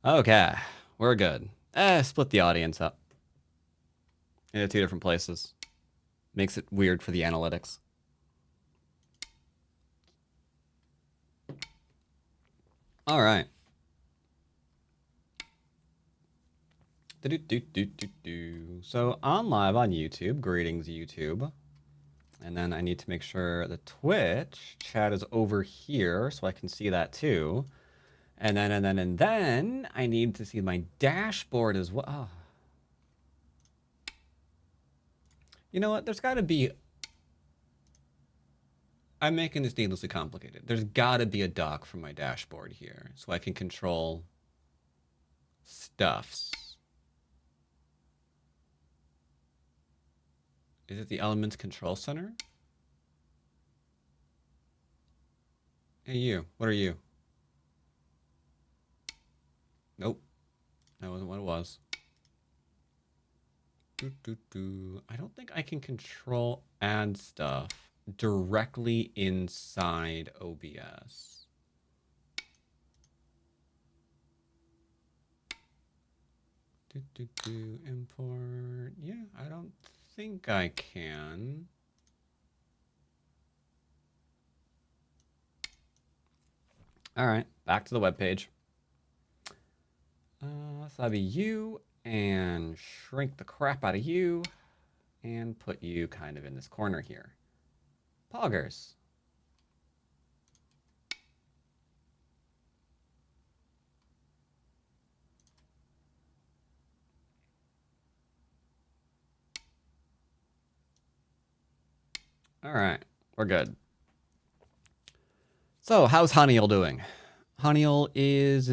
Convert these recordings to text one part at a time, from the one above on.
Okay, we're good. Split the audience up into two different places. Makes it weird for the analytics. All right. So on live on YouTube, greetings YouTube. And then I need to make sure the Twitch chat is over here so I can see that too. And then I need to see my dashboard as well. Oh. You know what? There's got to be. I'm making this needlessly complicated. There's got to be a dock for my dashboard here so I can control stuffs. Is it the Elements Control Center? Hey, you. What are you? Nope. That wasn't what it was. I don't think I can control add stuff directly inside OBS. Import. Yeah, I don't think I can. All right, back to the webpage. So that'd be you, and shrink the crap out of you, and put you kind of in this corner here. Poggers. All right, we're good. So how's Honeyel doing? Honeyel is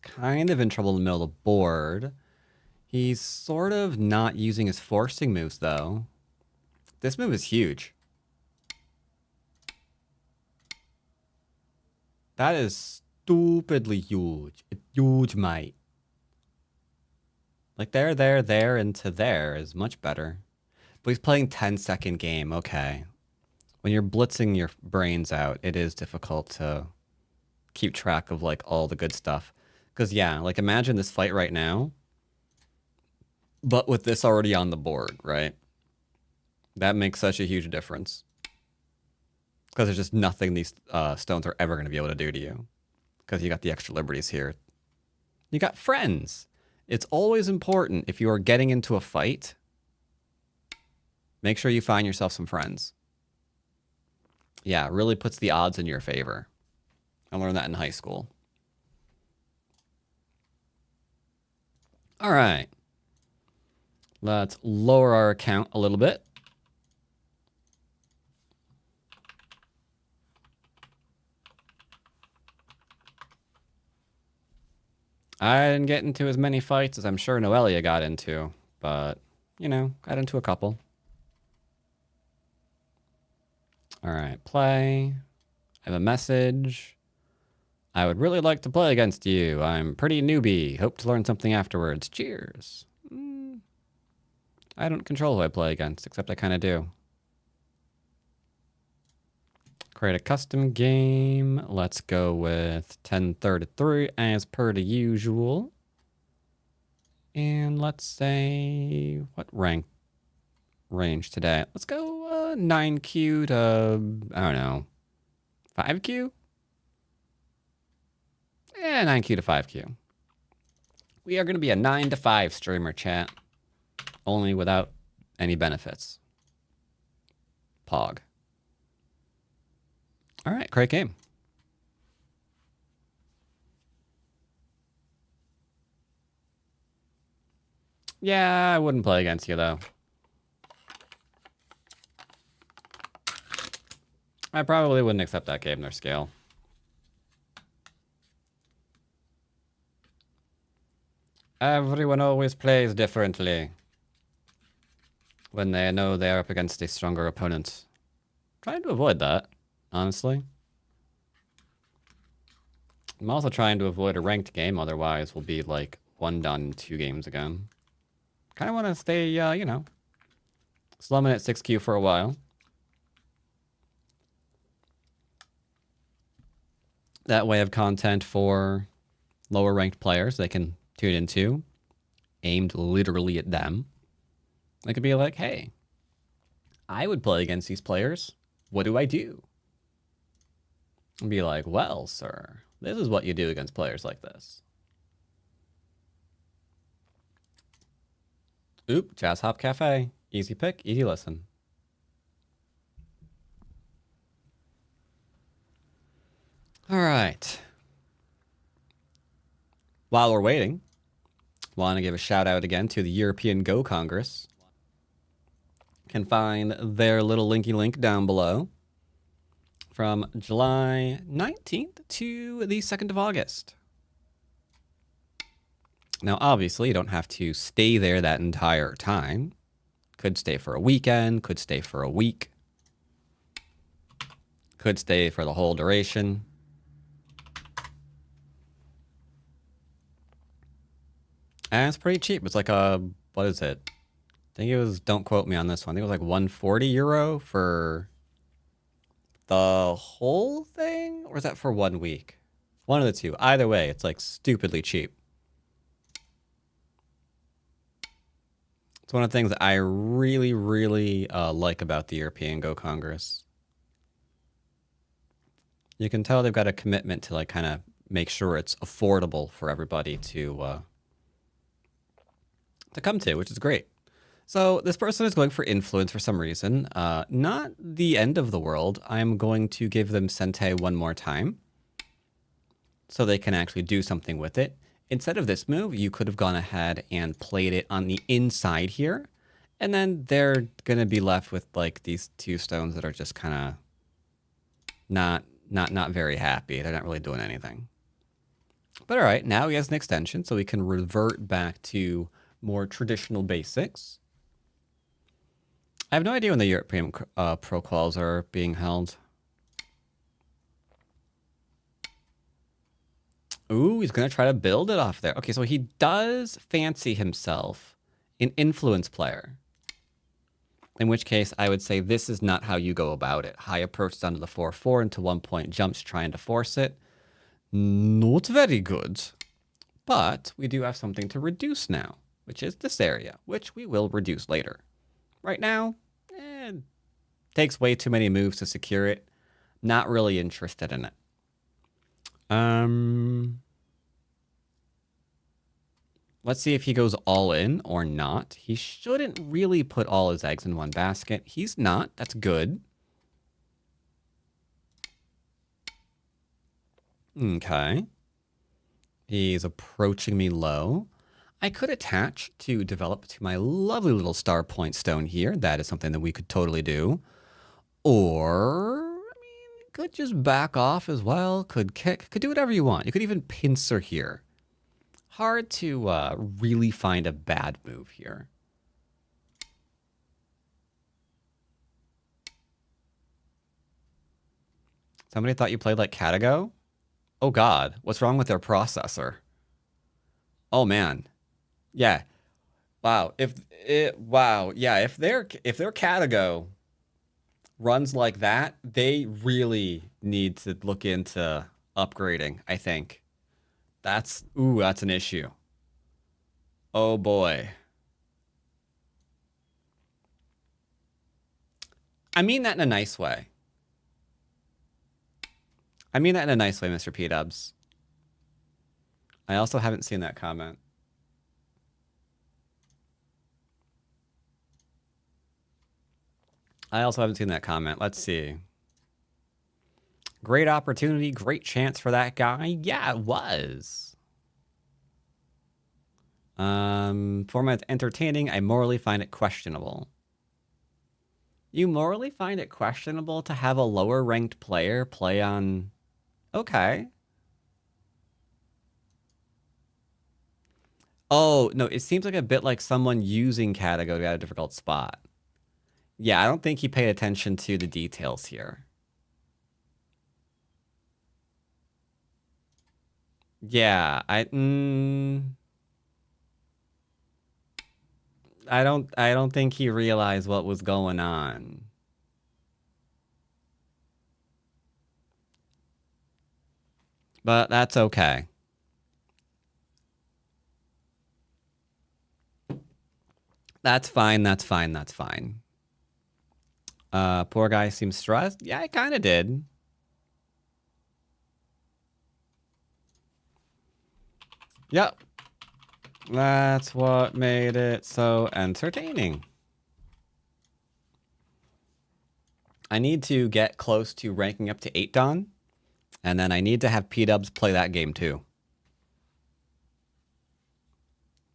kind of in trouble in the middle of the board. He's sort of not using his forcing moves, though. This move is huge. That is stupidly huge. It's huge, mate. Like there, and to there is much better. But he's playing 10-second game. Okay. When you're blitzing your brains out, it is difficult to keep track of, like, all the good stuff. Because, yeah, like, imagine this fight right now, but with this already on the board, right? That makes such a huge difference. Because there's just nothing these stones are ever going to be able to do to you. Because you got the extra liberties here. You got friends. It's always important, if you are getting into a fight, make sure you find yourself some friends. Yeah, it really puts the odds in your favor. I learned that in high school. All right. Let's lower our account a little bit. I didn't get into as many fights as I'm sure Noelia got into, but, you know, got into a couple. All right, play. I have a message. I would really like to play against you. I'm pretty newbie. Hope to learn something afterwards. Cheers. I don't control who I play against, except I kind of do. Create a custom game. Let's go with 1033 as per the usual. And let's say, what range today? Let's go 9Q to, I don't know, 5Q? Yeah, 9Q to 5Q. We are going to be a 9 to 5 streamer, chat. Only without any benefits. Pog. All right, great game. Yeah, I wouldn't play against you, though. I probably wouldn't accept that game, their scale. Everyone always plays differently when they know they're up against a stronger opponent. Trying to avoid that, honestly. I'm also trying to avoid a ranked game, otherwise we'll be like 1-2 in 2 games again. Kind of want to stay, you know, slumming at 6Q for a while. That way of content for lower ranked players they can tune into, aimed literally at them. They could be like, hey, I would play against these players. What do I do? And be like, well, sir, this is what you do against players like this. Oop, Jazz Hop Cafe. Easy pick, easy listen. All right. While we're waiting, want to give a shout out again to the European Go Congress. Can find their little linky link down below from July 19th to the 2nd of August. Now, obviously, you don't have to stay there that entire time. Could stay for a weekend, could stay for a week, could stay for the whole duration. And it's pretty cheap. It's like a, what is it? I think it was, don't quote me on this one. I think it was like 140 euro for the whole thing? Or is that for 1 week? One of the two. Either way, it's like stupidly cheap. It's one of the things that I really, really like about the European Go Congress. You can tell they've got a commitment to like kind of make sure it's affordable for everybody to come to, which is great. So this person is going for influence for some reason. Not the end of the world. I'm going to give them Sente one more time so they can actually do something with it. Instead of this move, you could have gone ahead and played it on the inside here. And then they're going to be left with like these two stones that are just kind of not very happy. They're not really doing anything. But all right, now he has an extension, so we can revert back to more traditional basics. I have no idea when the European Pro Quals are being held. Ooh, he's going to try to build it off there. Okay, so he does fancy himself an influence player. In which case, I would say this is not how you go about it. High approach down to the 4-4 into 1 point jumps trying to force it. Not very good. But we do have something to reduce now, which is this area, which we will reduce later. Right now, takes way too many moves to secure it. Not really interested in it. Let's see if he goes all in or not. He shouldn't really put all his eggs in one basket. He's not. That's good. Okay. He's approaching me low. I could attach to develop to my lovely little star point stone here. That is something that we could totally do. Or, I mean, could just back off as well. Could kick. Could do whatever you want. You could even pincer here. Hard to really find a bad move here. Somebody thought you played like Catago? Oh God, what's wrong with their processor? Oh man. Yeah. Wow. If their Catago runs like that, they really need to look into upgrading, I think. That's an issue. Oh boy. I mean that in a nice way. I mean that in a nice way, Mr. P-Dubs. I also haven't seen that comment. Let's see. Great opportunity, great chance for that guy. Yeah, it was. Format's entertaining. I morally find it questionable. You morally find it questionable to have a lower ranked player play on... Okay. Oh, no, it seems like a bit like someone using Catago to get a difficult spot. Yeah, I don't think he paid attention to the details here. Yeah, I don't think he realized what was going on. But that's okay. That's fine, that's fine, that's fine. Poor guy seems stressed. Yeah, I kind of did. Yep. That's what made it so entertaining. I need to get close to ranking up to 8 Don, and then I need to have P-Dubs play that game too.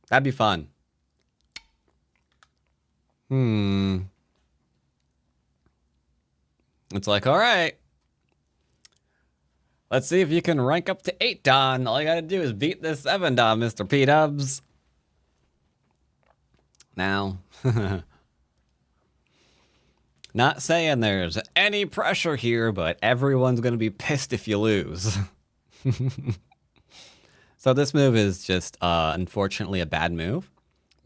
That'd be fun. It's like, all right. Let's see if you can rank up to 8 Don. All you gotta do is beat this 7 Don, Mr. P-Dubs. Now, not saying there's any pressure here, but everyone's gonna be pissed if you lose. So this move is just, unfortunately, a bad move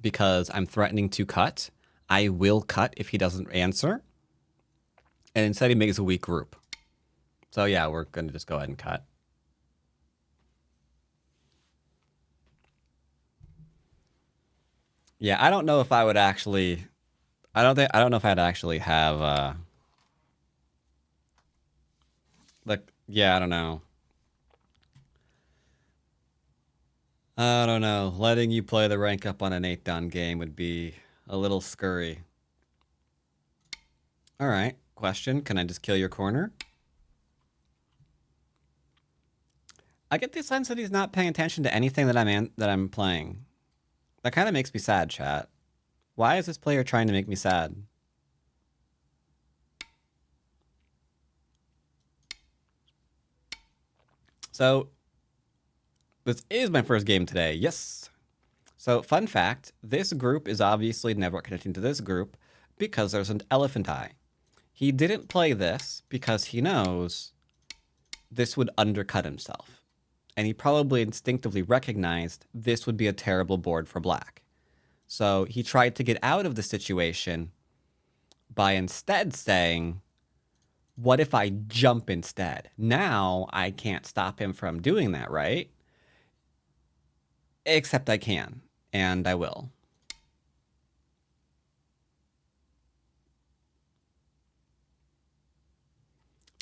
because I'm threatening to cut. I will cut if he doesn't answer. And instead he makes a weak group. So yeah, we're going to just go ahead and cut. Yeah, I don't know if I would actually... I don't know if I'd actually have... like, yeah, I don't know. I don't know. Letting you play the rank up on an 8 Don game would be a little scurry. All right. Question. Can I just kill your corner? I get the sense that he's not paying attention to anything that I'm playing. That kind of makes me sad, chat. Why is this player trying to make me sad? So, this is my first game today. Yes. So, fun fact, this group is obviously never connecting to this group because there's an elephant eye. He didn't play this because he knows this would undercut himself. And he probably instinctively recognized this would be a terrible board for black. So he tried to get out of the situation by instead saying, what if I jump instead? Now I can't stop him from doing that, right? Except I can, and I will.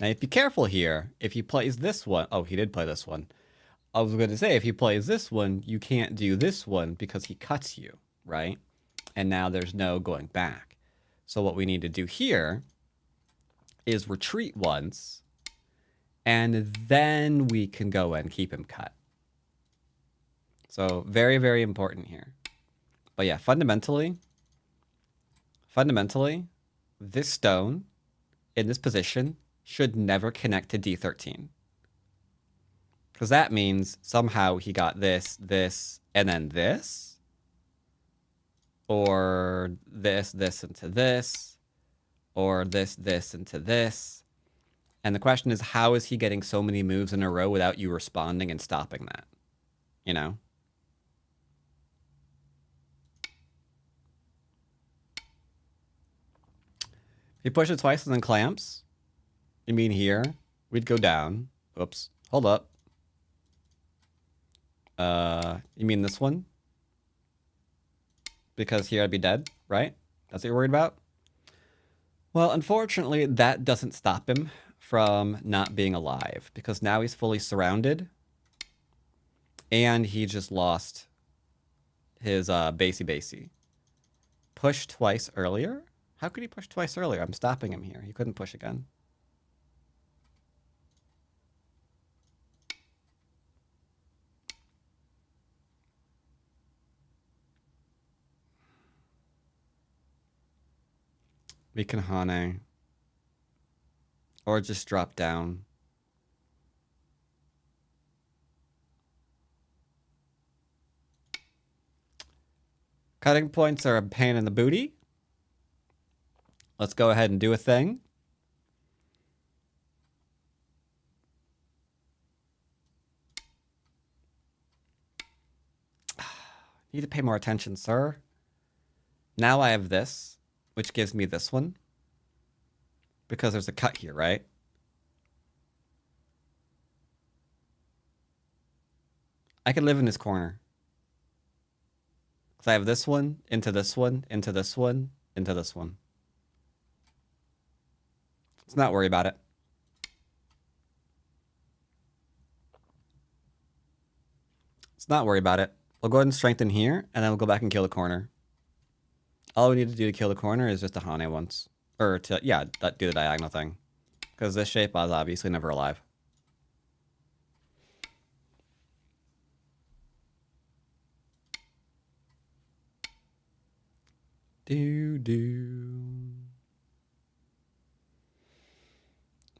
Now, if you're careful here, if he plays this one... Oh, he did play this one. I was going to say, if he plays this one, you can't do this one because he cuts you, right? And now there's no going back. So what we need to do here is retreat once, and then we can go and keep him cut. So very, very important here. But yeah, fundamentally, this stone in this position should never connect to D13. Because that means somehow he got this, this, and then this. Or this, this, into this. Or this, this, into this. And the question is, how is he getting so many moves in a row without you responding and stopping that? You know? If he pushes twice and then clamps, you mean here, we'd go down. Oops. Hold up. You mean this one? Because here I'd be dead, right? That's what you're worried about? Well, unfortunately, that doesn't stop him from not being alive, because now he's fully surrounded, and he just lost his basey. Push twice earlier? How could he push twice earlier? I'm stopping him here. He couldn't push again. We can Hane. Or just drop down. Cutting points are a pain in the booty. Let's go ahead and do a thing. Need to pay more attention, sir. Now I have this, which gives me this one. Because there's a cut here, right? I could live in this corner. Because I have this one, into this one, into this one, into this one. Let's not worry about it. Let's not worry about it. We'll go ahead and strengthen here, and then we'll go back and kill the corner. All we need to do to kill the corner is just to Hane once. Or to, yeah, do the diagonal thing. Because this shape is obviously never alive.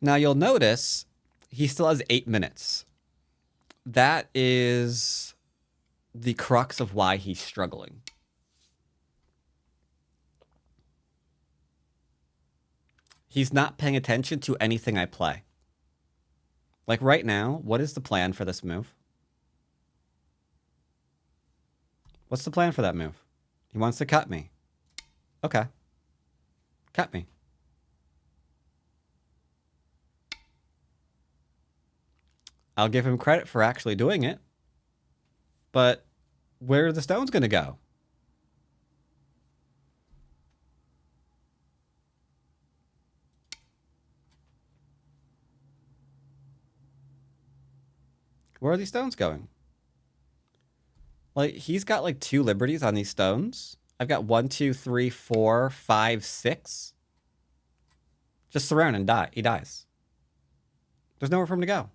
Now you'll notice he still has 8 minutes. That is the crux of why he's struggling. He's not paying attention to anything I play. Like right now, what is the plan for this move? What's the plan for that move? He wants to cut me. Okay. Cut me. I'll give him credit for actually doing it. But where are the stones going to go? Where are these stones going? Like, he's got like 2 liberties on these stones. I've got 1, 2, 3, 4, 5, 6. Just surround and die. He dies. There's nowhere for him to go.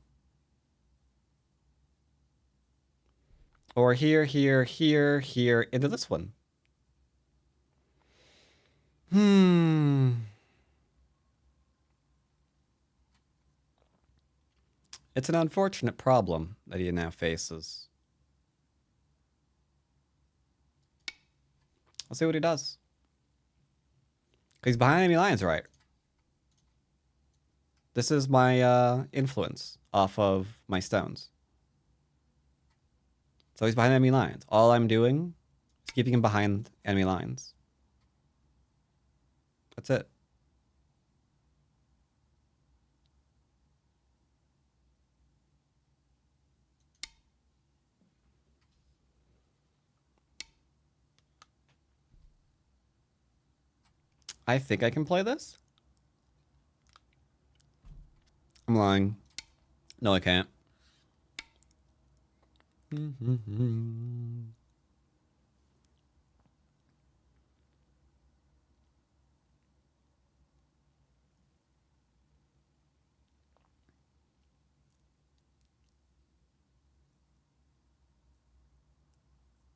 Or here, here, here, here, into this one. It's an unfortunate problem that he now faces. Let's see what he does. He's behind enemy lines, right? This is my influence off of my stones. So he's behind enemy lines. All I'm doing is keeping him behind enemy lines. That's it. I think I can play this. I'm lying. No, I can't.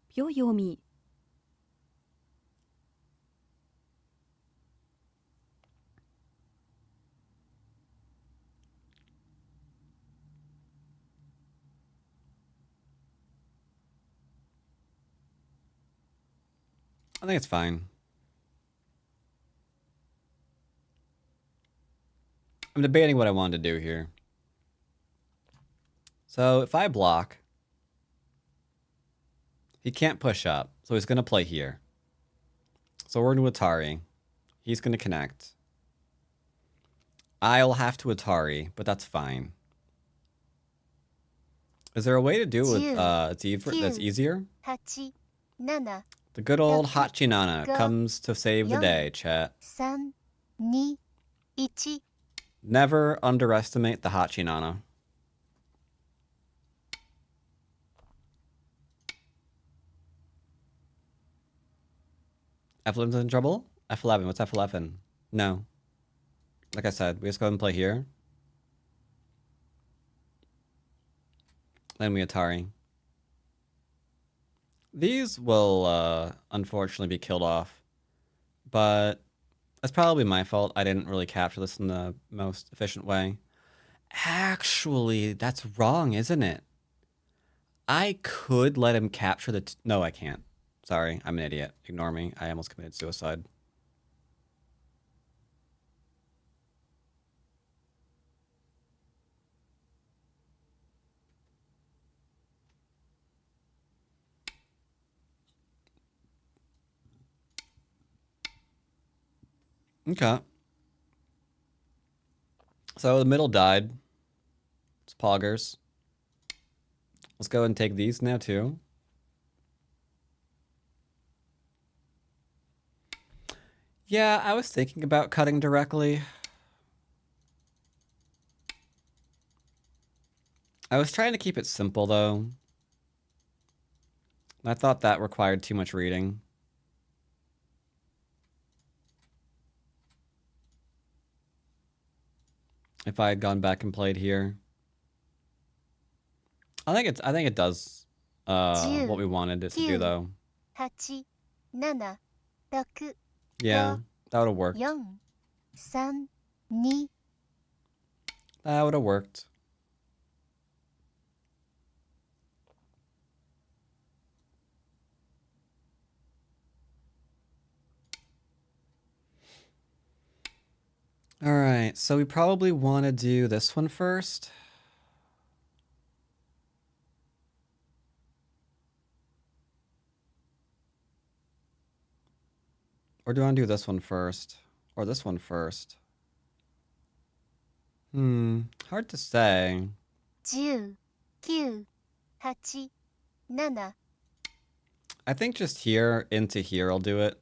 뼈요미 I think it's fine. I'm debating what I want to do here. So if I block, he can't push up, so he's going to play here. So we're going to Atari. He's going to connect. I'll have to Atari, but that's fine. Is there a way to do it that's easier? The good old Hachinana comes to save the day, chat. 3, 2, 1 Never underestimate the Hachinana. F11's in trouble? F11, what's F11? No. Like I said, we just go ahead and play here. Then we Atari. These will, unfortunately, be killed off. But that's probably my fault. I didn't really capture this in the most efficient way. Actually, that's wrong, isn't it? I could let him capture the... No, I can't. Sorry, I'm an idiot. Ignore me. I almost committed suicide. Okay. So the middle died. It's poggers. Let's go and take these now too. Yeah, I was thinking about cutting directly. I was trying to keep it simple, though. I thought that required too much reading. If I had gone back and played here. I think it does what we wanted it to do, though. 8、7、6、Yeah, that would have worked. 4、3、2、That would have worked. All right, so we probably want to do this one first. Or do you want to do this one first? Or this one first? Hard to say. 10、9、8、7、 I think just here into here I'll do it.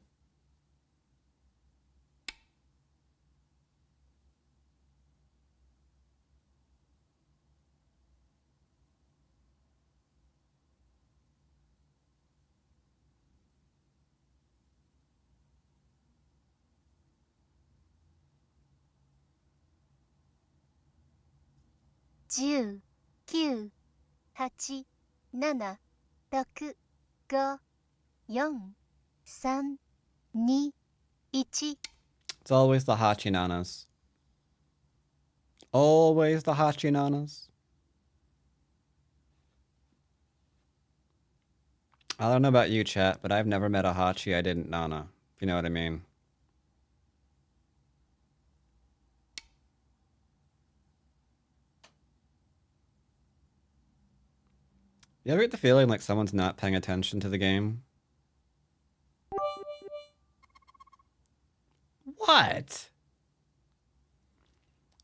,10、9、8、7、6、5、4、3、2、1 It's always the Hachinanas. Always the Hachinanas. I don't know about you, chat, but I've never met a Hachi I didn't Nana, if you know what I mean. You ever get the feeling like someone's not paying attention to the game? What?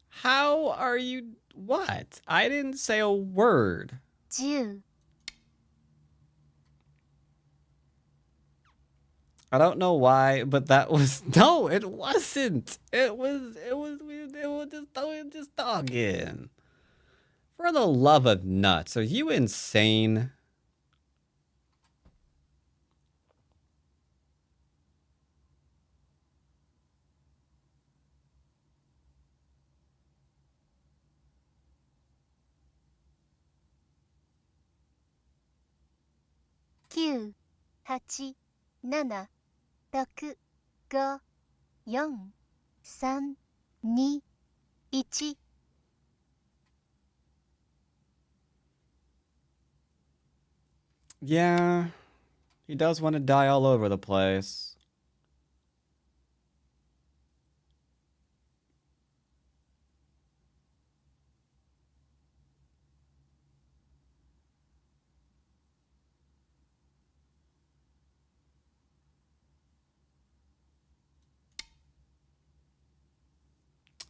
How are you? What? I didn't say a word. 10、I don't know why, but that was no, it wasn't. It was just dogging. For the love of nuts, are you insane?9、8、7、6、5、4、3、2、1 Yeah, he does want to die all over the place.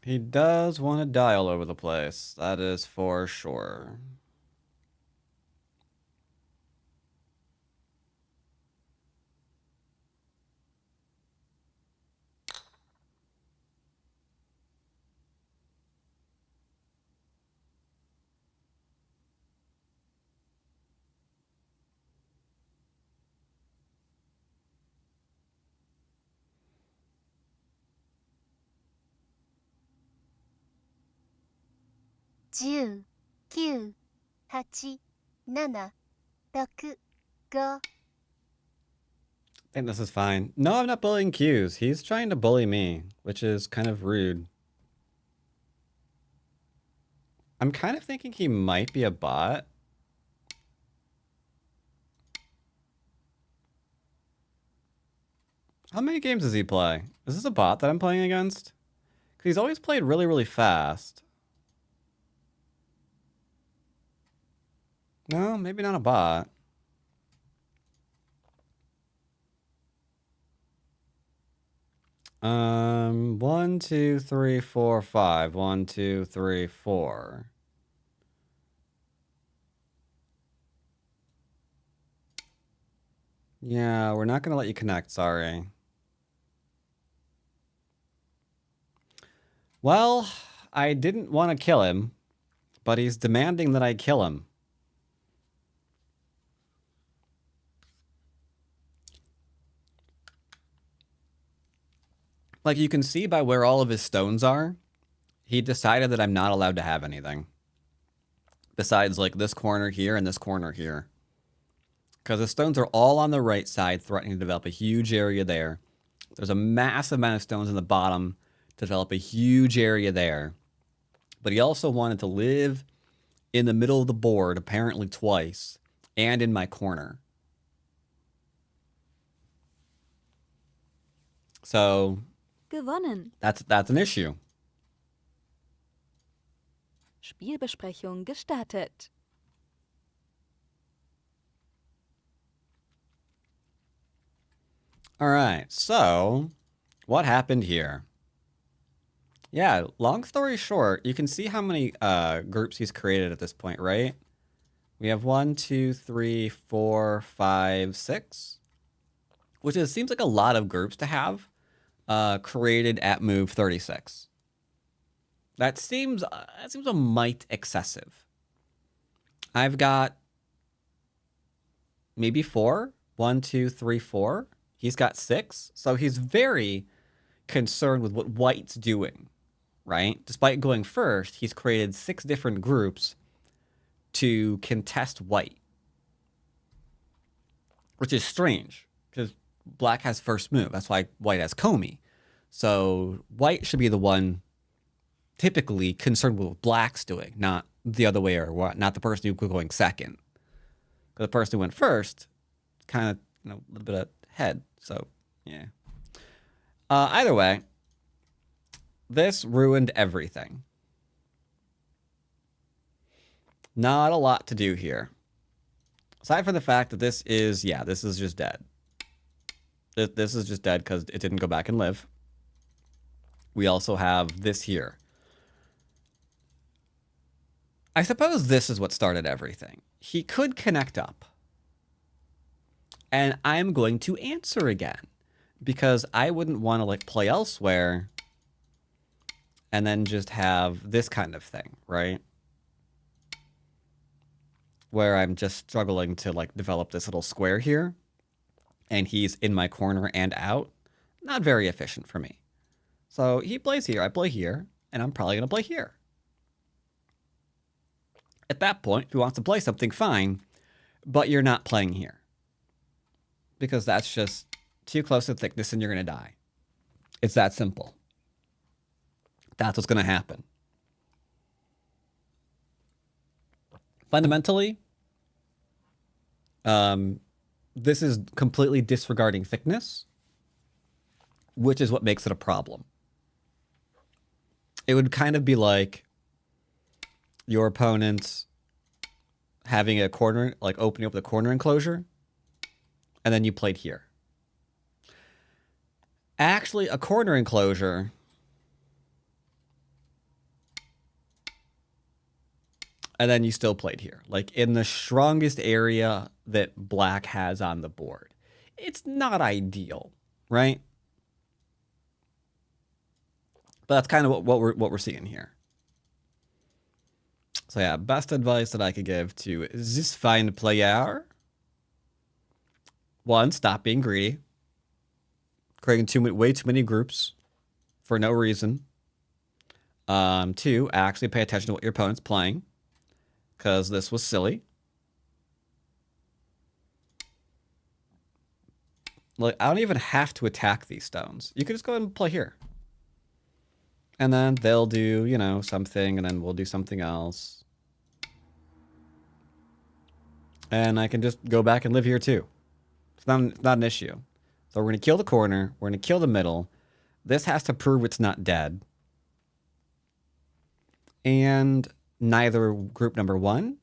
He does want to die all over the place. That is for sure.10、9、8、7、6、5 I think this is fine. No, I'm not bullying Q's. He's trying to bully me, which is kind of rude. I'm kind of thinking he might be a bot. How many games does he play? Is this a bot that I'm playing against? Because he's always played really, really fast. No, maybe not a bot. One, two, three, four, five. 1, 2, 3, 4. Yeah, we're not gonna let you connect, sorry. Well, I didn't want to kill him, but he's demanding that I kill him. Like, you can see by where all of his stones are, he decided that I'm not allowed to have anything. Besides, like, this corner here and this corner here. Because the stones are all on the right side, threatening to develop a huge area there. There's a massive amount of stones in the bottom to develop a huge area there. But he also wanted to live in the middle of the board, apparently twice, and in my corner. So Gewonnen. that's an issue. Spielbesprechung gestartet. All right, so what happened here? Yeah, long story short, you can see how many groups he's created at this point, right? We have 1, 2, 3, 4, 5, 6, which seems like a lot of groups to have created at move 36. That seems a mite excessive. I've got maybe 4. 1, 2, 3, 4. He's got 6, so he's very concerned with what White's doing, right? Despite going first, he's created 6 different groups to contest White, which is strange because Black has first move. That's why White has Comey. So White should be the one typically concerned with what Black's doing, not the other way or what, not the person who's going second. Because the person who went first, kind of, a little bit ahead. So, yeah. Either way, this ruined everything. Not a lot to do here. Aside from the fact that this is just dead. This is just dead because it didn't go back and live. We also have this here. I suppose this is what started everything. He could connect up. And I'm going to answer again. Because I wouldn't want to like play elsewhere and then just have this kind of thing, right? Where I'm just struggling to like develop this little square here. And he's in my corner and out. Not very efficient for me. So he plays here, I play here, and I'm probably going to play here. At that point, if he wants to play something, fine, but you're not playing here. Because that's just too close to thickness and you're going to die. It's that simple. That's what's going to happen. Fundamentally, this is completely disregarding thickness, which is what makes it a problem. It would kind of be like your opponent having a corner, like opening up the corner enclosure, and then you played here. Actually, a corner enclosure and then you still played here, like in the strongest area that Black has on the board. It's not ideal, right? But that's kind of what we're seeing here. So yeah, best advice that I could give to this fine player. 1, stop being greedy. Creating way too many groups for no reason. 2, actually pay attention to what your opponent's playing. Because this was silly. Like, I don't even have to attack these stones. You can just go ahead and play here. And then they'll do, something, and then we'll do something else. And I can just go back and live here too. It's not an issue. So we're going to kill the corner. We're going to kill the middle. This has to prove it's not dead. And neither group number 1,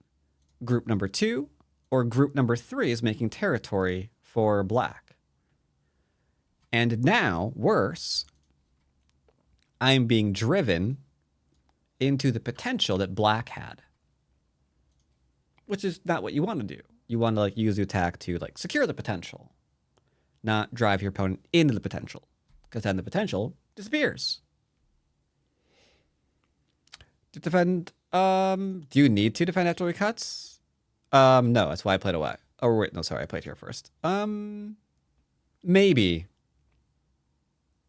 group number 2, or group number 3 is making territory for Black. And now, worse, I'm being driven into the potential that Black had. Which is not what you want to do. You want to use the attack to secure the potential, not drive your opponent into the potential, because then the potential disappears. To defend, do you need to defend after he cuts? No, that's why I played away. Oh, wait, no, sorry, I played here first. Maybe.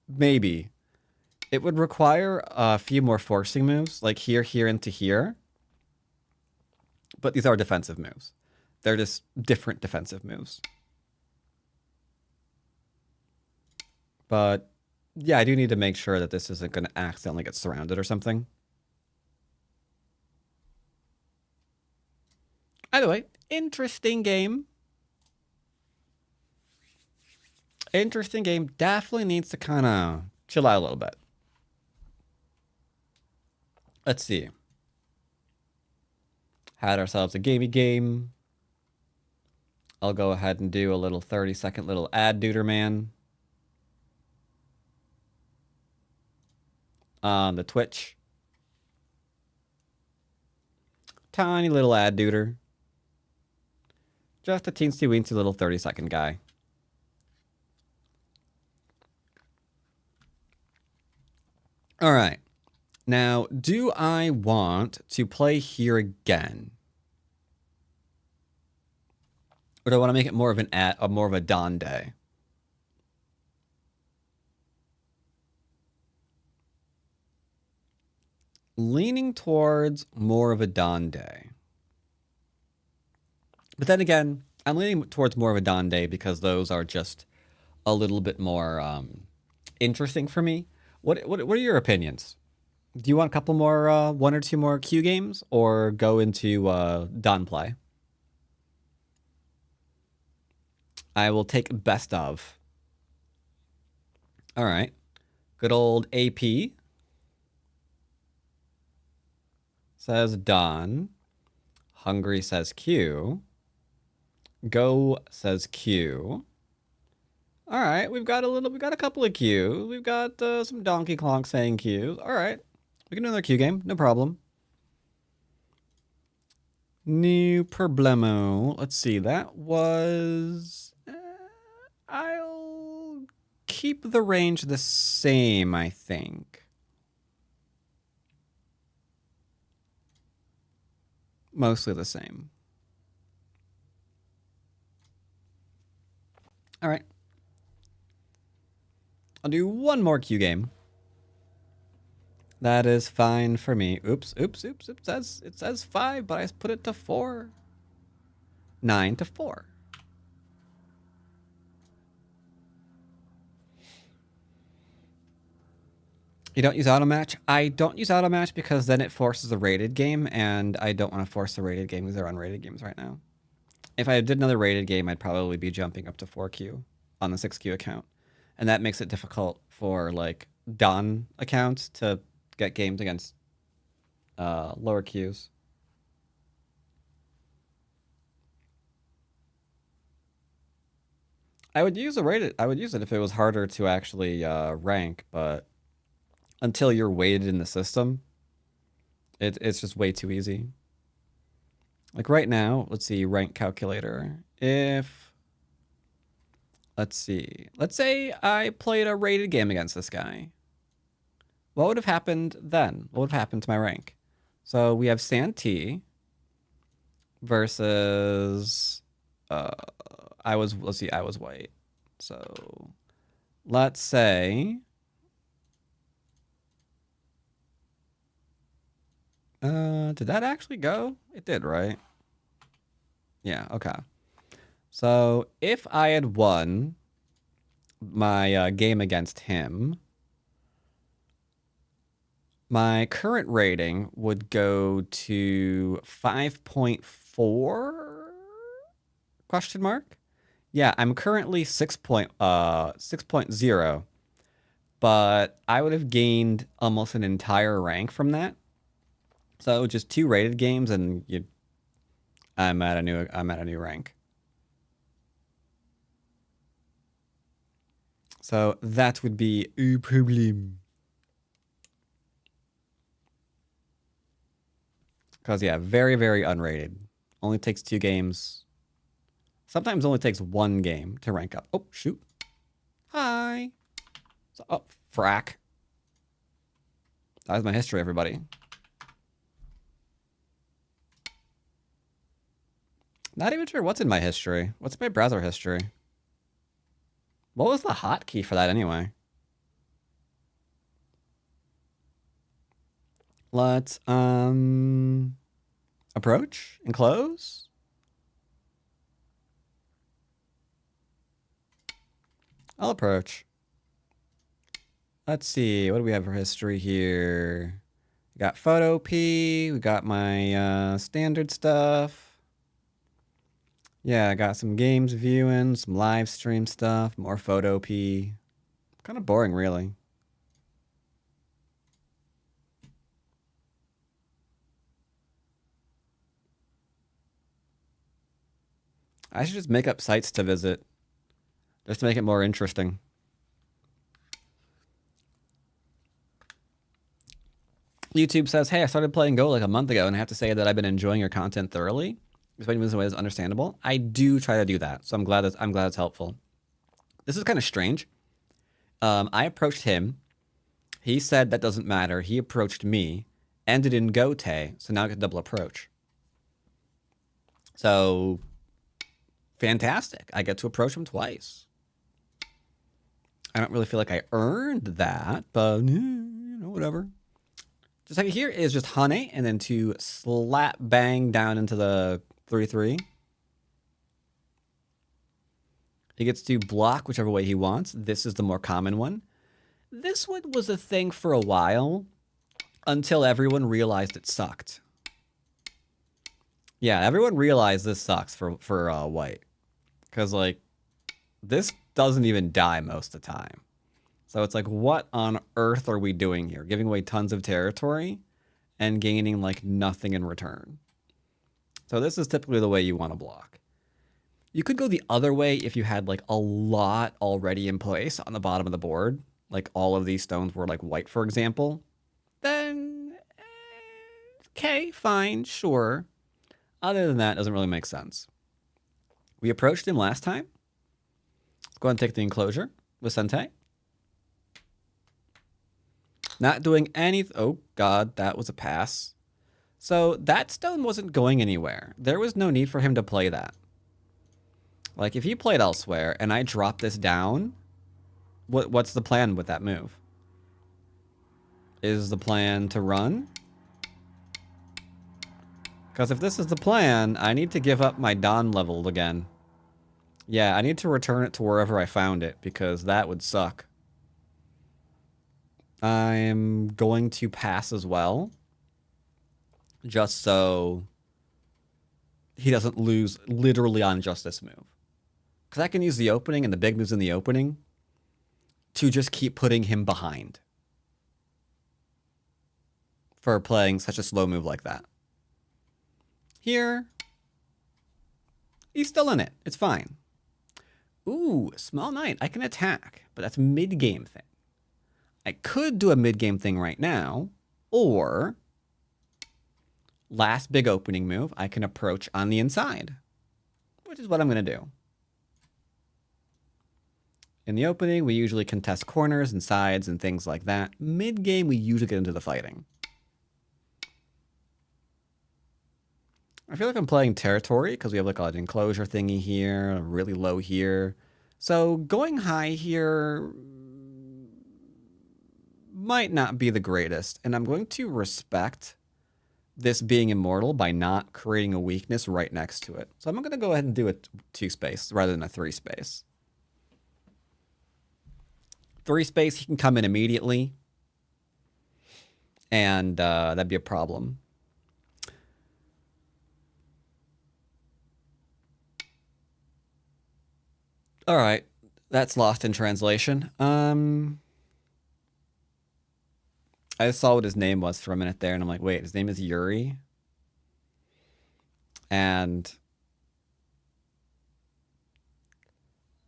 Maybe. It would require a few more forcing moves, like here, here, into here. But these are defensive moves. They're just different defensive moves. But, yeah, I do need to make sure that this isn't going to accidentally get surrounded or something. Either way, interesting game. Interesting game. Definitely needs to kind of chill out a little bit. Let's see. Had ourselves a gamey game. I'll go ahead and do a little 30-second little ad duder man. On the Twitch. Tiny little ad duder. Just a teensy weensy little 30-second guy. All right. Now, do I want to play here again? Or do I want to make it more of more of a dawn day? Leaning towards more of a dawn day. But then again, I'm leaning towards more of a dawn day because those are just a little bit more interesting for me. What are your opinions? Do you want a couple more, one or two more Q games, or go into dawn play? I will take best of. All right. Good old AP says dawn. Hungry says Q. Go says Q. All right, we've got a couple of Qs. We've got some Donkey Kong saying Qs. All right, we can do another Q game, no problem. No problemo. Let's see, that was... I'll keep the range the same, I think. Mostly the same. All right. I'll do one more Q game. That is fine for me. Oops. It says 5, but I put it to 4. 9 to 4. You don't use automatch? I don't use automatch because then it forces a rated game, and I don't want to force a rated game because they're unrated games right now. If I did another rated game, I'd probably be jumping up to 4Q on the 6Q account. And that makes it difficult for, like, Dawn accounts to get games against lower Qs. I would use it if it was harder to actually rank, but until you're weighted in the system, it's just way too easy. Like right now, let's see, rank calculator. Let's say I played a rated game against this guy. What would have happened then? What would have happened to my rank? So we have Santee versus, I was white. So let's say, did that actually go? It did, right? Yeah, okay. So if I had won my game against him, my current rating would go to 5.4 question mark. Yeah, I'm currently 6.0, but I would have gained almost an entire rank from that. So just 2 rated games and I'm at a new rank. So that would be a problem. Because, yeah, very, very unrated. Only takes 2 games. Sometimes only takes 1 game to rank up. Oh, shoot. Hi. So, oh, frack. That was my history, everybody. Not even sure what's in my history. What's my browser history? What was the hotkey for that anyway? Let's approach and close. I'll approach. Let's see, what do we have for history here? We got photo P, we got my standard stuff. Yeah, I got some games viewing, some live stream stuff, more photo P. Kind of boring, really. I should just make up sites to visit, just to make it more interesting. YouTube says, hey, I started playing Go like a month ago, and I have to say that I've been enjoying your content thoroughly. Explaining this in a way that's understandable. I do try to do that, so I'm glad it's helpful. This is kind of strange. I approached him. He said that doesn't matter. He approached me, ended in Gote, so now I get double approach. So, fantastic. I get to approach him twice. I don't really feel like I earned that, but, whatever. Just like here is just Hane, and then to slap bang down into the 3-3. He gets to block whichever way he wants. This is the more common one. This one was a thing for a while until everyone realized it sucked. Yeah, everyone realized this sucks for white. Because, like, this doesn't even die most of the time. So it's like, what on earth are we doing here? Giving away tons of territory and gaining, like, nothing in return. So this is typically the way you want to block. You could go the other way if you had, like, a lot already in place on the bottom of the board. Like, all of these stones were, like, white, for example. Then, okay, fine, sure. Other than that, it doesn't really make sense. We approached him last time. Let's go ahead and take the enclosure with Sente. Not doing anything. Oh, God, that was a pass. So that stone wasn't going anywhere. There was no need for him to play that. Like, if he played elsewhere and I drop this down, what's the plan with that move? Is the plan to run? Because if this is the plan, I need to give up my Dawn level again. Yeah, I need to return it to wherever I found it, because that would suck. I'm going to pass as well, just so he doesn't lose literally on just this move. Because I can use the opening and the big moves in the opening to just keep putting him behind for playing such a slow move like that. Here, he's still in it. It's fine. Ooh, small knight. I can attack, but that's a mid-game thing. I could do a mid-game thing right now, or last big opening move, I can approach on the inside, which is what I'm going to do. In the opening, we usually contest corners and sides and things like that. Mid-game, we usually get into the fighting. I feel like I'm playing territory because we have like an enclosure thingy here, really low here. So going high here might not be the greatest. And I'm going to respect this being immortal by not creating a weakness right next to it. So I'm going to go ahead and do a 2-space rather than a 3-space. 3-space, he can come in immediately. And that'd be a problem. All right, that's lost in translation. I just saw what his name was for a minute there, and I'm like, wait, his name is Yuri? And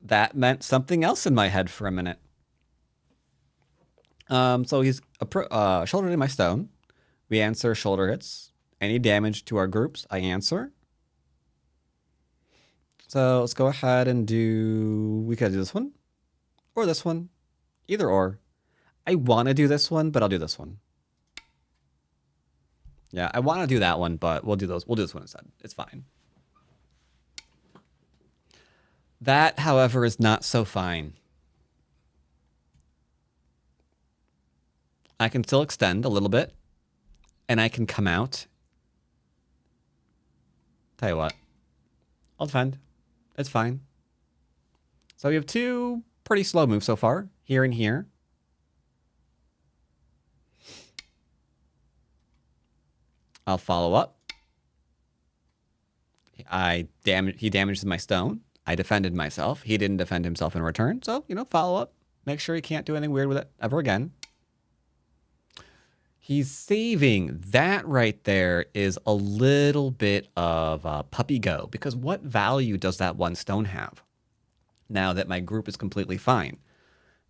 that meant something else in my head for a minute. So he's shouldering my stone. We answer shoulder hits. Any damage to our groups, I answer. So let's go ahead and we could do this one or this one, either or. I want to do this one, but I'll do this one. Yeah, I want to do that one, but we'll do this one instead. It's fine. That, however, is not so fine. I can still extend a little bit, and I can come out. Tell you what, I'll defend. It's fine. So we have two pretty slow moves so far, here and here. I'll follow up. He damages my stone. I defended myself. He didn't defend himself in return. So, follow up. Make sure he can't do anything weird with it ever again. He's saving. That right there is a little bit of puppy go, because what value does that one stone have now that my group is completely fine?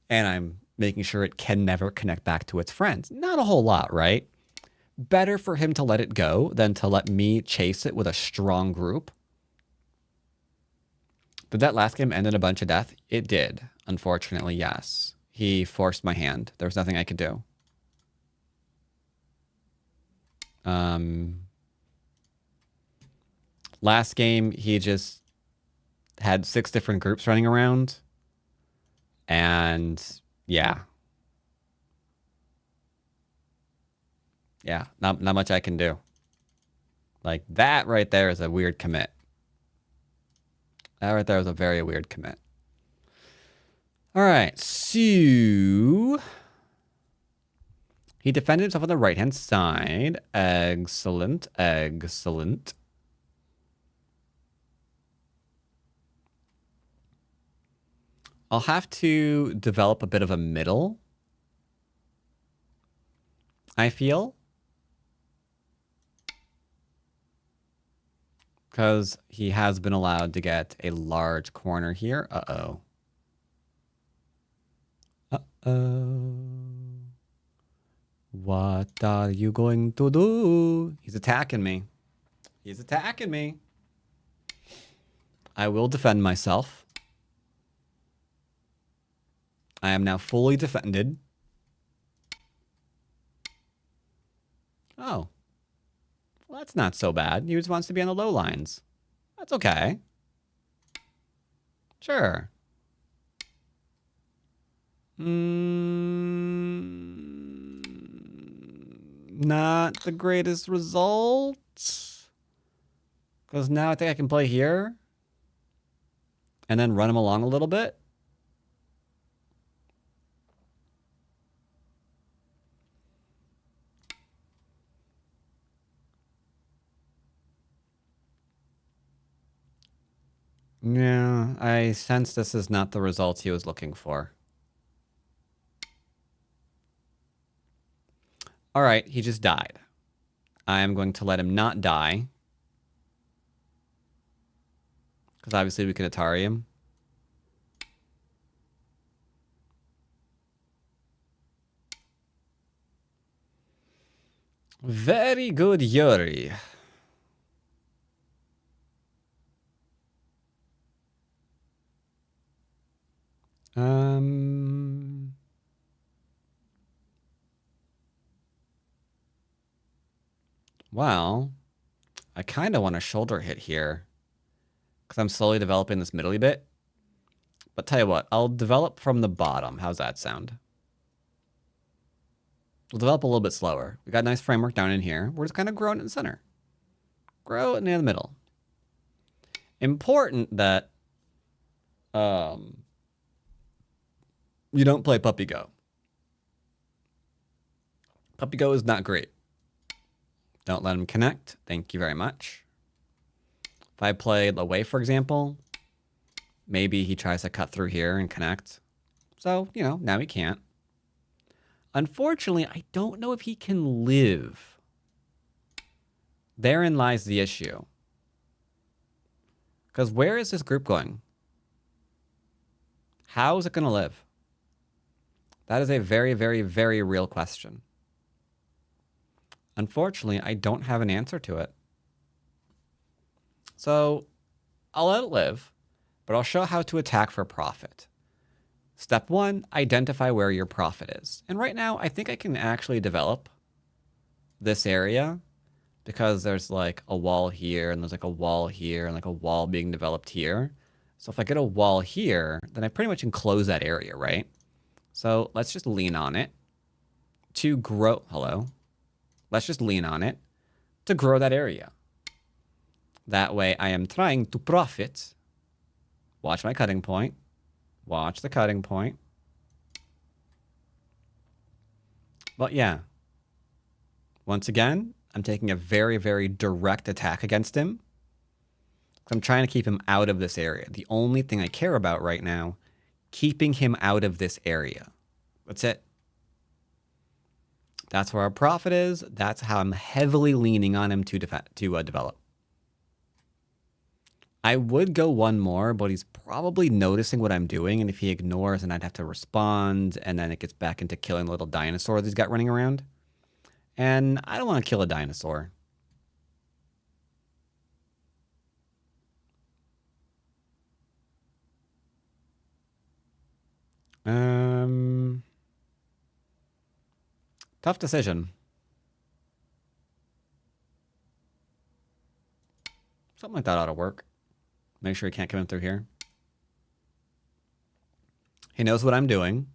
And I'm making sure it can never connect back to its friends. Not a whole lot, right? Better for him to let it go than to let me chase it with a strong group. Did that last game end in a bunch of death? It did. Unfortunately, yes. He forced my hand. There was nothing I could do. Last game, he just had 6 different groups running around. And yeah. Yeah, not much I can do. Like, that right there is a weird commit. That right there is a very weird commit. All right, so he defended himself on the right-hand side. Excellent, excellent. I'll have to develop a bit of a middle, I feel. Because he has been allowed to get a large corner here. Uh-oh. Uh-oh. What are you going to do? He's attacking me. He's attacking me. I will defend myself. I am now fully defended. Oh. Well, that's not so bad. He just wants to be on the low lines. That's okay. Sure. Not the greatest result. Because now I think I can play here. And then run him along a little bit. Yeah, I sense this is not the result he was looking for. All right, he just died. I am going to let him not die. Because obviously we could Atari him. Very good, Yuri. Well, I kind of want a shoulder hit here because I'm slowly developing this middly bit. But tell you what, I'll develop from the bottom. How's that sound? We'll develop a little bit slower. We got a nice framework down in here. We're just kind of growing in the center. Grow it near the middle. Important that you don't play Puppy Go. Puppy Go is not great. Don't let him connect. Thank you very much. If I played away, for example, maybe he tries to cut through here and connect. So, now he can't. Unfortunately, I don't know if he can live. Therein lies the issue. Because where is this group going? How is it going to live? That is a very, very, very real question. Unfortunately, I don't have an answer to it. So I'll let it live, but I'll show how to attack for profit. Step 1, identify where your profit is. And right now, I think I can actually develop this area because there's like a wall here and there's like a wall here and like a wall being developed here. So if I get a wall here, then I pretty much enclose that area, right? So let's just lean on it to grow. Hello. Let's just lean on it to grow that area. That way I am trying to profit. Watch my cutting point. Watch the cutting point. But yeah. Once again, I'm taking a very, very direct attack against him. I'm trying to keep him out of this area. The only thing I care about right now, keeping him out of this area. That's it. That's where our profit is. That's how I'm heavily leaning on him to develop. I would go one more, but he's probably noticing what I'm doing, and if he ignores, then I'd have to respond, and then it gets back into killing the little dinosaur that he's got running around. And I don't want to kill a dinosaur. Tough decision. Something like that ought to work. Make sure he can't come in through here. He knows what I'm doing.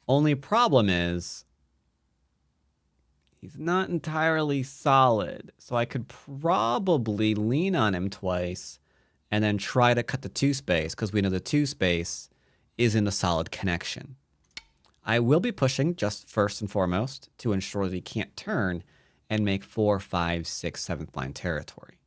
Only problem is he's not entirely solid. So I could probably lean on him twice and then try to cut the 2 space because we know the 2 space isn't a solid connection. I will be pushing just first and foremost to ensure that he can't turn and make 4, 5, 6, 7th line territory.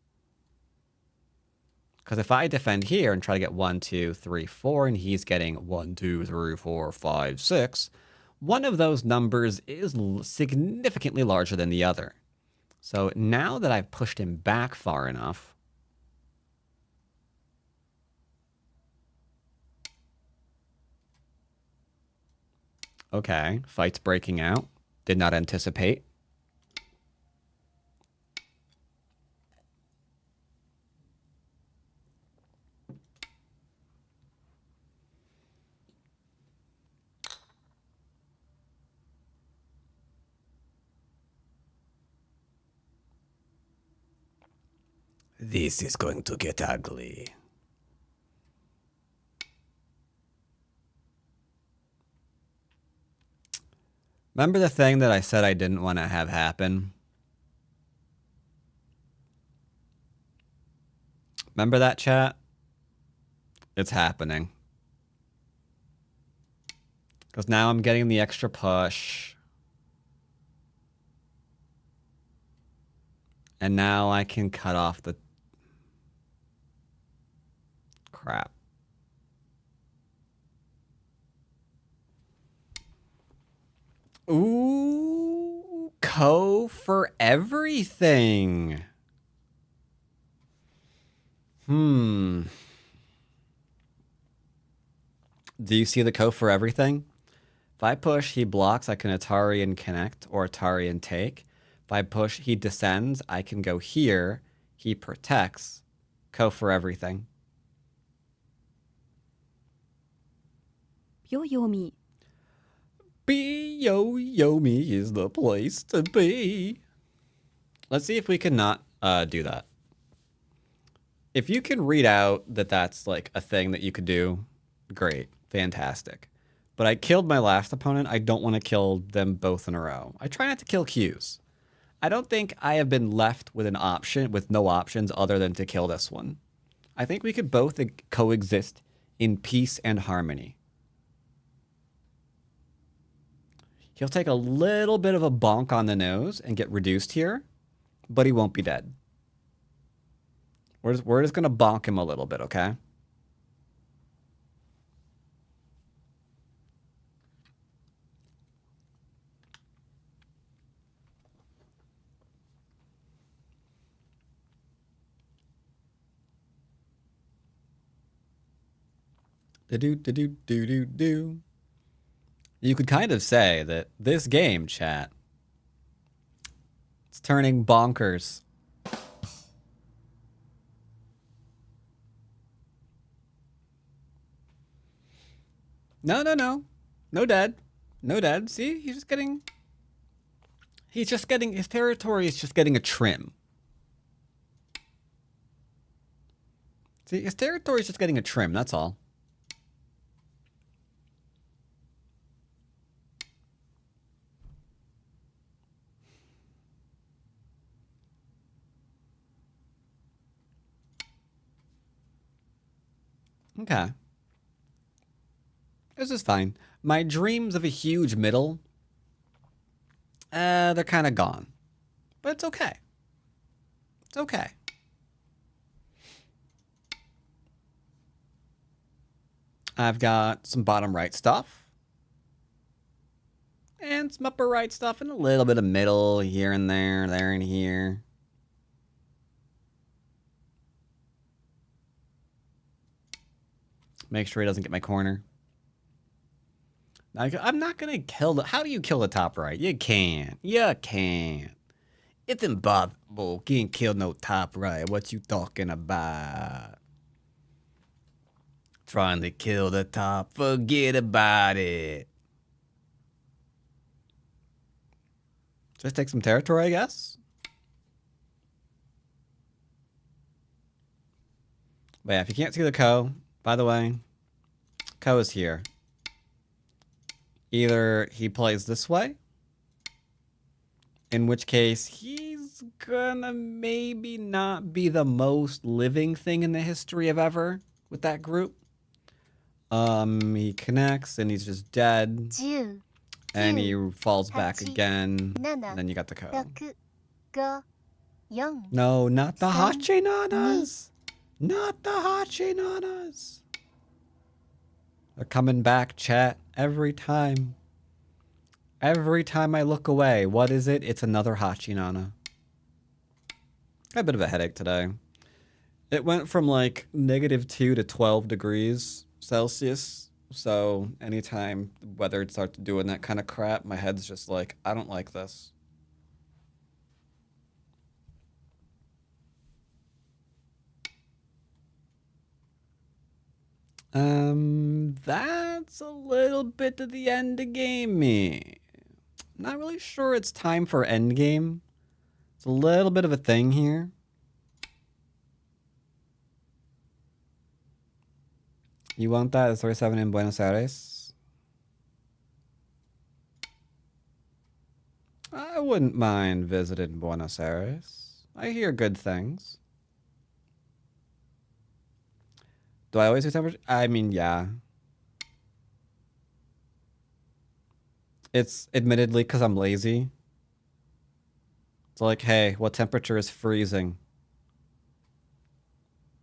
Because if I defend here and try to get 1, 2, 3, 4, and he's getting 1, 2, 3, 4, 5, 6, one of those numbers is significantly larger than the other. So now that I've pushed him back far enough, okay, fight's breaking out. Did not anticipate. This is going to get ugly. Remember the thing that I said I didn't want to have happen? Remember that, chat? It's happening. Because now I'm getting the extra push. And now I can cut off the... crap. Ooh, Co for everything. Do you see the Co for everything? If I push, he blocks, I can Atari and connect, or Atari and take. If I push, he descends, I can go here, he protects. Co for everything. Yoyomi. Yomi is the place to be. Let's see if we can not do that. If you can read out that that's like a thing that you could do, great, fantastic. But I killed my last opponent. I don't want to kill them both in a row. I try not to kill Qs. I don't think I have been left with an option, with no options other than to kill this one. I think we could both coexist in peace and harmony. He'll take a little bit of a bonk on the nose and get reduced here, but he won't be dead. We're just going to bonk him a little bit, okay? Do-do-do-do-do-do. You could kind of say that this game, chat, it's turning bonkers. No. No dead. No dead. See, he's just getting, his territory is just getting a trim. See, his territory is just getting a trim, that's all. Okay. This is fine. My dreams of a huge middle, they're kind of gone. But it's okay. It's okay. I've got some bottom right stuff. And some upper right stuff and a little bit of middle here and there and here. Make sure he doesn't get my corner. I'm not going to kill the... How do you kill the top right? You can't. You can't. It's impossible. Can't kill no top right. What you talking about? Trying to kill the top. Forget about it. Just take some territory, I guess. But yeah, if you can't see the Ko, by the way, Ko is here. Either he plays this way, in which case he's gonna maybe not be the most living thing in the history of ever with that group. He connects and he's just dead. 10 And he falls back 8 again. 7 And then you got the Ko. 6 5 4 No, not the 3 Hachinanas. Not the Hachinanas. They're coming back, chat, every time. Every time I look away, what is it? It's another Hachinana. Got a bit of a headache today. It went from like -2 to 12 degrees Celsius. So anytime the weather starts doing that kind of crap, my head's just like, I don't like this. That's a little bit to the end of game me. Not really sure it's time for end game. It's a little bit of a thing here. You want that? It's 37 in Buenos Aires. I wouldn't mind visiting Buenos Aires. I hear good things. Do I always do temperature? I mean, yeah. It's admittedly because I'm lazy. It's like, hey, what temperature is freezing?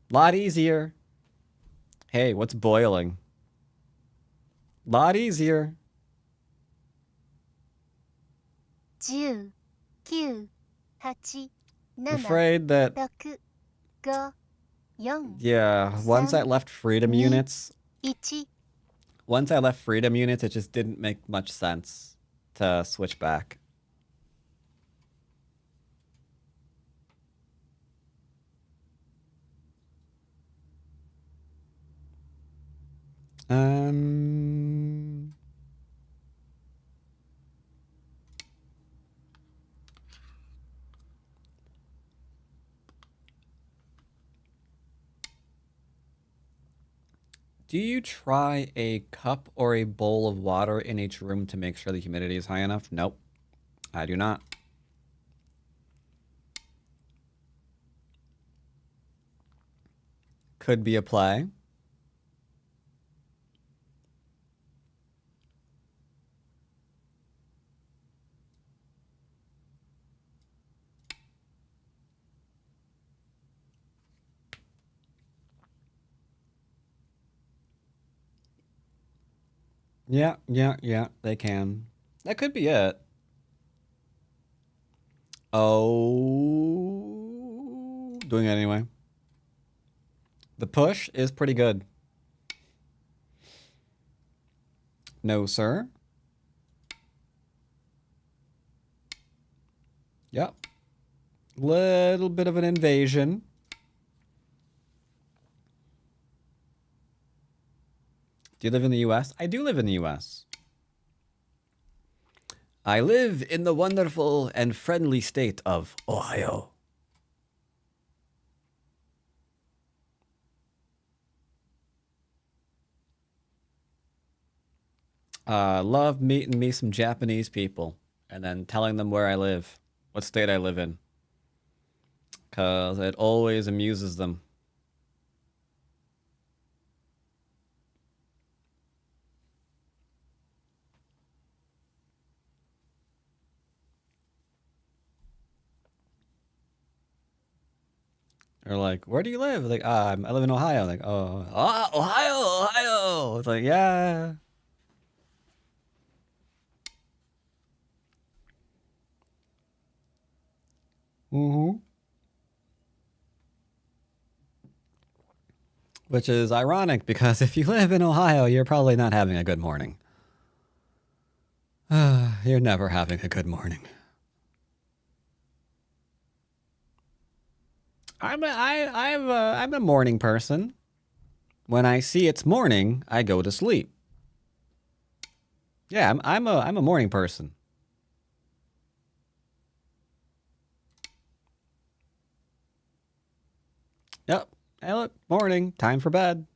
Lot easier. Hey, what's boiling? Lot easier. 10 9 8 I'm 7 afraid that, 6 5 4 yeah, once I left freedom units, 1 once I left freedom units, it just didn't make much sense to switch back. Do you try a cup or a bowl of water in each room to make sure the humidity is high enough? Nope, I do not. Could be a play. Yeah, they can. That could be it. Oh, doing it anyway. The push is pretty good. No, sir. Yep. Little bit of an invasion. Do you live in the U.S.? I do live in the U.S. I live in the wonderful and friendly state of Ohio. Love meeting me some Japanese people and then telling them where I live, what state I live in. Because it always amuses them. They're like, where do you live? Like, I live in Ohio. Like, oh, Ohio. It's like, yeah. Mm-hmm. Which is ironic because if you live in Ohio, you're probably not having a good morning. You're never having a good morning. I'm a morning person. When I see it's morning, I go to sleep. Yeah, I'm a morning person. Yep. Hey, look, morning, time for bed.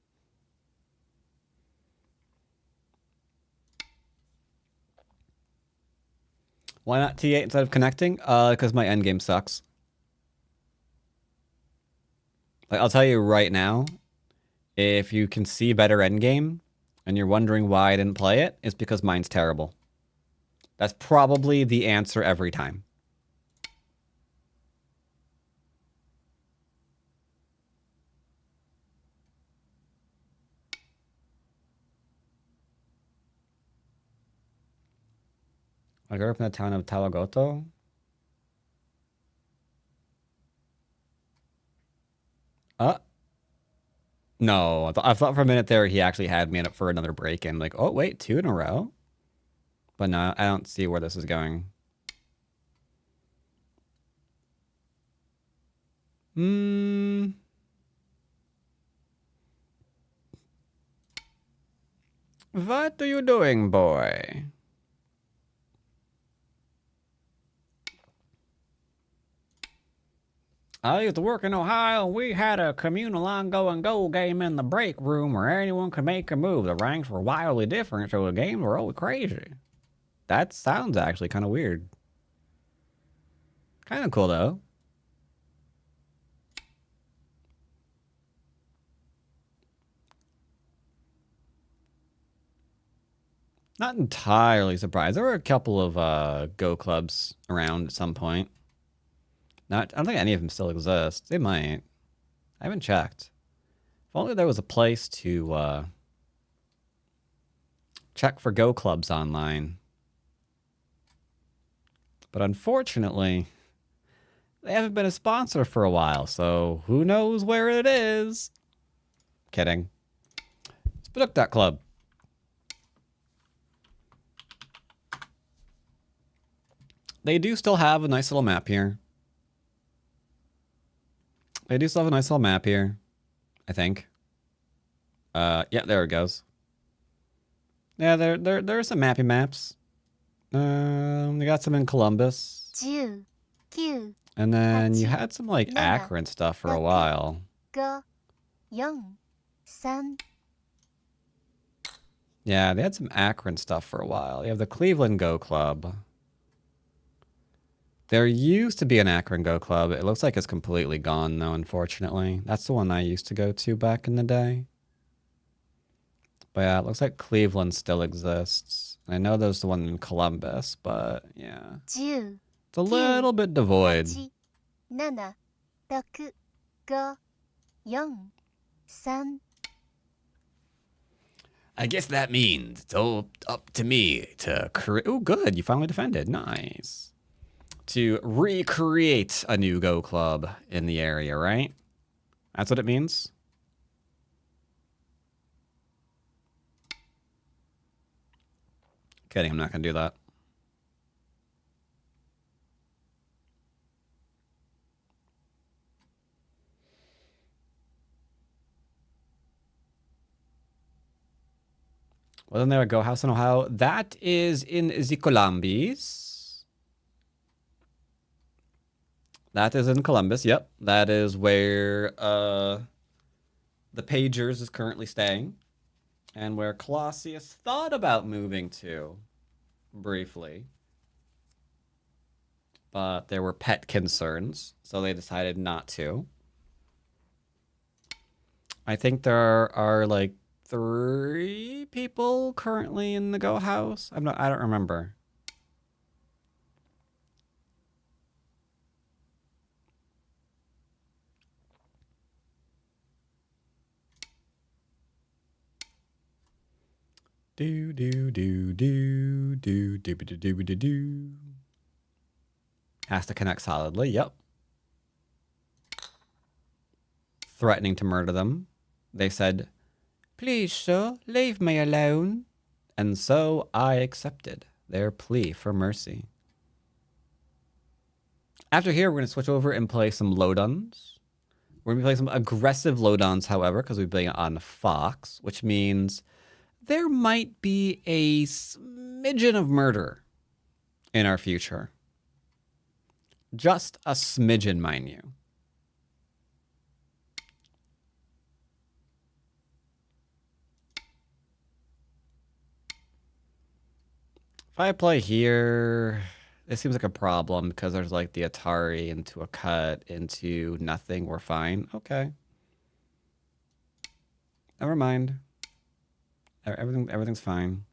Why not T8 instead of connecting? Because my endgame sucks. Like, I'll tell you right now, if you can see better endgame and you're wondering why I didn't play it, it's because mine's terrible. That's probably the answer every time. I grew up in the town of Talagoto. No, I thought for a minute there he actually had me up for another break and like, oh wait, 2 in a row? But no, I don't see where this is going. What are you doing, boy? I used to work in Ohio. We had a communal ongoing goal game in the break room where anyone could make a move. The ranks were wildly different, so the games were always crazy. That sounds actually kind of weird. Kind of cool, though. Not entirely surprised. There were a couple of Go clubs around at some point. I don't think any of them still exist. They might. I haven't checked. If only there was a place to check for Go clubs online. But unfortunately, they haven't been a sponsor for a while, so who knows where it is? Kidding. It's Baduk.club. They do still have a nice little map here. I think. Yeah, there it goes. Yeah, there's some mappy maps. They got some in Columbus. 10、9、 And then you 8、 had some like 7、 Akron stuff for a while. 5、4、3。 Yeah, they had some Akron stuff for a while. You have the Cleveland Go Club. There used to be an Akron Go Club. It looks like it's completely gone, though, unfortunately. That's the one I used to go to back in the day. But yeah, it looks like Cleveland still exists. I know there's the one in Columbus, but yeah. 10、 It's a little bit devoid. 8、7、6、5、4、3。 I guess that means it's all up to me to create. Oh, good. You finally defended. Nice. To recreate a new Go club in the area, right? That's what it means? Kidding, I'm not going to do that. Wasn't there a Go house in Ohio? That is in the Columbus. That is in Columbus, yep. That is where the Pagers is currently staying. and where Colossus thought about moving to briefly. But there were pet concerns, so they decided not to. I think there are like 3 people currently in the Go house. I don't remember. Do do do do do do do do do do. Has to connect solidly. Yep. Threatening to murder them. They said, "Please, sir, leave me alone." And so I accepted their plea for mercy. After here, we're going to switch over and play some lowdowns. We're going to play some aggressive lowdowns, however, because we've been on Fox, which means there might be a smidgen of murder in our future. Just a smidgen, mind you. If I play here, it seems like a problem because there's like the Atari into a cut into nothing. We're fine. Okay. Never mind. Everything's fine.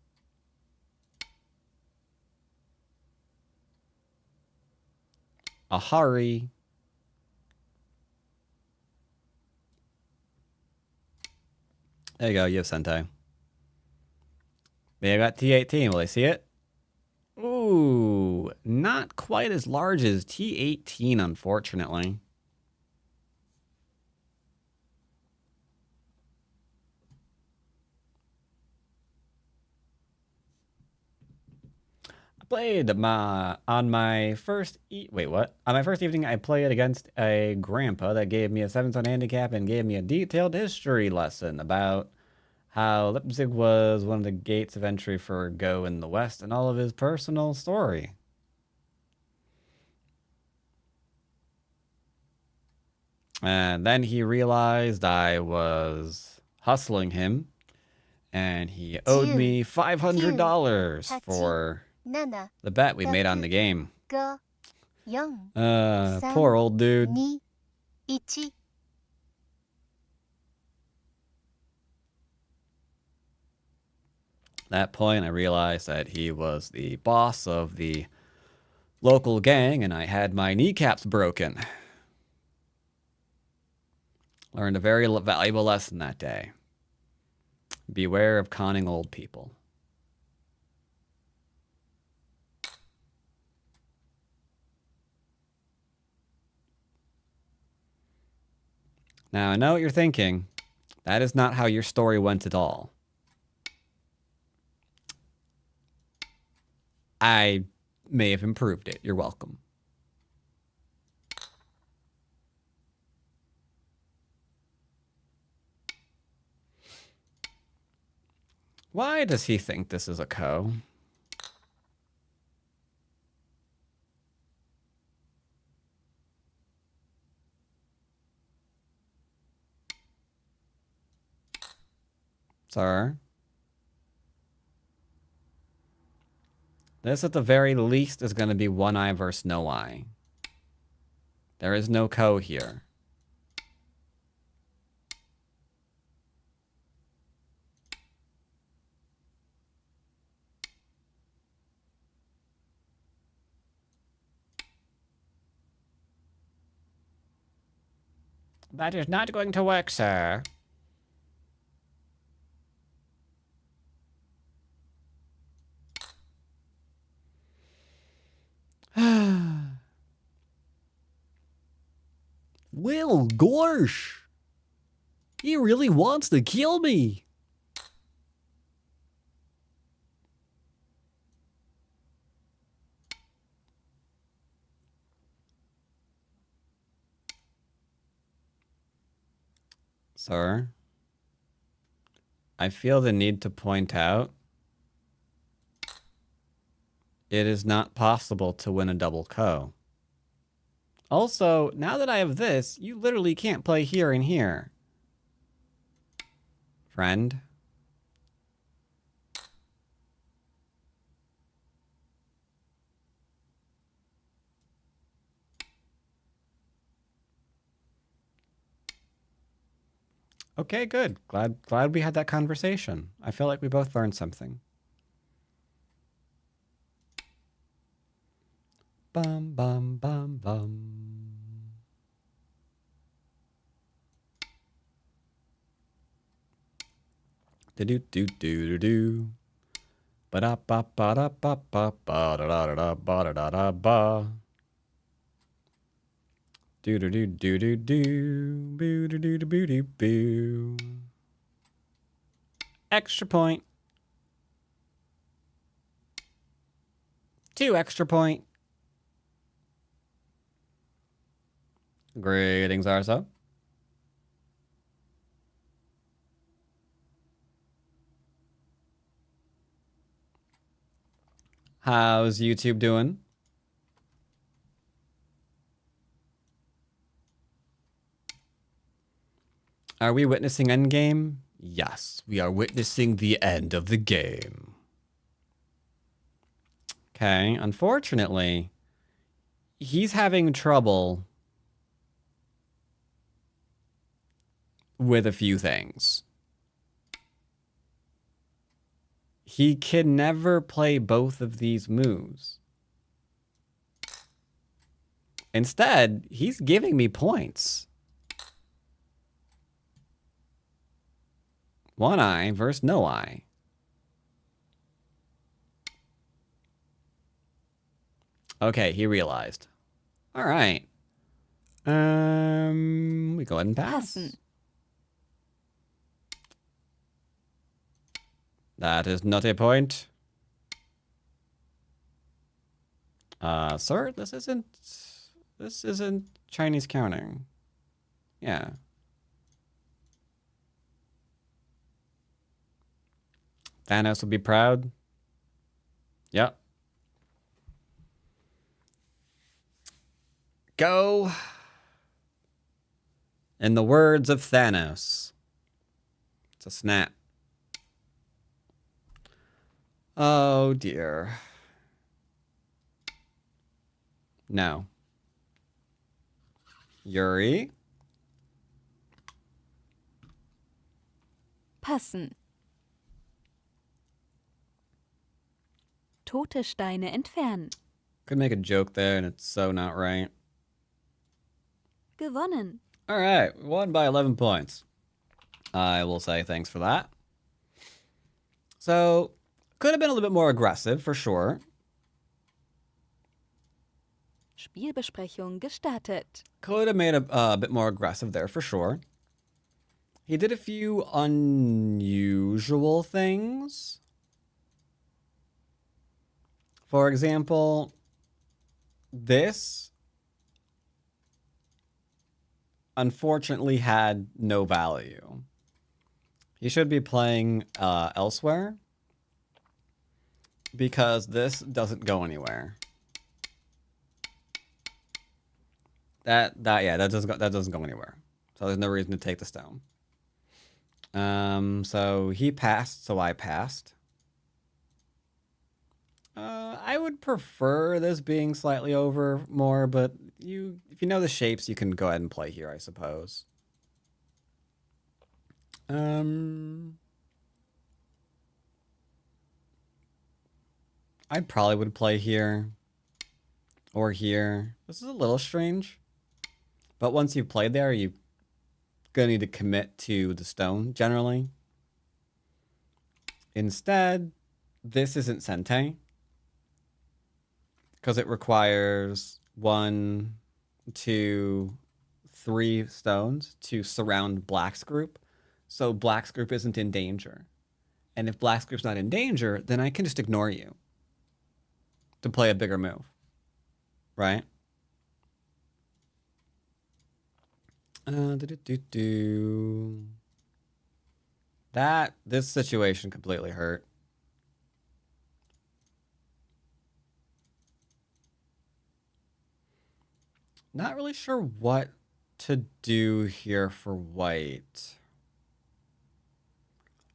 Ahari. There you go. You have Sentai. They got T18. Will they see it? Ooh, not quite as large as T18, unfortunately. Played on my first evening. I played against a grandpa that gave me a 7-ton handicap and gave me a detailed history lesson about how Leipzig was one of the gates of entry for Go in the West and all of his personal story. And then he realized I was hustling him, and he owed me $500 for the bet we made on the game. Poor old dude. At that point, I realized that he was the boss of the local gang, and I had my kneecaps broken. Learned a very valuable lesson that day. Beware of conning old people. Now, I know what you're thinking. That is not how your story went at all. I may have improved it. You're welcome. Why does he think this is a Ko? Sir? This, at the very least, is going to be one eye versus no eye. There is no Ko here. That is not going to work, sir. Well, gosh. He really wants to kill me. Sir, I feel the need to point out it is not possible to win a double Ko. Also, now that I have this, you literally can't play here and here. Friend, Okay, good. Glad we had that conversation. I feel like we both learned something. Bum bum bum bum. Do do do do do. Ba da ba ba da ba ba ba da da da ba da da da ba. Do do do do do do. Boo do do do boo do boo. Extra point. 2 extra point. Greetings, Arso. How's YouTube doing? Are we witnessing endgame? Yes, we are witnessing the end of the game. Okay, unfortunately, he's having trouble with a few things. He can never play both of these moves. Instead, he's giving me points. One eye versus no eye. Okay, he realized. All right. We go ahead and pass. Passen. That is not a point. Sir, this isn't Chinese counting. Yeah. Thanos will be proud. Yep. Go. In the words of Thanos. It's a snap. Oh dear. No. Yuri. Passen. Tote Steine entfernen. Could make a joke there and it's so not right. Gewonnen. All right. We won by 11 points. I will say thanks for that. So, could have been a little bit more aggressive for sure. Spielbesprechung gestartet. Could have made a bit more aggressive there for sure. He did a few unusual things. For example, this unfortunately had no value. He should be playing elsewhere because this doesn't go anywhere. That doesn't go anywhere. So there's no reason to take the stone. So he passed, so I passed. I would prefer this being slightly over more, but if you know the shapes, you can go ahead and play here, I suppose. I probably would play here or here. This is a little strange, but once you've played there, you're gonna need to commit to the stone generally. Instead, this isn't Sente because it requires 1, 2, 3 stones to surround Black's group. So Black's group isn't in danger. And if Black's group's not in danger, then I can just ignore you to play a bigger move. Right? This situation completely hurt. Not really sure what to do here for white.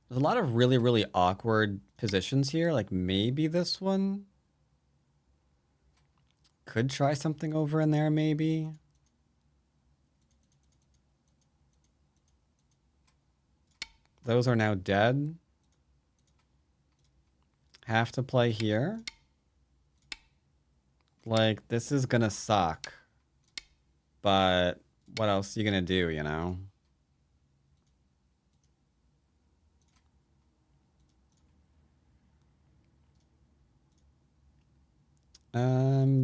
There's a lot of really, really awkward positions here. Like maybe this one. Could try something over in there, maybe. Those are now dead. Have to play here. Like, this is gonna suck. But what else are you gonna do, you know?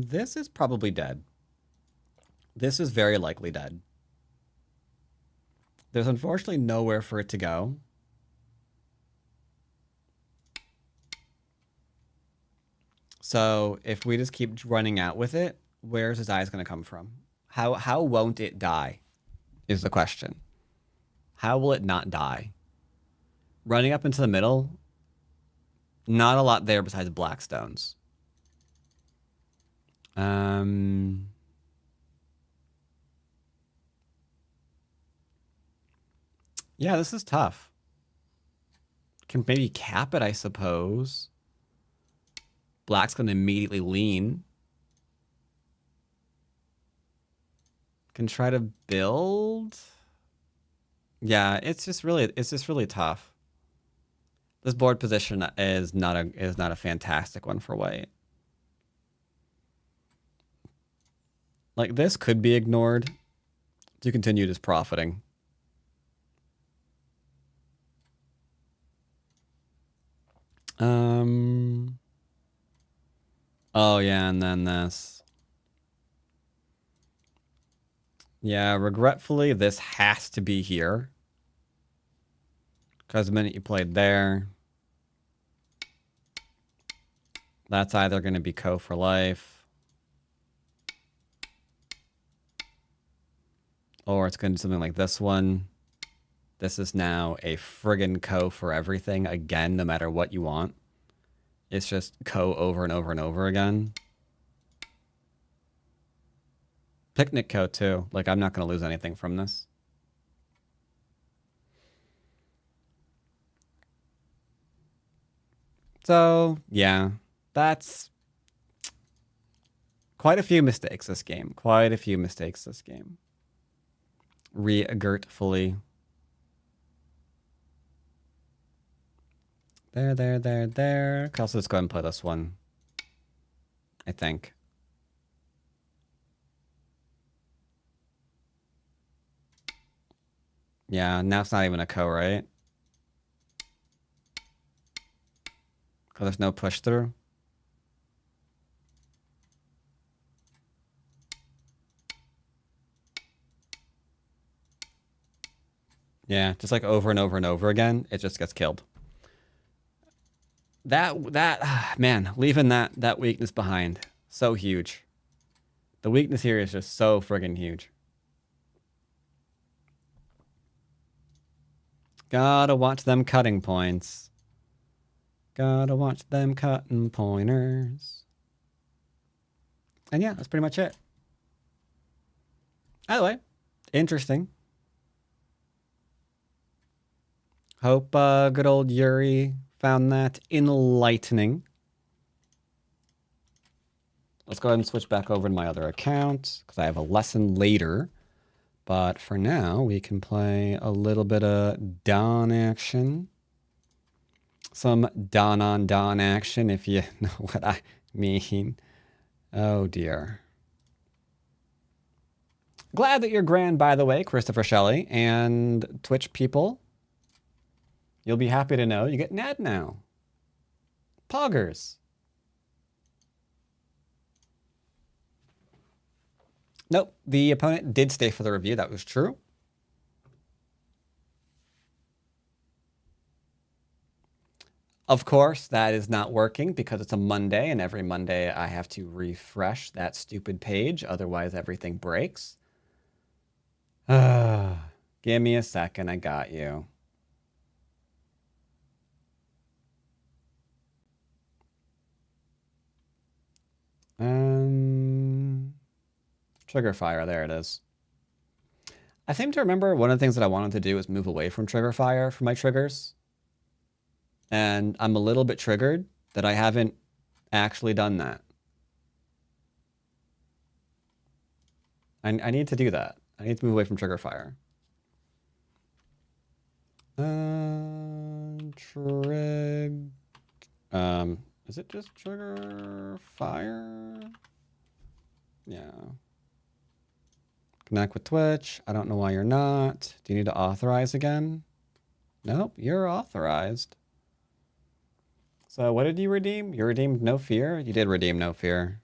This is probably dead. This is very likely dead. There's unfortunately nowhere for it to go. So if we just keep running out with it, where's his eyes going to come from? How won't it die is the question. How will it not die? Running up into the middle, not a lot there besides black stones. Yeah, this is tough. Can maybe cap it, I suppose. Black's going to immediately lean. Can try to build. Yeah, it's just really tough. This board position is not a fantastic one for white. Like, this could be ignored to continue just profiting. Oh yeah, and then this. Yeah, regretfully, this has to be here. Because the minute you played there, that's either going to be Ko for life, or it's going to do something like this one. This is now a friggin' Ko for everything again, no matter what you want. It's just Ko over and over and over again. Picnic Ko too. Like, I'm not going to lose anything from this. So, yeah. That's quite a few mistakes this game. Quite a few mistakes this game. Regretfully. There. Could also just go ahead and play this one. I think. Yeah, now it's not even a Ko, right? Because there's no push through. Yeah, just like over and over and over again, it just gets killed. Man, leaving that weakness behind, so huge. The weakness here is just so friggin' huge. Gotta watch them cutting points. Gotta watch them cutting pointers. And yeah, that's pretty much it. Either way, interesting. Hope good old Yuri found that enlightening. Let's go ahead and switch back over to my other account because I have a lesson later. But for now, we can play a little bit of Dawn action. Some Dawn on Dawn action, if you know what I mean. Oh, dear. Glad that you're grand, by the way, Christopher Shelley. And Twitch people, you'll be happy to know you get an ad now. Poggers. Nope, the opponent did stay for the review. That was true. Of course, that is not working because it's a Monday, and every Monday I have to refresh that stupid page. Otherwise, everything breaks. Give me a second. I got you. Trigger fire. There it is. I seem to remember one of the things that I wanted to do is move away from trigger fire for my triggers. And I'm a little bit triggered that I haven't actually done that. I need to do that. I need to move away from trigger fire. Trig. Is it just trigger fire? Yeah. Connect with Twitch. I don't know why you're not. Do you need to authorize again? Nope, you're authorized. So what did you redeem? You redeemed No Fear? You did redeem No Fear.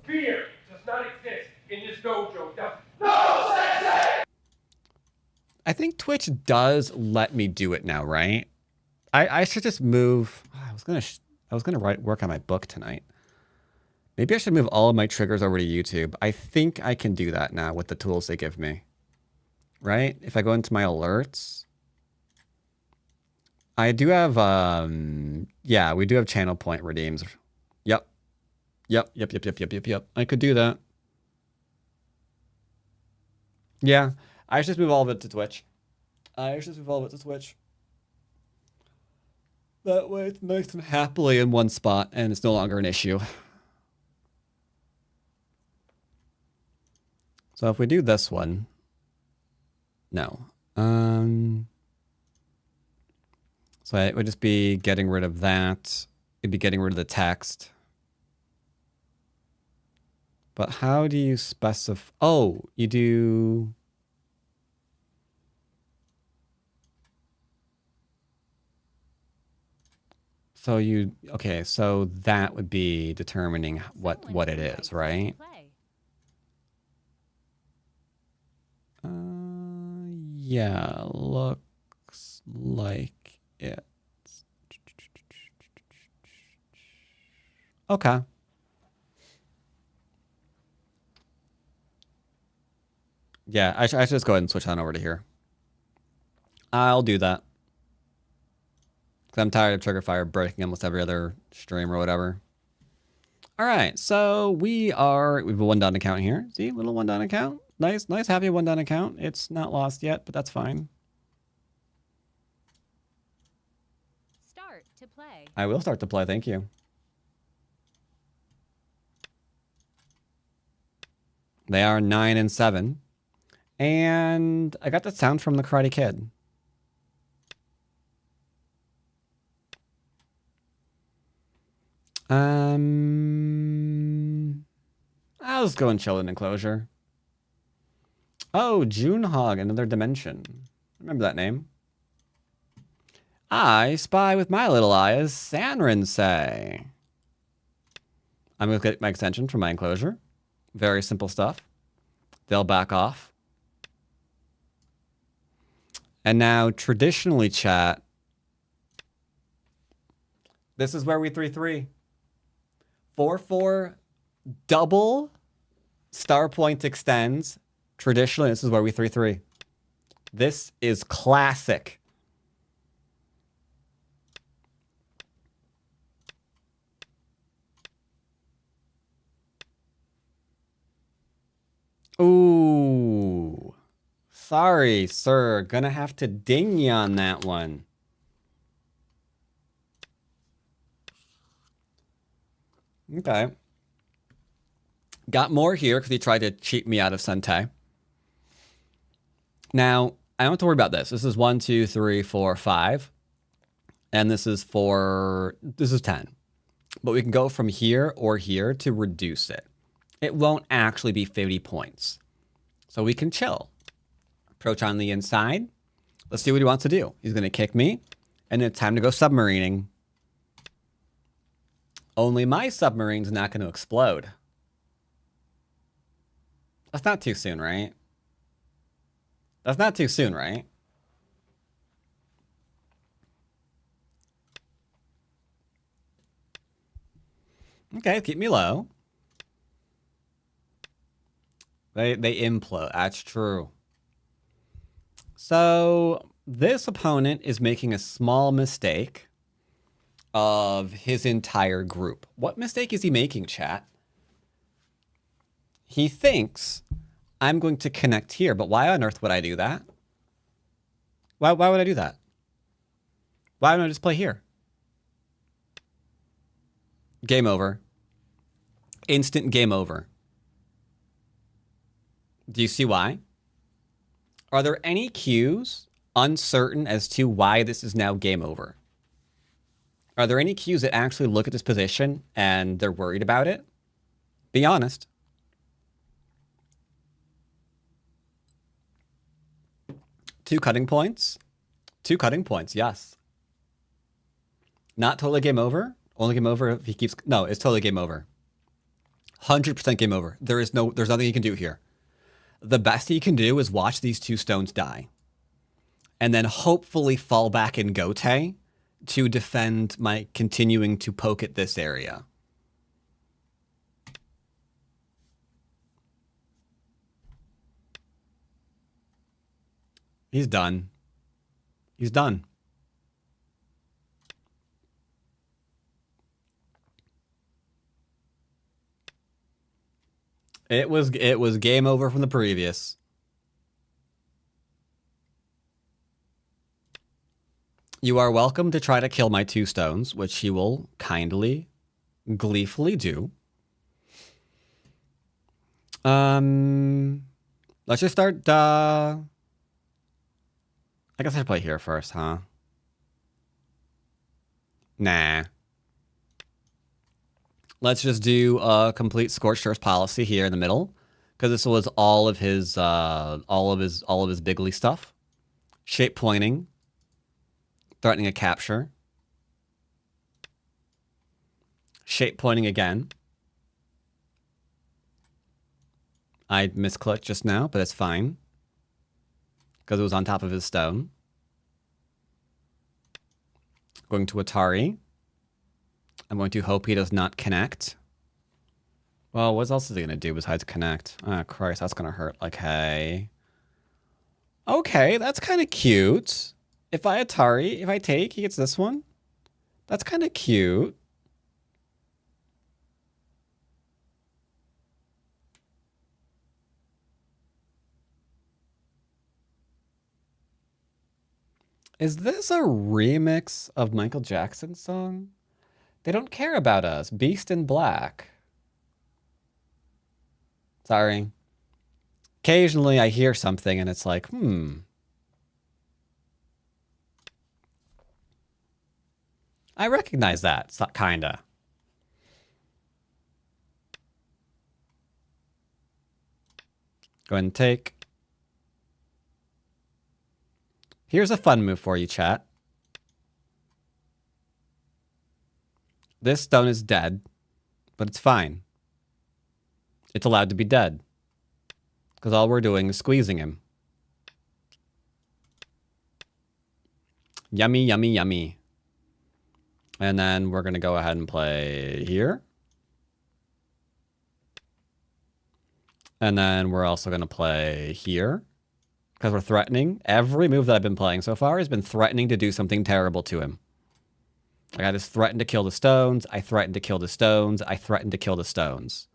Fear does not exist in this dojo. No, Sensei! I think Twitch does let me do it now, right? I should just move. I was gonna work on my book tonight. Maybe I should move all of my triggers over to YouTube. I think I can do that now with the tools they give me. Right? If I go into my alerts, I do have yeah, we do have channel point redeems. Yep. Yep. I could do that. Yeah. I should just move all of it to Twitch. That way it's nice and happily in one spot and it's no longer an issue. So if we do this one, no. So it would just be getting rid of that. It'd be getting rid of the text. But how do you specify? Oh, you do. So okay, so that would be determining what it is, right? Yeah, looks like it. Okay. Yeah, I should just go ahead and switch on over to here. I'll do that. Because I'm tired of Trigger Fire breaking almost every other stream or whatever. All right, so we have a one down account here. See, little one down account. Nice, happy one down account. It's not lost yet, but that's fine. Start to play. I will start to play, thank you. They are 9 and 7. And I got the sound from the Karate Kid. I'll just go and chill in enclosure. Oh, Junehog, another dimension. Remember that name. I spy with my little eye, as Sanrin say. I'm going to get my extension from my enclosure. Very simple stuff. They'll back off. And now, traditionally, chat, this is where we 3-3. 4-4 double star point extends. Traditionally, this is where we 3-3. This is classic. Ooh. Sorry, sir. Gonna have to ding you on that one. Okay. Got more here because he tried to cheat me out of Sentai. Now, I don't have to worry about this. This is 1, 2, 3, 4, 5. And this is 10. But we can go from here or here to reduce it. It won't actually be 50 points. So we can chill. Approach on the inside. Let's see what he wants to do. He's going to kick me. And it's time to go submarining. Only my submarine's not going to explode. That's not too soon, right? That's not too soon, right? Okay, keep me low. They implode. That's true. So this opponent is making a small mistake of his entire group. What mistake is he making, chat? He thinks I'm going to connect here, but why on earth would I do that? Why would I do that? Why don't I just play here? Game over. Instant game over. Do you see why? Are there any cues uncertain as to why this is now game over. Are there any cues that actually look at this position and they're worried about it? Be honest. Two cutting points. Two cutting points, yes. Not totally game over. Only game over if he keeps... No, it's totally game over. 100% game over. There's nothing you can do here. The best he can do is watch these two stones die. And then hopefully fall back in Gote to defend my continuing to poke at this area. He's done. He's done. It was game over from the previous. You are welcome to try to kill my two stones, which he will kindly, gleefully do. Let's just start, I guess I should play here first, huh? Nah. Let's just do a complete scorched earth policy here in the middle, because this was all of his bigly stuff. Shape pointing, threatening a capture. Shape pointing again. I misclicked just now, but it's fine, because it was on top of his stone. Going to Atari. I'm going to hope he does not connect. Well, what else is he going to do besides connect? Oh, Christ, that's going to hurt. Like, hey. Okay, that's kind of cute. If I take, he gets this one. That's kind of cute. Is this a remix of Michael Jackson's song? They don't care about us. Beast in Black. Sorry. Occasionally I hear something and it's like, I recognize that, kinda. Go ahead and take. Here's a fun move for you, chat. This stone is dead, but it's fine. It's allowed to be dead, because all we're doing is squeezing him. Yummy, yummy, yummy. And then we're going to go ahead and play here. And then we're also going to play here, because we're threatening. Every move that I've been playing so far has been threatening to do something terrible to him. Like I just threatened to kill the stones. I threatened to kill the stones. I threatened to kill the stones.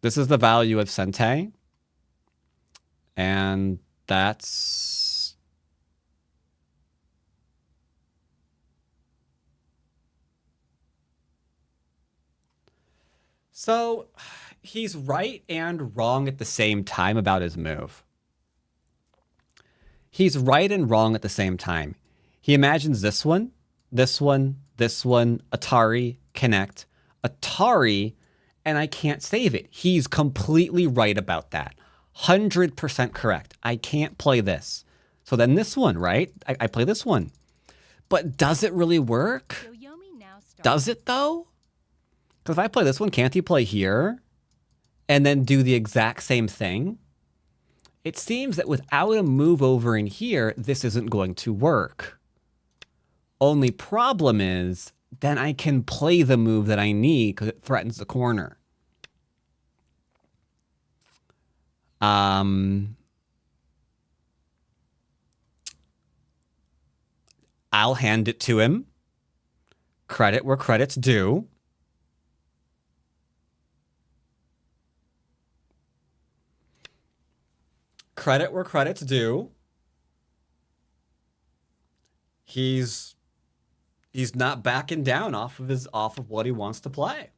This is the value of Sente. And that's... So... he's right and wrong at the same time about his move. He's right and wrong at the same time. He imagines this one, this one, this one, Atari, connect, Atari, and I can't save it. He's completely right about that. 100% correct. I can't play this. So then this one, right? I play this one. But does it really work? Yoyomi now starts. Does it though? Because if I play this one, can't he play here? And then do the exact same thing? It seems that without a move over in here, this isn't going to work. Only problem is, then I can play the move that I need because it threatens the corner. I'll hand it to him. Credit where credit's due. Credit where credit's due. He's He's not backing down off of what he wants to play.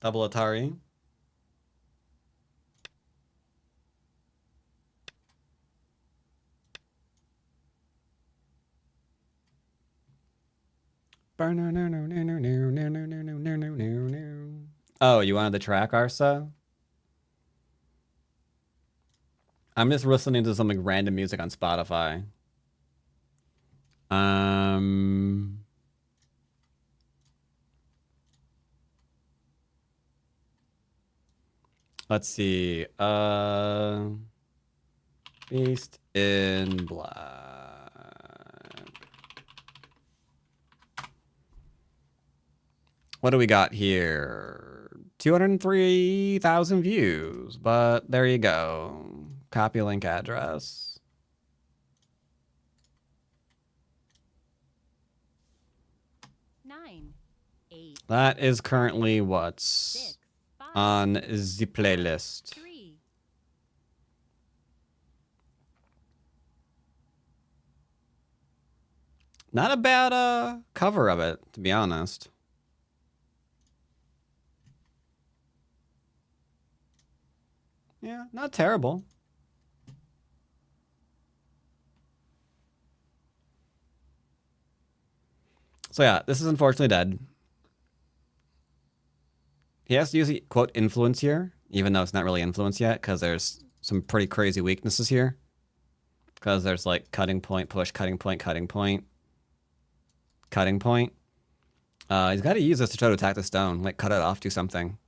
Double Atari. Oh, you wanted the track, Arsa? I'm just listening to some like random music on Spotify. Let's see. Beast in Black. What do we got here? 203,000 views, but there you go. Copy link address. Nine, 8, That is currently what's 6, 5, on the playlist. 3. Not a bad cover of it, to be honest. Yeah, not terrible. So yeah, this is unfortunately dead. He has to use the quote influence here, even though it's not really influence yet, because there's some pretty crazy weaknesses here. Because there's like cutting point, push, cutting point, cutting point, cutting point. He's got to use this to try to attack the stone, like cut it off, do something.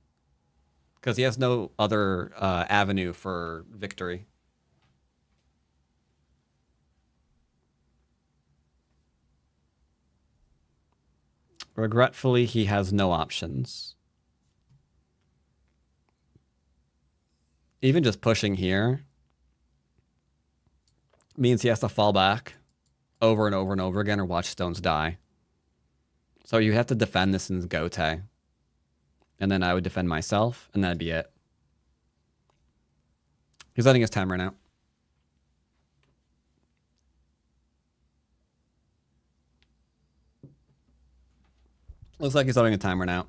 Because he has no other avenue for victory. Regretfully, he has no options. Even just pushing here means he has to fall back over and over and over again or watch stones die. So you have to defend this in Gote. And then I would defend myself, and that'd be it. He's letting his time run out. Looks like he's letting a time run out.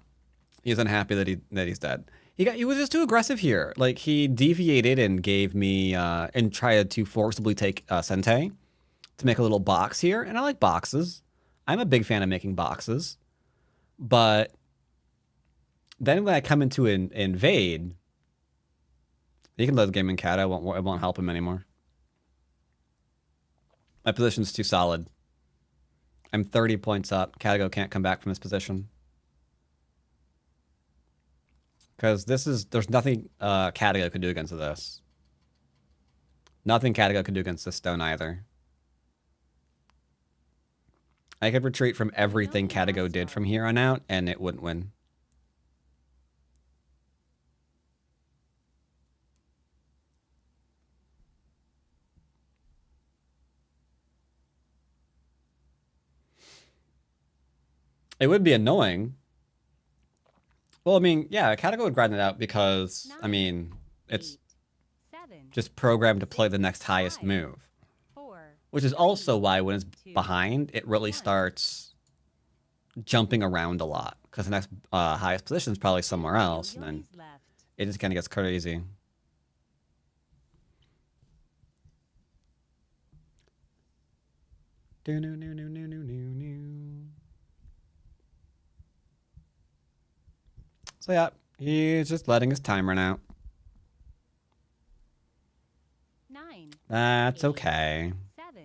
He's unhappy that he's dead. He was just too aggressive here. Like he deviated and gave me and tried to forcibly take Sente to make a little box here. And I like boxes. I'm a big fan of making boxes. But then when I come into an invade, he can let the game in cat. It won't help him anymore. My position's too solid. I'm 30 points up. Catago can't come back from this position. Because there's nothing Catago could do against this. Nothing Catago could do against this stone either. I could retreat from everything Catago did from here on out, and it wouldn't win. It would be annoying. Well, I mean, yeah, Catago would grind it out because, I mean, it's 7, just programmed to play the next highest 5, move. 4, Which is also why when it's 2, behind, it really 1. starts jumping around a lot. Because the next highest position is probably somewhere else. And then Yo's left. it just kind of gets crazy. So yeah, he's just letting his time run out. 9, That's 8, okay. 7,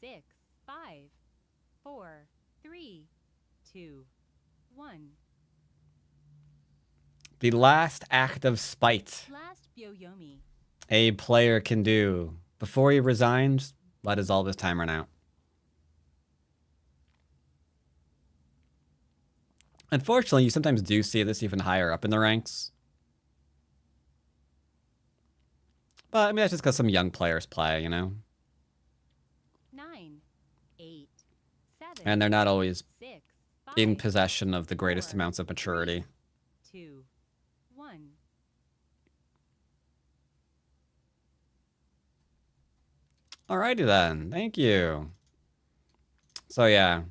6, 5, 4, 3, 2, 1. The last act of spite Last Byoyomi. a player can do before he resigns, let his all of his time run out. Unfortunately, you sometimes do see this even higher up in the ranks. But, I mean, that's just because some young players play, you know? And they're not always 6, in 5, possession of the greatest 4, amounts of maturity. 2, 1. Alrighty then. Thank you. So yeah.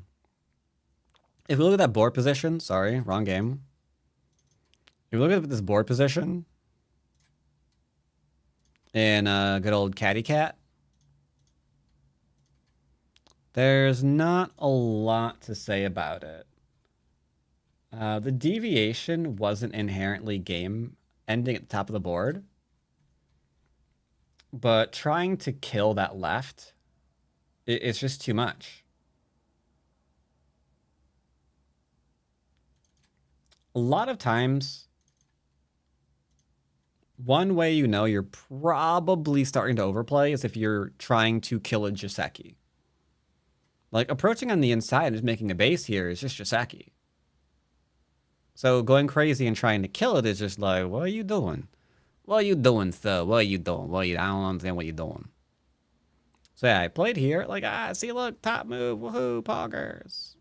If we look at that board position, sorry, wrong game. If we look at this board position in good old Caddy Cat, there's not a lot to say about it. The deviation wasn't inherently game ending at the top of the board, but trying to kill that left, it's just too much. A lot of times, one way you know you're probably starting to overplay is if you're trying to kill a Joseki. Like, approaching on the inside and just making a base here is just Joseki. So going crazy and trying to kill it is just like, what are you doing? What are you doing, sir? What are you doing? I don't understand what you're doing. So yeah, I played here. Like, see, look, top move. Woohoo, poggers.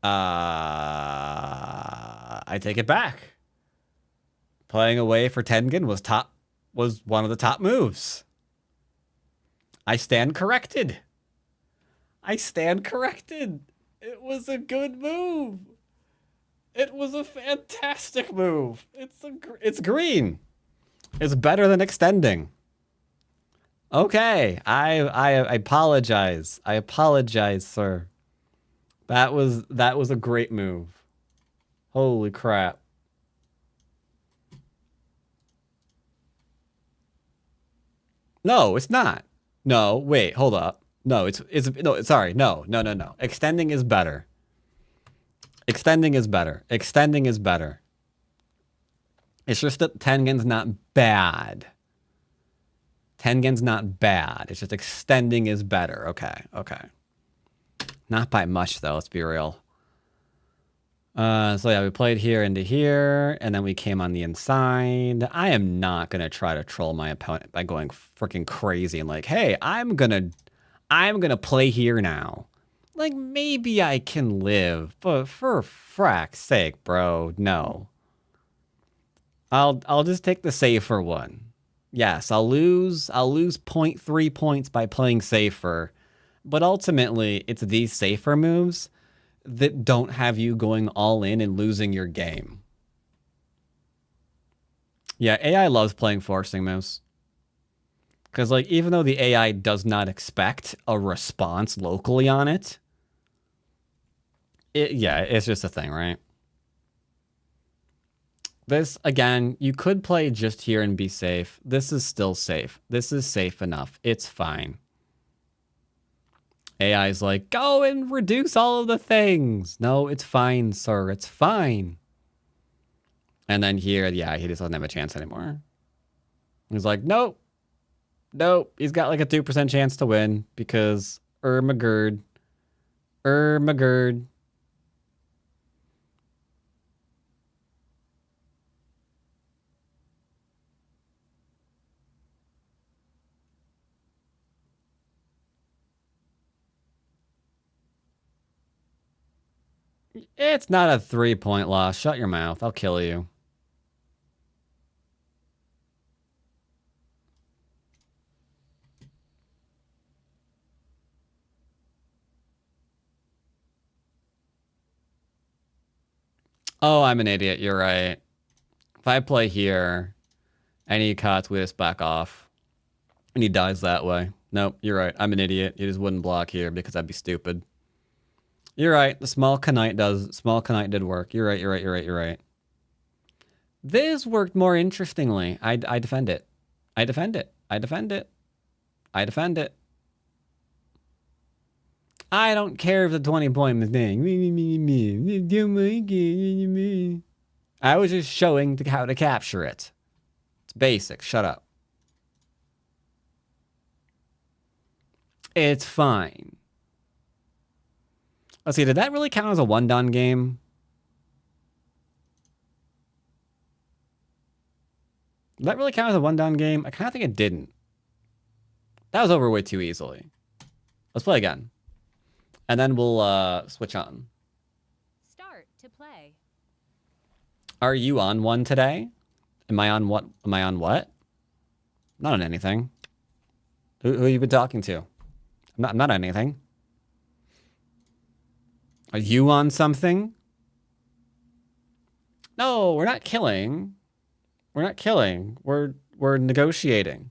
I take it back. Playing away for Tengen was one of the top moves. I stand corrected. I stand corrected. It was a good move. It was a fantastic move. It's green. It's better than extending. Okay, I apologize. I apologize, sir. That was a great move. Holy crap. No, it's not. No, wait, hold up. No, no, sorry. No. Extending is better. Extending is better. Extending is better. It's just that Tengen's not bad. Tengen's not bad. It's just extending is better. Okay. Not by much, though. Let's be real. So yeah, we played here into here, and then we came on the inside. I am not going to try to troll my opponent by going freaking crazy and like, hey, I'm gonna play here now. Like, maybe I can live, but for frack's sake, bro, no. I'll just take the safer one. Yes, I'll lose 0.3 points by playing safer, but ultimately it's these safer moves that don't have you going all in and losing your game. Yeah, AI loves playing forcing moves. Because, like, even though the AI does not expect a response locally on it, it's just a thing, right? This, again, you could play just here and be safe. This is still safe. This is safe enough. It's fine. AI's like, go and reduce all of the things. No, it's fine, sir. It's fine. And then here, yeah, he just doesn't have a chance anymore. He's like, nope. He's got like a 2% chance to win because Magerd. It's not a 3-point loss. Shut your mouth. I'll kill you. Oh, I'm an idiot. You're right. If I play here and he cuts, we just back off. And he dies that way. Nope, you're right. I'm an idiot. He just wouldn't block here because I'd be stupid. You're right. The small Knight did work. You're right. This worked more interestingly. I defend it. I defend it. I don't care if the 20-point mistake. I was just showing how to capture it. It's basic. Shut up. It's fine. Let's see, did that really count as a one-done game? Did that really count as a one-down game? I kind of think it didn't. That was over way too easily. Let's play again. And then we'll switch on. Start to play. Are you on one today? Am I on what? Am I on what? Not on anything. Who have you been talking to? I'm not on anything. Are you on something? No, we're not killing. We're not killing. We're negotiating.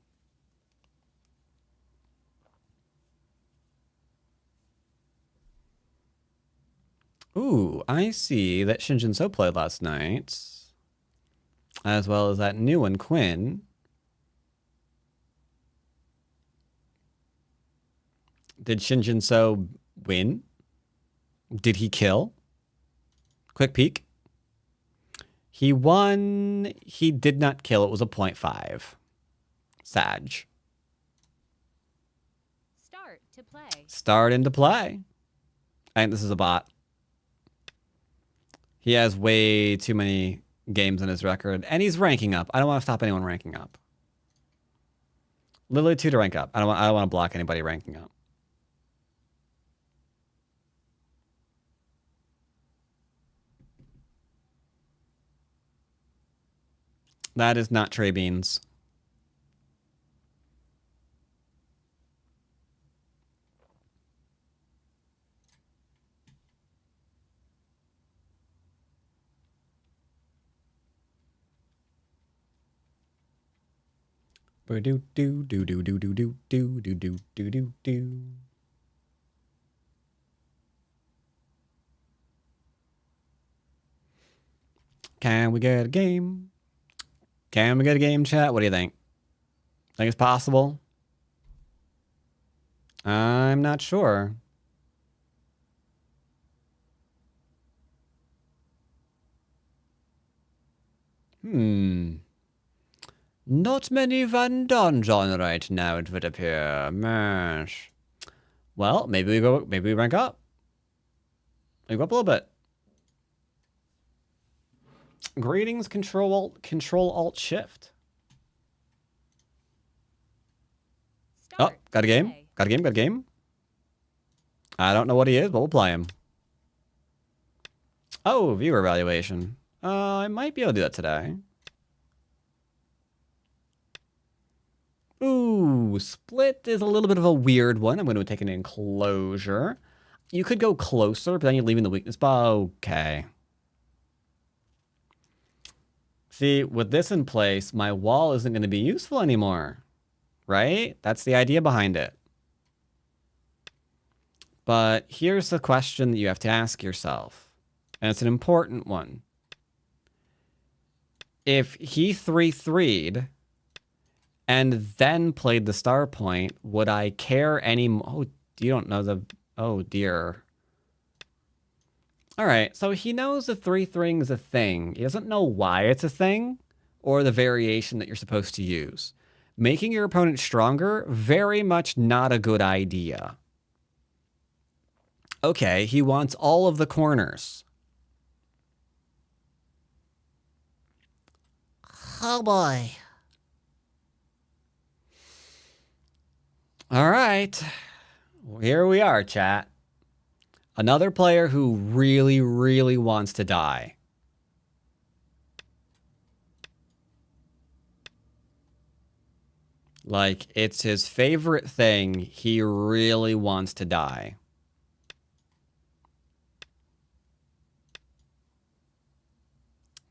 Ooh, I see that Shinjin So played last night. As well as that new one, Quinn. Did Shinjin So win? Did he kill? Quick peek. He won. He did not kill. It was a 0.5. Sag. Start to play. Start into play. I think this is a bot. He has way too many games on his record, and he's ranking up. I don't want to stop anyone ranking up. Literally 2 to rank up. I don't want to block anybody ranking up. That is not Trey Beans. Do do do do do do do do do do do do do. Can we get a game? Can we get a game, chat? What do you think? Think it's possible? I'm not sure. Not many Van Donjon right now, it would appear. Mash. Well, maybe we rank up. We go up a little bit. Greetings, Control Alt Shift. Start Got a to game? play. Got a game? I don't know what he is, but we'll play him. Oh, viewer evaluation. I might be able to do that today. Ooh, split is a little bit of a weird one. I'm going to take an enclosure. You could go closer, but then you're leaving the weakness bar. Okay. See, with this in place, my wall isn't going to be useful anymore. Right? That's the idea behind it. But here's the question that you have to ask yourself. And it's an important one. If he 3-3'd and then played the star point, would I care any more? Oh, you don't know the... Oh, dear. All right, so he knows the 3-3 is a thing. He doesn't know why it's a thing or the variation that you're supposed to use. Making your opponent stronger, very much not a good idea. Okay, he wants all of the corners. Oh, boy. All right. Here we are, chat. Another player who really, really wants to die. Like, it's his favorite thing. He really wants to die.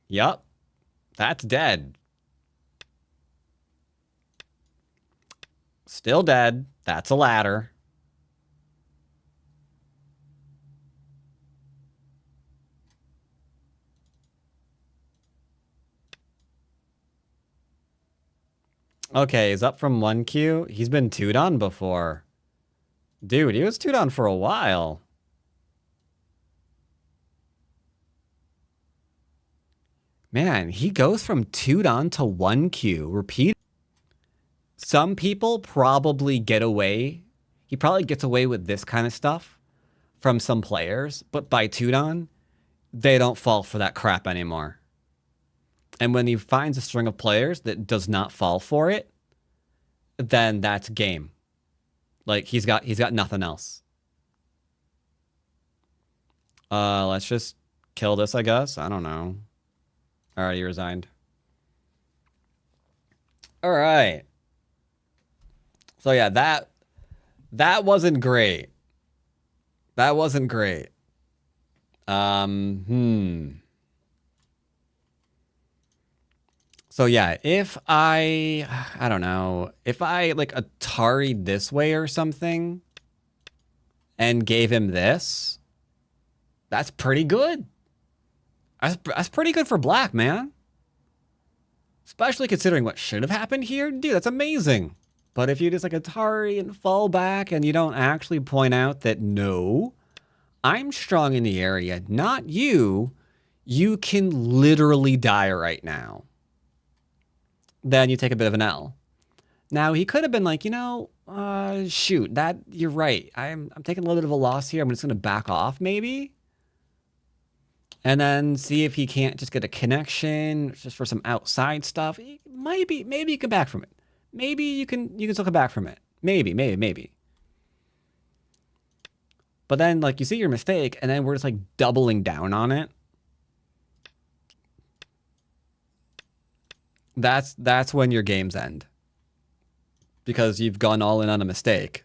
Yup. That's dead. Still dead. That's a ladder. Okay, he's up from 1Q. He's been 2'd on before. Dude, he was 2'd on for a while. Man, he goes from 2'd on to 1Q. Repeat. Some people probably get away. He probably gets away with this kind of stuff from some players, but by 2'd on, they don't fall for that crap anymore. And when he finds a string of players that does not fall for it, then that's game. Like he's got nothing else. Let's just kill this, I guess. I don't know. All right, he resigned. All right. So yeah, that wasn't great. That wasn't great. So yeah, if I don't know, if I like Atari'd this way or something and gave him this, that's pretty good. That's pretty good for black, man. Especially considering what should have happened here. Dude, that's amazing. But if you just like Atari and fall back and you don't actually point out that, no, I'm strong in the area, not you, you can literally die right now. Then you take a bit of an L. Now, he could have been like, you know, shoot, that you're right. I'm taking a little bit of a loss here. I'm just going to back off maybe. And then see if he can't just get a connection just for some outside stuff. Maybe you can back from it. Maybe you can still come back from it. Maybe. But then like you see your mistake and then we're just like doubling down on it. That's when your games end. Because you've gone all in on a mistake.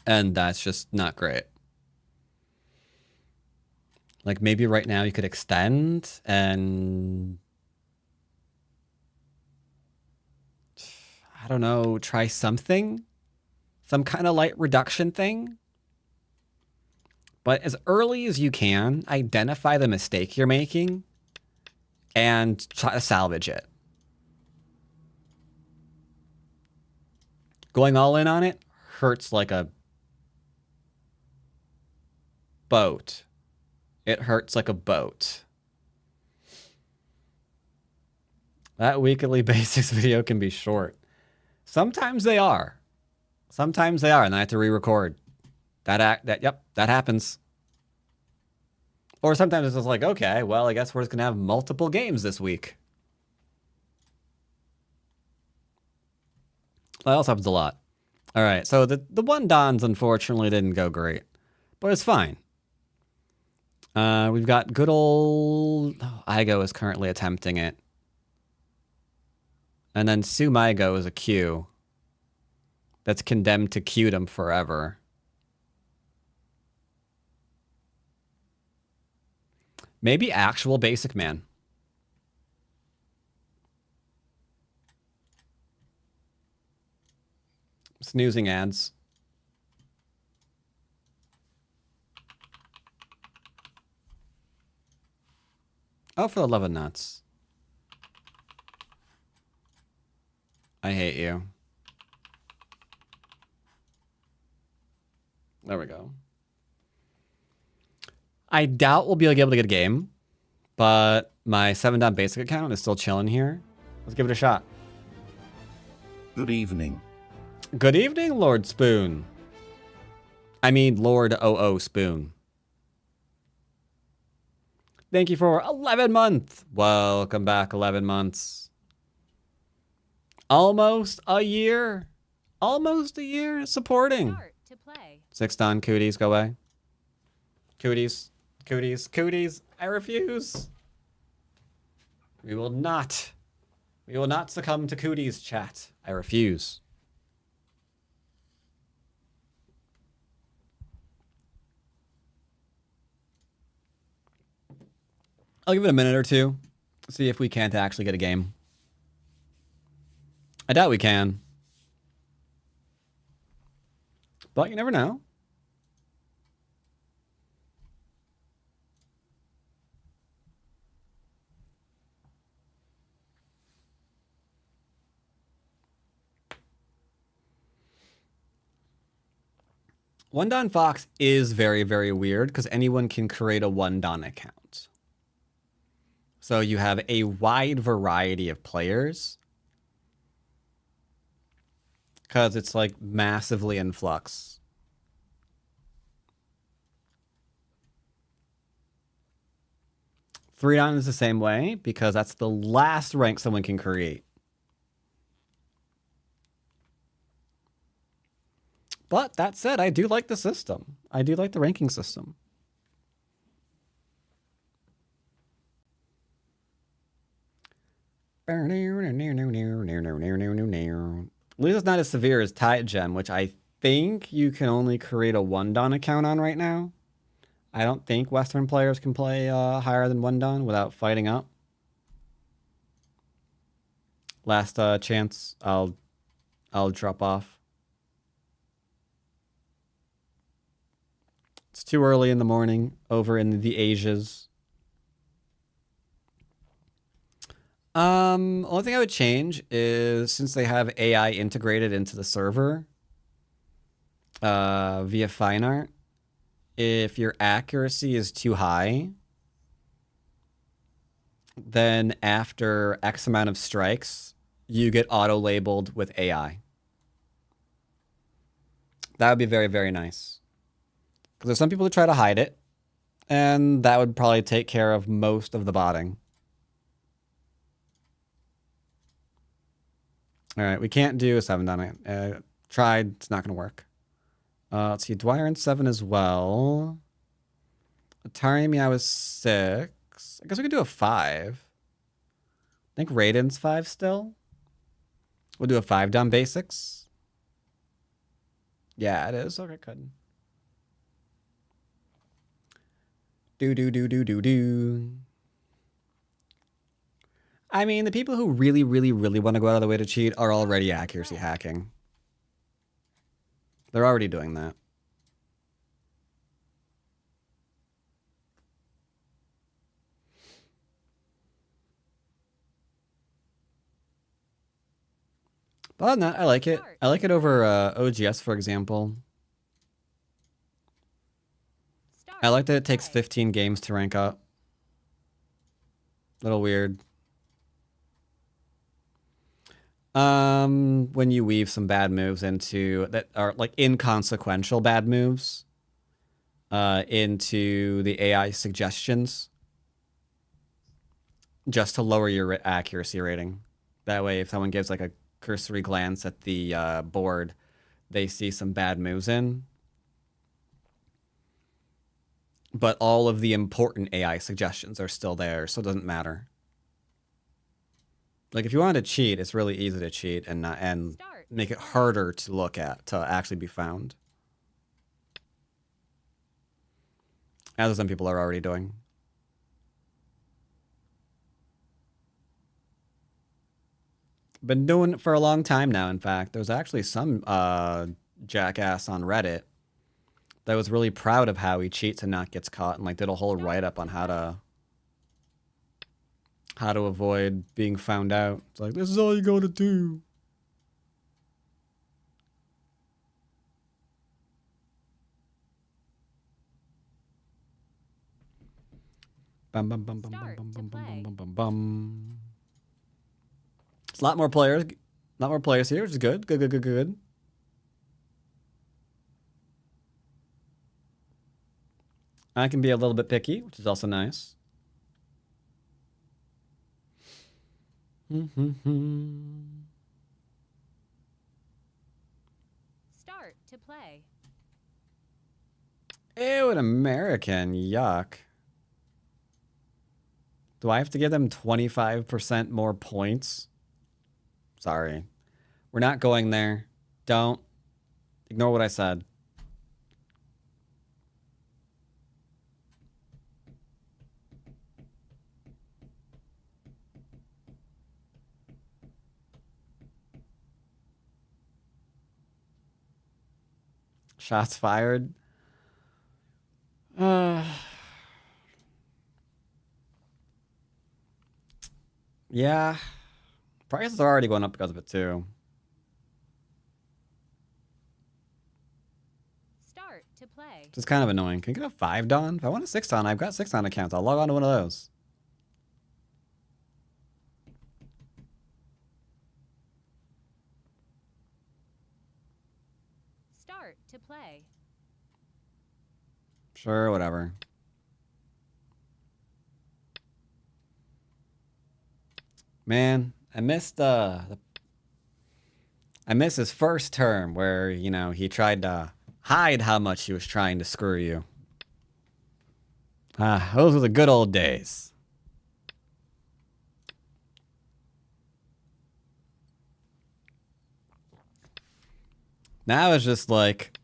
And that's just not great. Like maybe right now you could extend and I don't know, try something, some kind of light reduction thing. But as early as you can, identify the mistake you're making and try to salvage it. Going all in on it hurts like a boat. It hurts like a boat. That weekly basics video can be short. Sometimes they are. Sometimes they are, and I have to re-record. Yep, that happens. Or sometimes it's just like, okay, well, I guess we're just gonna have multiple games this week. That also happens a lot. All right, so the one Dons unfortunately didn't go great, but it's fine. We've got good old Igo is currently attempting it. And then Sumaigo is a Q that's condemned to Qdom forever. Maybe actual basic man. Snoozing ads. Oh, for the love of nuts. I hate you. There we go. I doubt we'll be able to get a game, but my 7-dot basic account is still chilling here. Let's give it a shot. Good evening. Good evening, Lord Spoon. I mean, Lord OO Spoon. Thank you for 11 months. Welcome back, 11 months. Almost a year. Almost a year supporting. Start to play. 6 done. Cooties, go away. Cooties. Cooties. Cooties. I refuse. We will not succumb to cooties, chat. I refuse. I'll give it a minute or two. See if we can't actually get a game. I doubt we can. But you never know. One Don Fox is very, very weird because anyone can create a One Don account. So you have a wide variety of players. Because it's like massively in flux. 3 down is the same way because that's the last rank someone can create. But that said, I do like the system. I do like the ranking system. Lisa's not as severe as Tide Gem, which I think you can only create a 1-dan account on right now. I don't think Western players can play higher than 1-dan without fighting up. Last chance, I'll drop off. It's too early in the morning over in the Asias. Only thing I would change is since they have AI integrated into the server via fine art, if your accuracy is too high, then after X amount of strikes, you get auto-labeled with AI. That would be very, very nice. Because there's some people who try to hide it, and that would probably take care of most of the botting. All right, we can't do a 7-dan. Tried, it's not going to work. Let's see, Dwyrin 7 as well. Atari Meow is 6. I guess we could do a 5. I think Raiden's 5 still. We'll do a 5-dan basics. Yeah, it is. Okay, good. Do. I mean, the people who really, really, really want to go out of the way to cheat are already accuracy hacking. They're already doing that. But other than that, I like it. I like it over OGS, for example. I like that it takes 15 games to rank up. Little weird. When you weave some bad moves into that are like inconsequential bad moves into the AI suggestions just to lower your accuracy rating. That way, if someone gives like a cursory glance at the board, they see some bad moves in. But all of the important AI suggestions are still there, so it doesn't matter. Like if you wanted to cheat, it's really easy to cheat and make it harder to look at, to actually be found. As some people are already doing. Been doing it for a long time now, in fact. There's actually some jackass on Reddit that was really proud of how he cheats and not gets caught and like did a whole write-up on how to avoid being found out. It's like, this is all you gotta do. Bum bum bum bum bum bum bum bum bum bum bum. It's a lot more players here, which is good. Good. I can be a little bit picky, which is also nice. Start to play. Ew, an American. Yuck. Do I have to give them 25% more points? Sorry. We're not going there. Don't. Ignore what I said. Shots fired. Yeah. Prices are already going up because of it too. Start to play. Which is kind of annoying. Can you get a 5-dan? If I want a 6-dan, I've got 6-dan accounts. I'll log on to one of those. Start to play. Sure, whatever. Man, I missed I miss his first term where, you know, he tried to hide how much he was trying to screw you. Ah, those were the good old days. Now it's just like,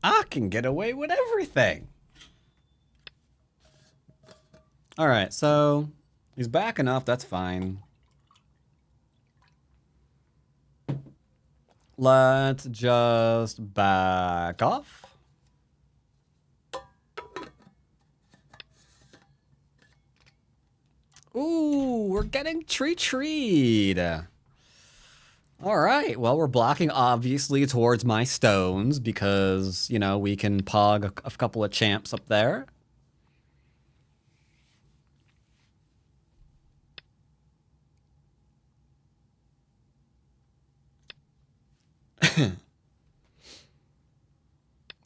I can get away with everything. All right, so he's back enough. That's fine. Let's just back off. Ooh, we're getting treed. All right, well, we're blocking obviously towards my stones because, you know, we can pog a couple of champs up there.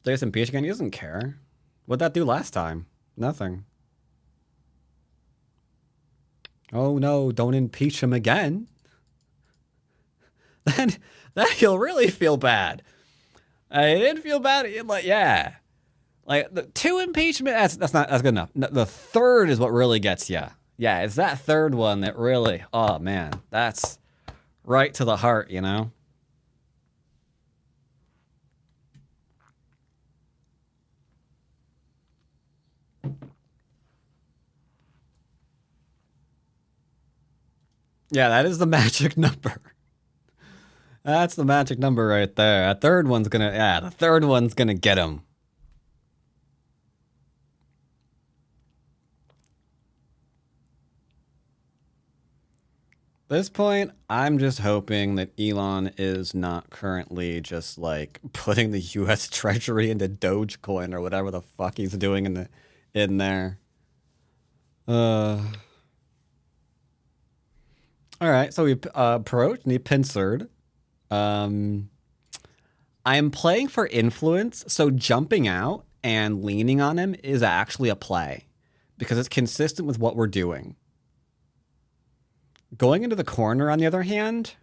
There's some peach again. He doesn't care. What'd that do last time? Nothing. Oh no, don't impeach him again. Then he'll really feel bad. I didn't feel bad. Like, yeah. Like, the 2 impeachment, that's good enough. No, the third is what really gets you. Yeah, it's that third one that really, oh man, that's right to the heart, you know? Yeah, that is the magic number. That's the magic number right there. The third one's gonna get him. At this point, I'm just hoping that Elon is not currently just like putting the U.S. Treasury into Dogecoin or whatever the fuck he's doing in there. All right, so we approached and he pincered. I am playing for influence, so jumping out and leaning on him is actually a play because it's consistent with what we're doing. Going into the corner, on the other hand,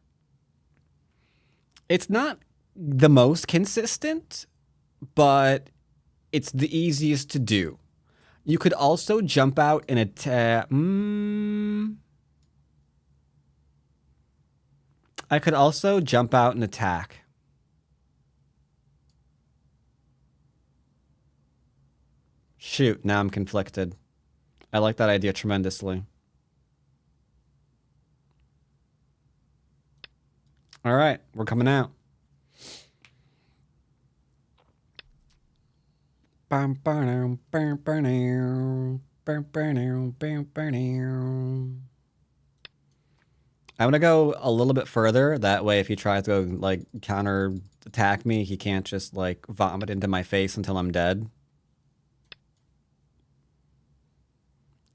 it's not the most consistent, but it's the easiest to do. You could also jump out and attack. I could also jump out and attack. Shoot, now I'm conflicted. I like that idea tremendously. All right, we're coming out. I'm gonna go a little bit further. That way, if he tries to go, like, counter attack me, he can't just like vomit into my face until I'm dead.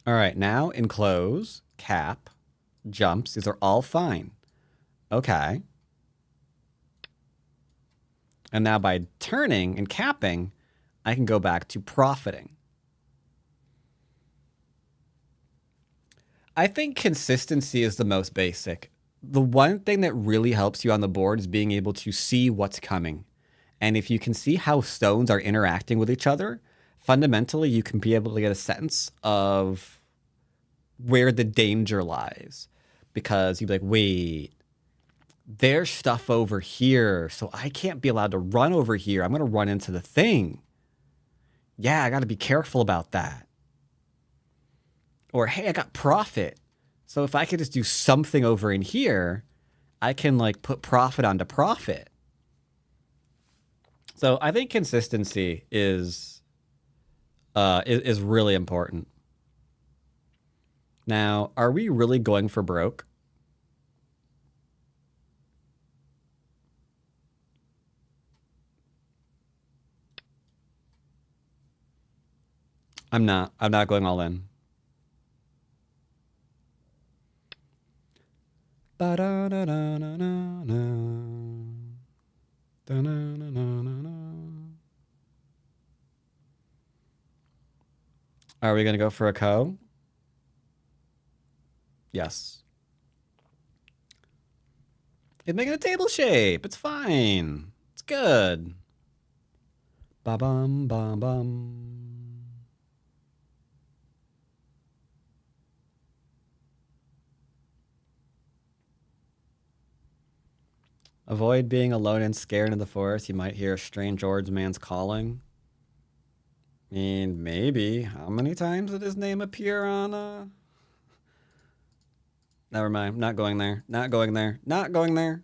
All right, now enclose, cap, jumps. These are all fine. Okay. And now by turning and capping, I can go back to profiting. I think consistency is the most basic. The one thing that really helps you on the board is being able to see what's coming. And if you can see how stones are interacting with each other, fundamentally you can be able to get a sense of where the danger lies. Because you'd be like, wait, there's stuff over here, so I can't be allowed to run over here. I'm going to run into the thing. Yeah, I got to be careful about that. Or, hey, I got profit. So if I could just do something over in here, I can like put profit onto profit. So I think consistency is really important. Now, are we really going for broke? I'm not going all in. Are we going to go for a co? Yes. It's making a table shape. It's fine. It's good. Ba bum bum bum. Avoid being alone and scared in the forest. You might hear a strange old man's calling. I mean, maybe. How many times did his name appear on, Never mind. Not going there. Not going there. Not going there.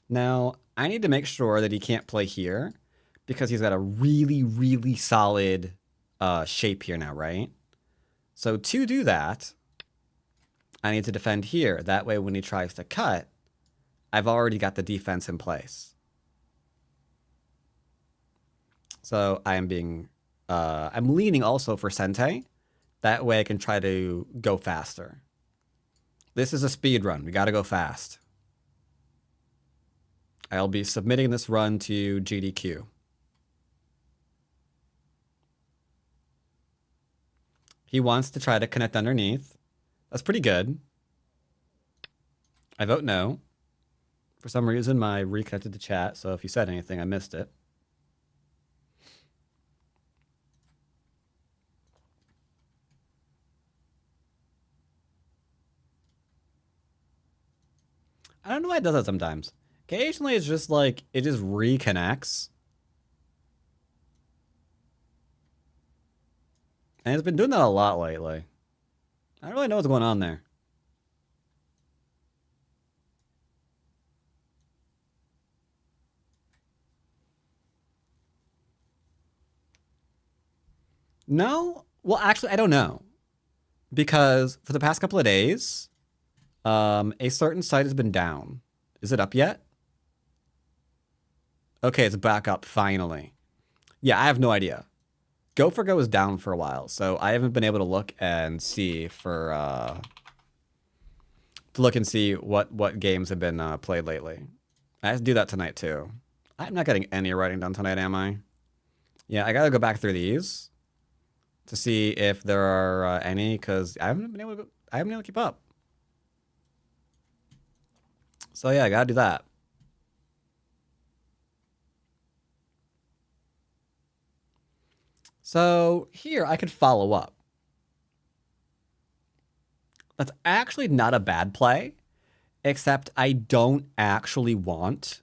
Now, I need to make sure that he can't play here because he's got a really, really solid shape here now, right? So to do that, I need to defend here. That way, when he tries to cut, I've already got the defense in place. So I'm leaning also for Sente. That way I can try to go faster. This is a speed run. We got to go fast. I'll be submitting this run to GDQ. He wants to try to connect underneath. That's pretty good. I vote no. For some reason, my reconnected to chat, so if you said anything, I missed it. I don't know why it does that sometimes. Occasionally, it's just like, it just reconnects. And it's been doing that a lot lately. I don't really know what's going on there. No? Well, actually, I don't know. Because for the past couple of days, a certain site has been down. Is it up yet? Okay, it's back up finally. Yeah, I have no idea. Go is down for a while, so I haven't been able to look and see for what games have been played lately. I have to do that tonight too. I'm not getting any writing done tonight, am I? Yeah, I gotta go back through these to see if there are any, because I haven't been able to keep up. So yeah, I gotta do that. So here I could follow up. That's actually not a bad play, except I don't actually want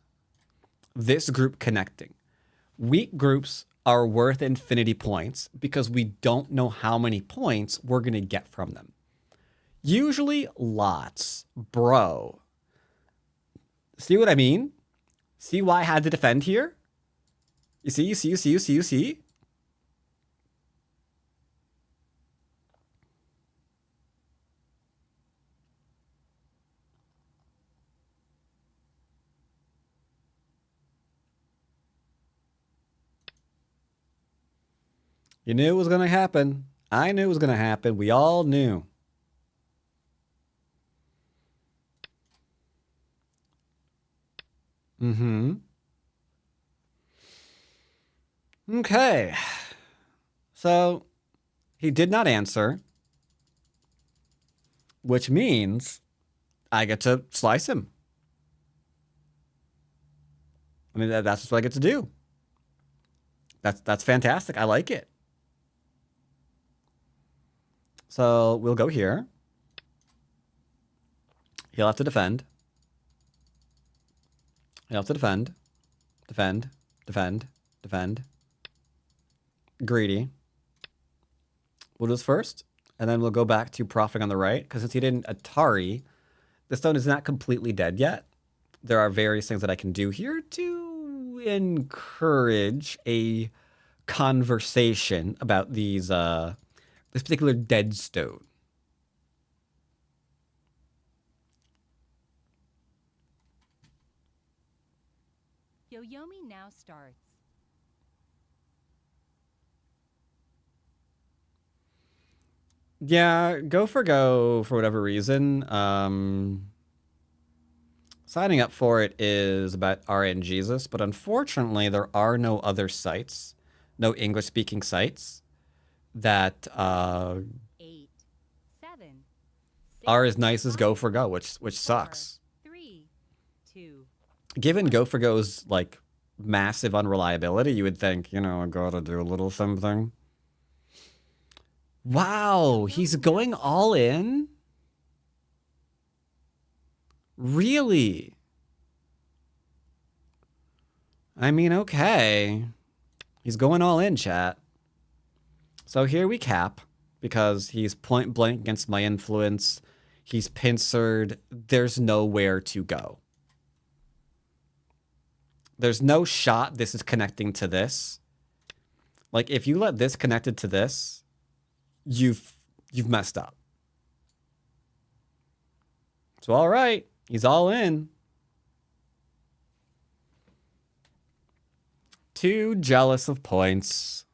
this group connecting. Weak groups are worth infinity points because we don't know how many points we're going to get from them. Usually lots, bro. See what I mean? See why I had to defend here? You see? You knew it was going to happen. I knew it was going to happen. We all knew. Okay. So he did not answer, which means I get to slice him. I mean, that's what I get to do. That's fantastic. I like it. So we'll go here. He'll have to defend. He'll have to defend. Defend. Greedy. We'll do this first, and then we'll go back to profiting on the right, because since he didn't Atari, the stone is not completely dead yet. There are various things that I can do here to encourage a conversation about these this particular dead stone. Yoyomi now starts. Yeah, go for whatever reason. Signing up for it is about RNGesus, but unfortunately there are no other sites, no English-speaking sites. that 8, 7, 6, are as nice as Go 5, for Go, which 4, sucks. 3, 2. Given Go for Go's like massive unreliability, you would think, you know, I gotta do a little something. Wow, he's going all in? Really? I mean, okay. He's going all in, chat. So here we cap, because he's point blank against my influence. He's pincered. There's nowhere to go. There's no shot this is connecting to this. Like, if you let this connected to this, you've messed up. So all right, he's all in. Too jealous of points.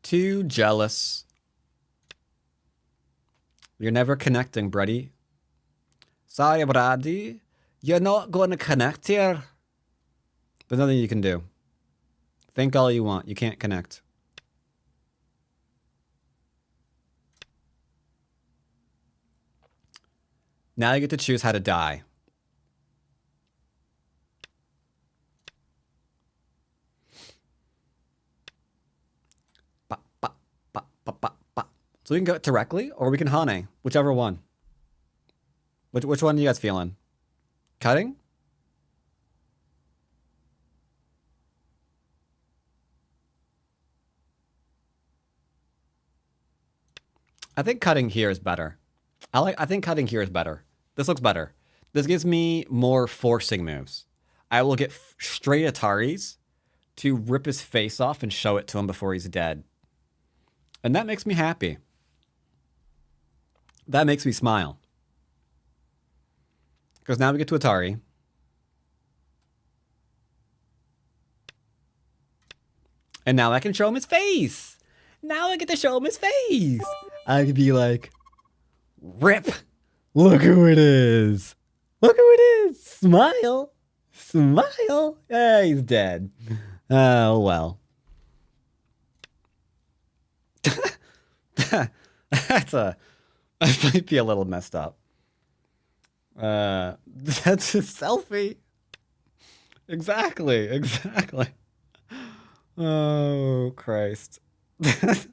Too jealous. You're never connecting, Brady. Sorry, Brady. You're not going to connect here. There's nothing you can do. Think all you want. You can't connect. Now you get to choose how to die. Ba, ba, ba, ba, ba, ba. So we can go directly, or we can Hane, whichever one. Which one are you guys feeling? Cutting? I think cutting here is better. I think cutting here is better. This looks better. This gives me more forcing moves. I will get straight Ataris to rip his face off and show it to him before he's dead. And that makes me happy. That makes me smile. Because now we get to Atari. And now I can show him his face. Now I get to show him his face. I could be like, rip. Look who it is. Look who it is. Smile. Smile. Ah, he's dead. Oh, well. That might be a little messed up. That's a selfie. Exactly. Oh, Christ. That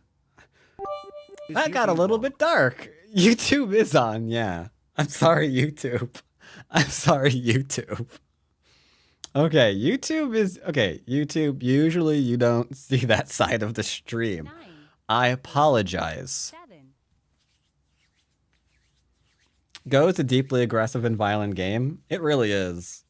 got a little bit dark. YouTube is on, yeah. I'm sorry, YouTube. I'm sorry, YouTube. Okay, YouTube, usually you don't see that side of the stream. 9, I apologize. 7. Go is a deeply aggressive and violent game. It really is.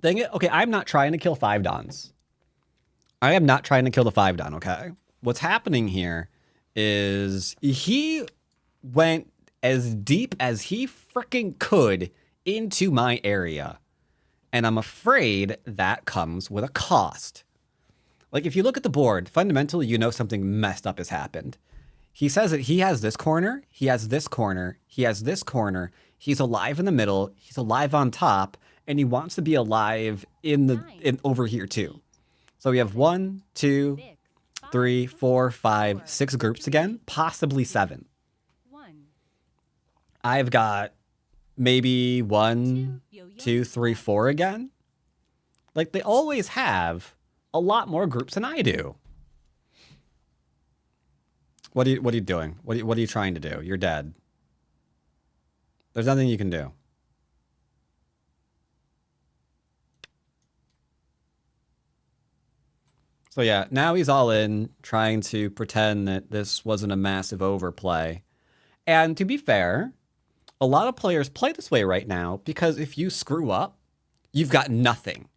Dang it. Okay, I'm not trying to kill 5 Dons. I am not trying to kill the 5 Don, okay? What's happening here is he went as deep as he freaking could into my area. And I'm afraid that comes with a cost. Like, if you look at the board, fundamentally, you know something messed up has happened. He says that he has this corner, he has this corner, he has this corner, he's alive in the middle, he's alive on top, and he wants to be alive in over here too. So we have 1, 2, 3, 4, 5, 6 groups again, possibly 7. 1. I've got maybe 1, 2, 3, 4 again. Like, they always have a lot more groups than I do. What are you doing? What are you trying to do? You're dead. There's nothing you can do. So yeah, now he's all in, trying to pretend that this wasn't a massive overplay. And to be fair, a lot of players play this way right now because if you screw up, you've got nothing.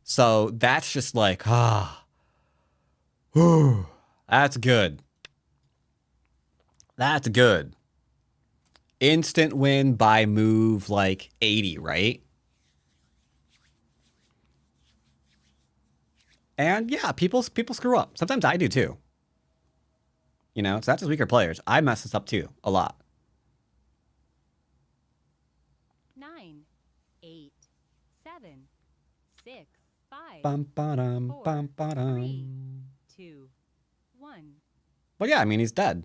So that's just like, that's good. That's good. instant win by move like 80, right? And yeah, people screw up. Sometimes I do too. You know, it's not just weaker players. I mess this up too, a lot. 9, 8, 7, 6, 5, Bum, ba-dum, 4, bum, 3, ba-dum. 2, 1. Well, yeah, I mean, he's dead.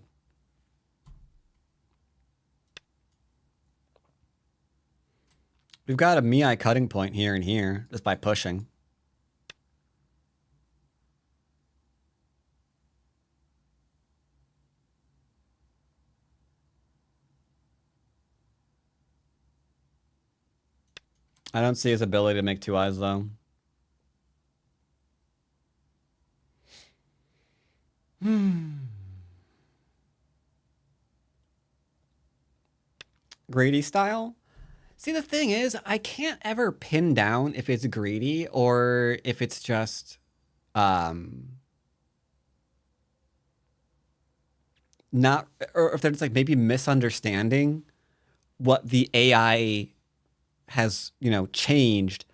We've got a Mii cutting point here and here just by pushing. I don't see his ability to make two eyes, though. Greedy style? See, the thing is, I can't ever pin down if it's greedy or if it's just, not, or if there's like maybe misunderstanding what the AI has, you know, changed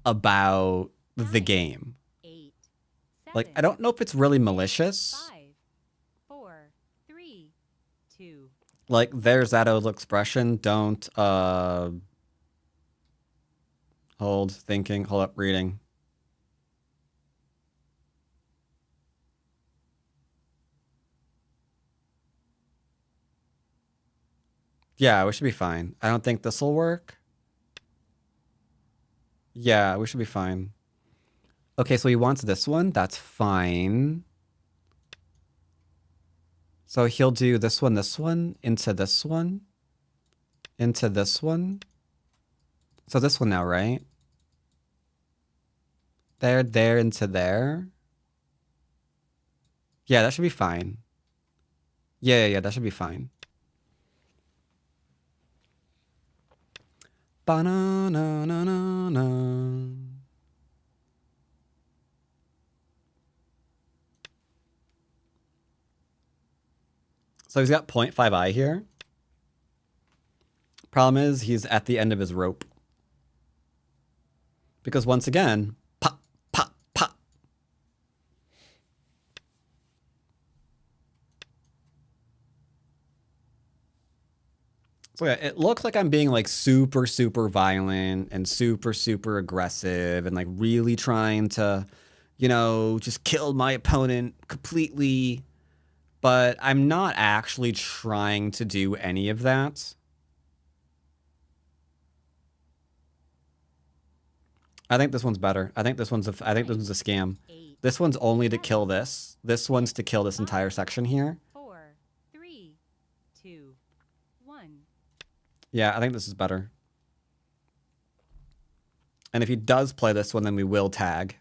about the game. 8, 7, Like, I don't know if it's really malicious. 5, 4, 3, 2. Like, there's that old expression, don't, hold, thinking, hold up, reading. Yeah, we should be fine. I don't think this will work. Yeah, we should be fine. Okay, so he wants this one. That's fine. So he'll do this one, into this one, into this one. So this one now, right? There, into there. Yeah, that should be fine. Yeah, that should be fine. Ba-na-na-na-na-na. So he's got 0.5i here. Problem is, he's at the end of his rope. Because once again, pop, pop, pop. So yeah, it looks like I'm being like super, super violent and super, super aggressive and like really trying to, you know, just kill my opponent completely. But I'm not actually trying to do any of that. I think this one's better. I think this one's a scam. 8, This one's only to kill this. This one's to kill this entire section here. 4, 3, 2, 1. Yeah, I think this is better. And if he does play this one, then we will tag.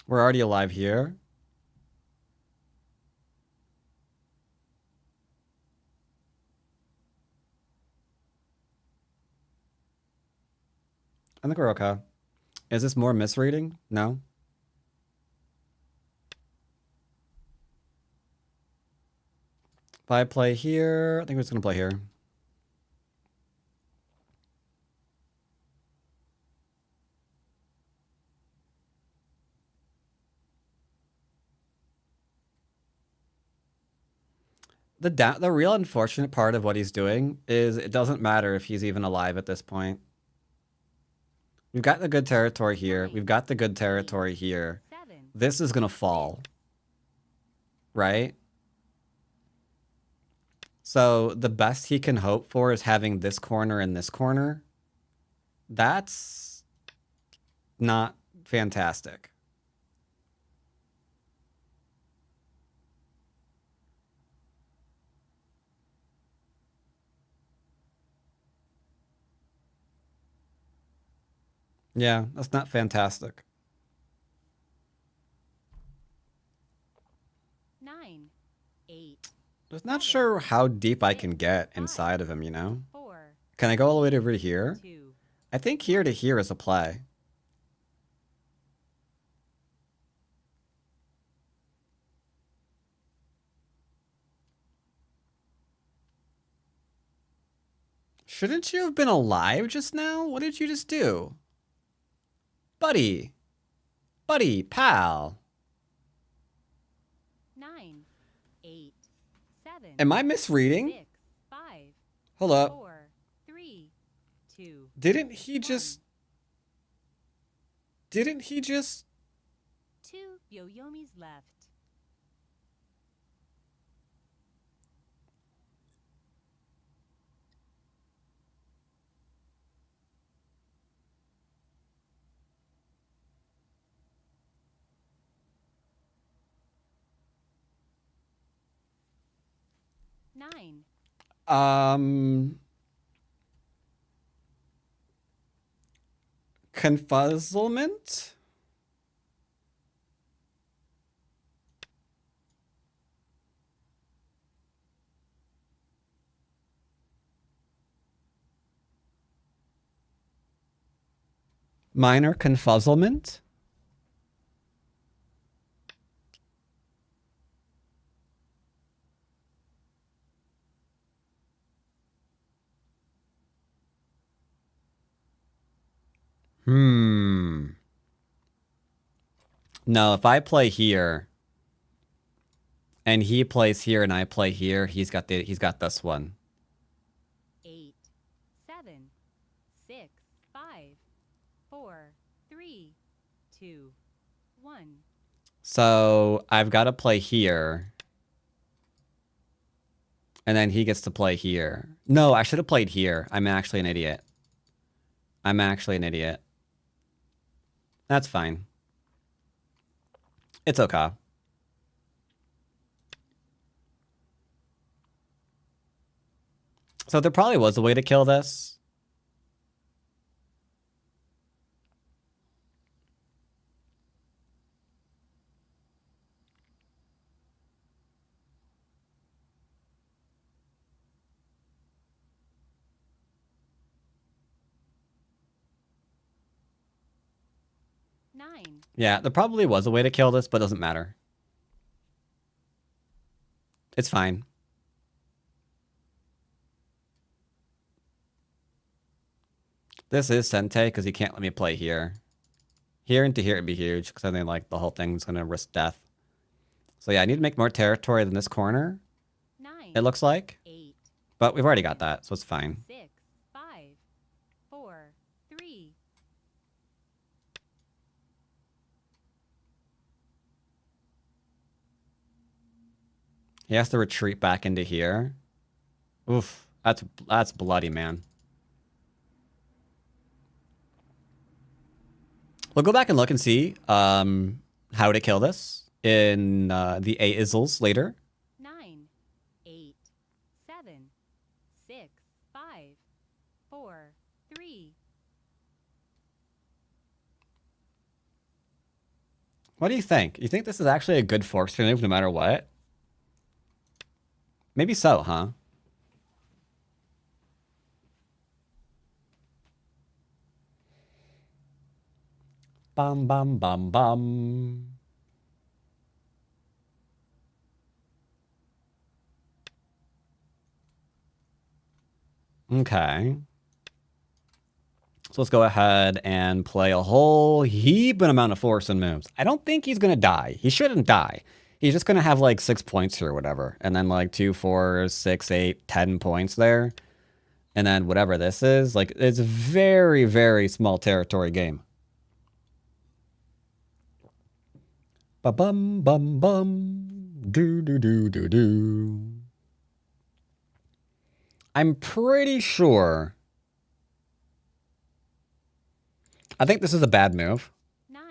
We're already alive here. I think we're okay. Is this more misreading? No. If I play here, I think we're just gonna play here. The real unfortunate part of what he's doing is it doesn't matter if he's even alive at this point. We've got the good territory here. We've got the good territory here. 7, This is gonna fall. Right? So the best he can hope for is having this corner and this corner. That's not fantastic. Yeah, that's not fantastic. 9, 8, Just not sure how deep I can get inside of him, you know? 4, Can I go all the way over to here? 2. I think here to here is a play. Shouldn't you have been alive just now? What did you just do? Buddy. Buddy, pal. 9, 8, 7. Am I misreading? 6, 5, Hold up. 4, 3, 2. Didn't he just... 2 Yoyomis left. Nine. Confuzzlement? Minor confuzzlement? No, if I play here and he plays here and I play here, he's got this one. 8, 7, 6, 5, 4, 3, 2, 1. So I've got to play here. And then he gets to play here. No, I should have played here. I'm actually an idiot. That's fine. It's okay. So there probably was a way to kill this. Nine. Yeah, there probably was a way to kill this, but it doesn't matter. It's fine. This is Sente because he can't let me play here. Here into here would be huge because I think like the whole thing's going to risk death. So yeah, I need to make more territory than this corner. 9. It looks like. 8. But we've already got that, so it's fine. 6, 5, 4, 3. He has to retreat back into here. Oof, that's bloody, man. We'll go back and look and see how to kill this in the A-Izzles later. 9, 8, 7, 6, 5, 4, 3. What do you think? You think this is actually a good force move no matter what? Maybe so, huh? Bum, bum, bum, bum. Okay. So let's go ahead and play a whole heaping amount of force and moves. I don't think he's going to die. He shouldn't die. He's just going to have like 6 points here or whatever. And then like 2, 4, 6, 8, 10 points there. And then whatever this is, like it's a very, very small territory game. Ba-bum, bum, bum. Do, do, do, do, do. I'm pretty sure. I think this is a bad move. 9,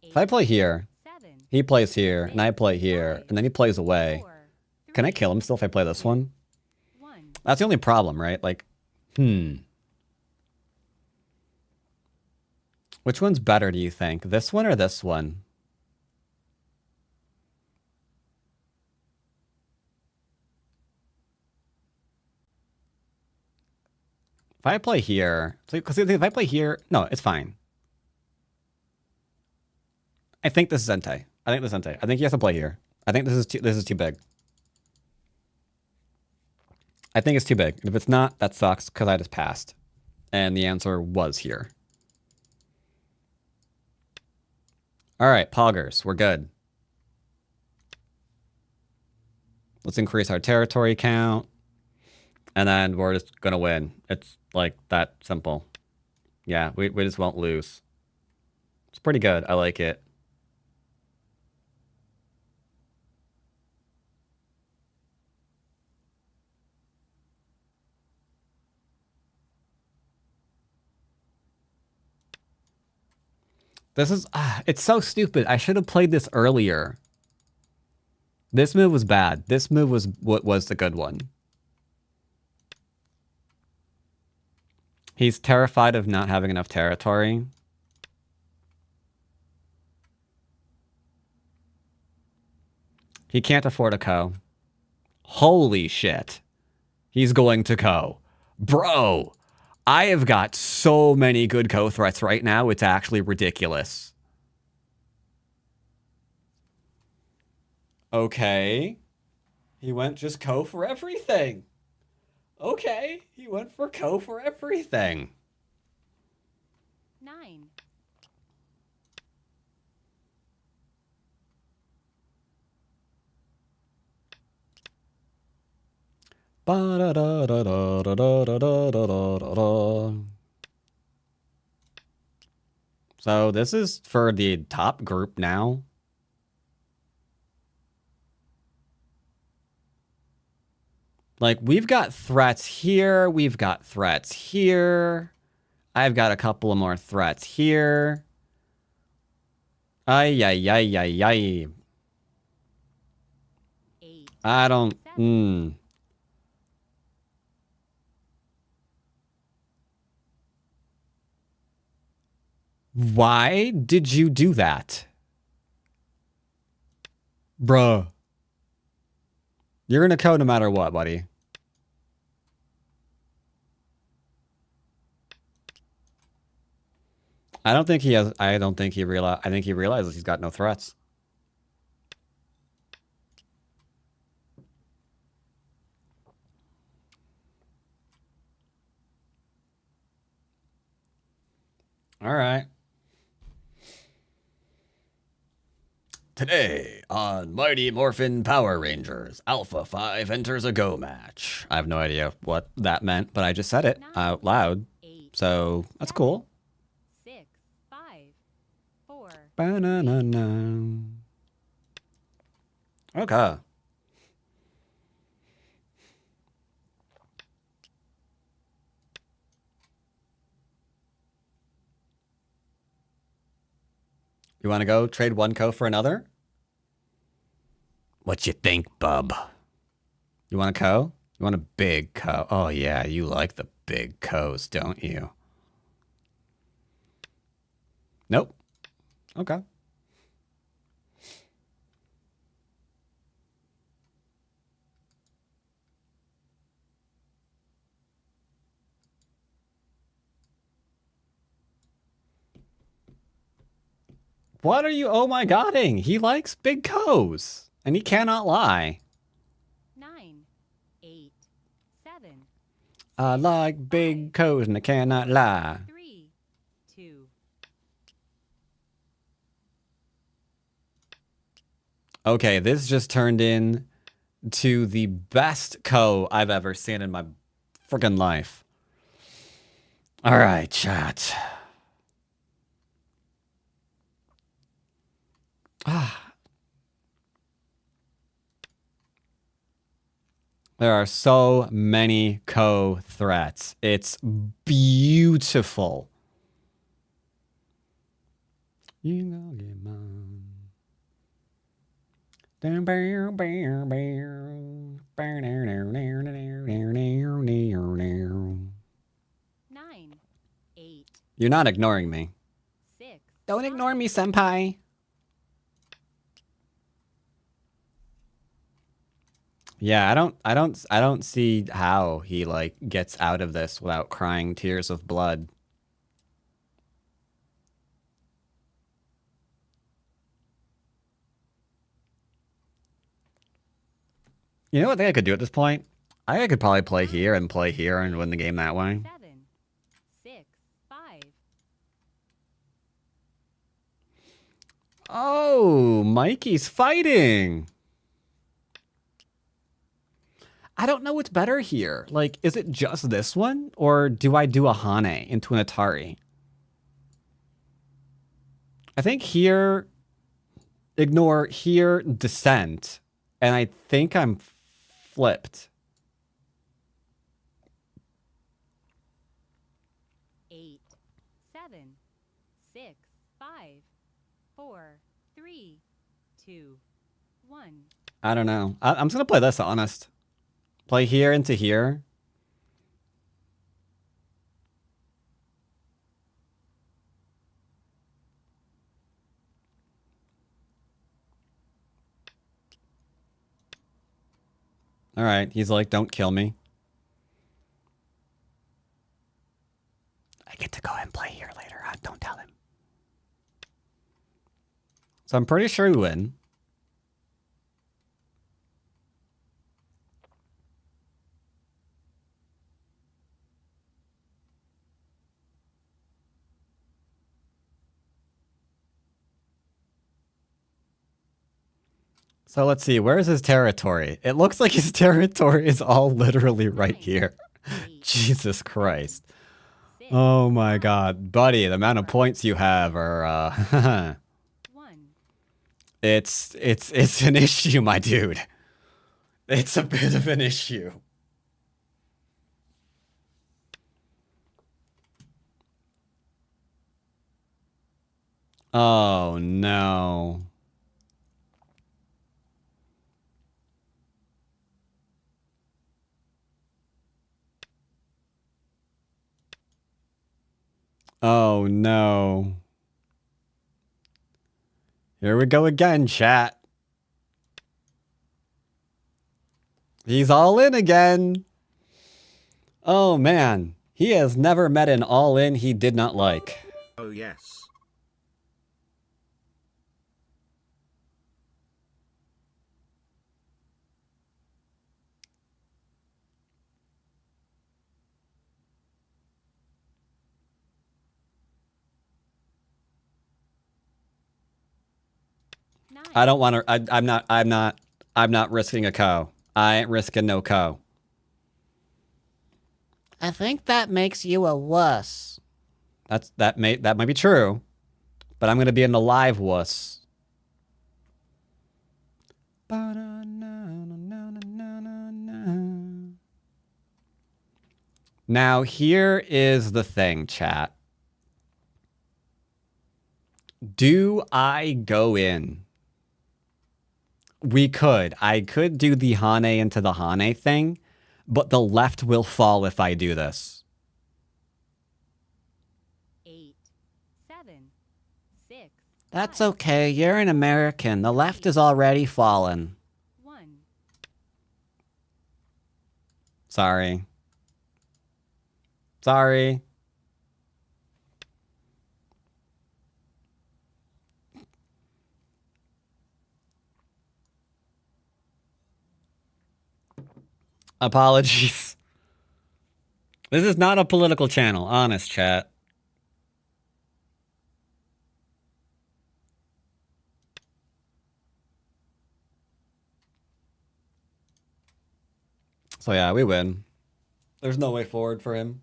8, If I play here, 7, he plays here, and I play here, and then he plays away. 4, 3, Can I kill him still if I play this one? 1. That's the only problem, right? Like, Which one's better, do you think? This one or this one? If I play here, because if I play here, no, it's fine. I think this is Entei. I think this is Entei. I think he has to play here. I think this is too big. I think it's too big. And if it's not, that sucks because I just passed. And the answer was here. All right, Poggers, we're good. Let's increase our territory count. And then we're just going to win. It's like that simple. Yeah, we just won't lose. It's pretty good. I like it. This is, it's so stupid. I should have played this earlier. This move was bad. This move was what was the good one. He's terrified of not having enough territory. He can't afford a co. Holy shit. He's going to co. Bro, I have got so many good co threats right now. It's actually ridiculous. Okay. He went just co for everything. Okay. He went for co for everything. 9. So this is for the top group now. Like, we've got threats here. We've got threats here. I've got a couple of more threats here. Ay, ay, ay, ay, ay. 8. I don't... Why did you do that? Bruh. You're gonna co no matter what, buddy. I don't think he has... I think he realizes he's got no threats. All right. Today on Mighty Morphin Power Rangers, Alpha 5 enters a Go match. I have no idea what that meant, but I just said it out loud. 8. So that's cool. 6. 5. 4. Ba-na-na-na. Okay. You want to go trade one co for another? What you think, bub? You want a co? You want a big co? Oh yeah, you like the big co's, don't you? Nope. Okay. What are you oh my godding? He likes big co's. And he cannot lie. 9. 8. 7. I like big co's and I cannot lie. 3. 2. Okay, this just turned in to the best co I've ever seen in my friggin' life. All right, chat. There are so many co threats. It's beautiful. You gonna get mine. 9. 8. You're not ignoring me. 6. Don't ignore me, senpai. Yeah, I don't see how he like gets out of this without crying tears of blood. You know what I think I could do at this point? I could probably play here and win the game that way. 7, 6, 5. Oh, Mikey's fighting. I don't know what's better here. Like, is it just this one? Or do I do a Hane into an Atari? I think here, ignore here, descent. And I think I'm flipped. 8, 7, 6, 5, 4, 3, 2, 1. I don't know. I'm just going to play this, honest. Play here into here. All right. He's like, don't kill me. I get to go and play here later. Don't tell him. So I'm pretty sure we win. So let's see, where is his territory? It looks like his territory is all literally right here. Jesus Christ. Oh my God. Buddy, the amount of points you have are, 1. it's an issue, my dude. It's a bit of an issue. Oh no. Oh no. Here we go again, chat. He's all in again. Oh man. He has never met an all in he did not like. Oh yes. I don't want to. I'm not risking a co. I ain't risking no co. I think that makes you a wuss. That might be true, but I'm gonna be an alive wuss. Now here is the thing, chat. Do I go in? I could do the Hane into the Hane thing, but the left will fall if I do this. 8, 7, 6. That's 5, okay. You're an American. The left is already fallen. 1. Sorry. Sorry. Apologies. This is not a political channel, honest chat. So yeah, we win. There's no way forward for him.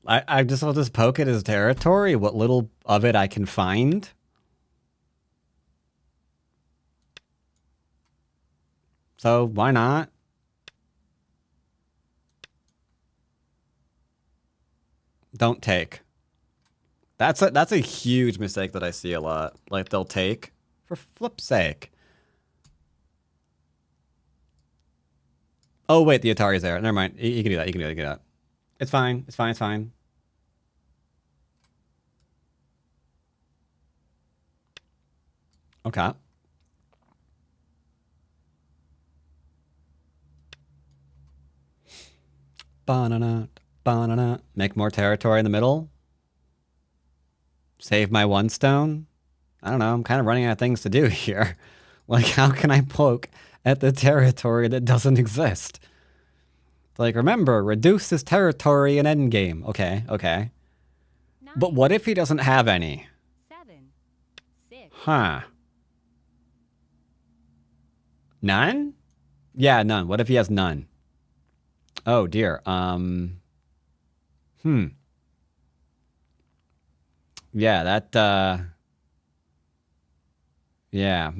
I just will just poke at his territory, what little of it I can find. So why not? Don't take. That's a huge mistake that I see a lot. Like they'll take for flip's sake. Oh, wait, the Atari's there. Never mind. You can do that. You can do that. You can do that. It's fine. It's fine. It's fine. Okay. Banana, banana. Make more territory in the middle. Save my 1 stone. I don't know. I'm kind of running out of things to do here. Like, how can I poke at the territory that doesn't exist? Like, remember, reduce this territory in endgame. Okay, okay. 9, But what if he doesn't have any? 7, 6, Huh. None? Yeah, none. What if he has none? Oh, dear. Yeah, that, yeah,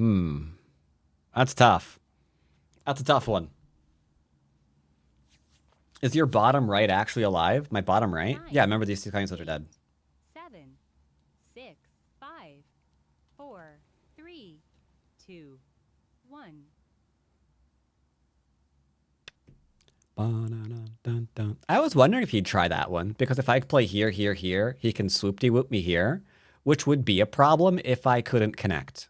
That's tough. That's a tough one. Is your bottom right actually alive? My bottom right? Nine. Yeah, remember these two coins are dead. 7, 6, 5, 4, 3, 2, 1. Ba-na-na-dun-dun. I was wondering if he'd try that one, because if I play here, here, here, he can swoop-de-whoop me here, which would be a problem if I couldn't connect.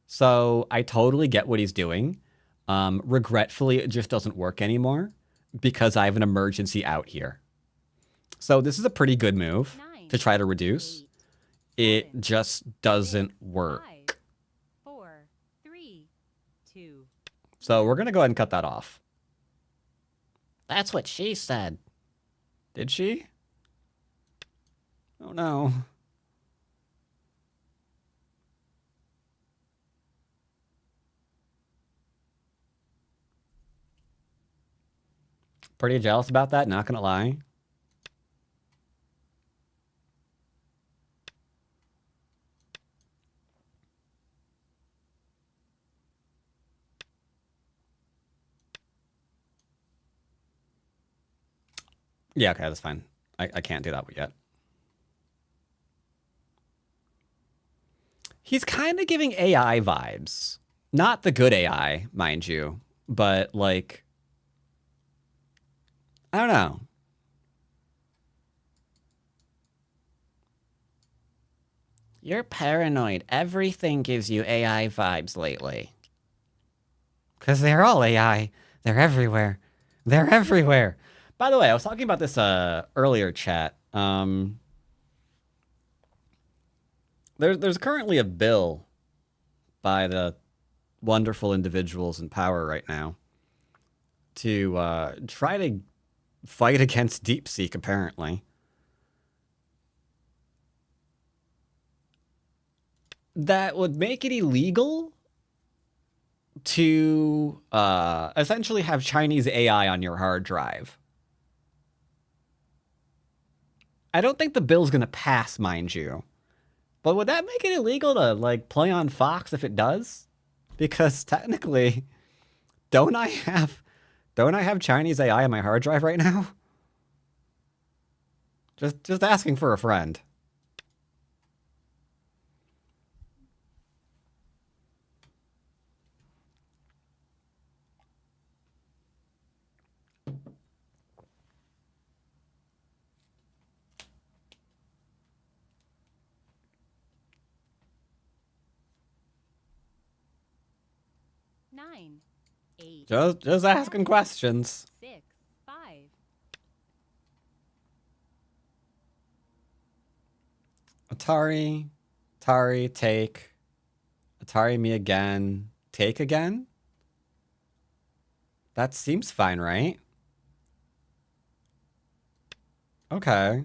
So I totally get what he's doing. Regretfully, it just doesn't work anymore because I have an emergency out here. So this is a pretty good move 9, to try to reduce. 8, It 7, just doesn't 6, work. 5, 4, 3, 2. So we're going to go ahead and cut that off. That's what she said. Did she? Oh, no. Pretty jealous about that, not going to lie. Yeah, okay, that's fine. I can't do that yet. He's kind of giving AI vibes. Not the good AI, mind you, but like, I don't know. You're paranoid. Everything gives you AI vibes lately. Because they're all AI. They're everywhere. They're everywhere. By the way, I was talking about this earlier, chat. There's currently a bill by the wonderful individuals in power right now to try to fight against DeepSeek, apparently. That would make it illegal to essentially have Chinese AI on your hard drive. I don't think the bill's going to pass, mind you. But would that make it illegal to, like, play on Fox if it does? Because technically, don't I have Chinese AI on my hard drive right now? Just asking for a friend. Nine, 8, Just asking questions. 6, 5. Atari, take. Atari me again. Take again? That seems fine, right? Okay.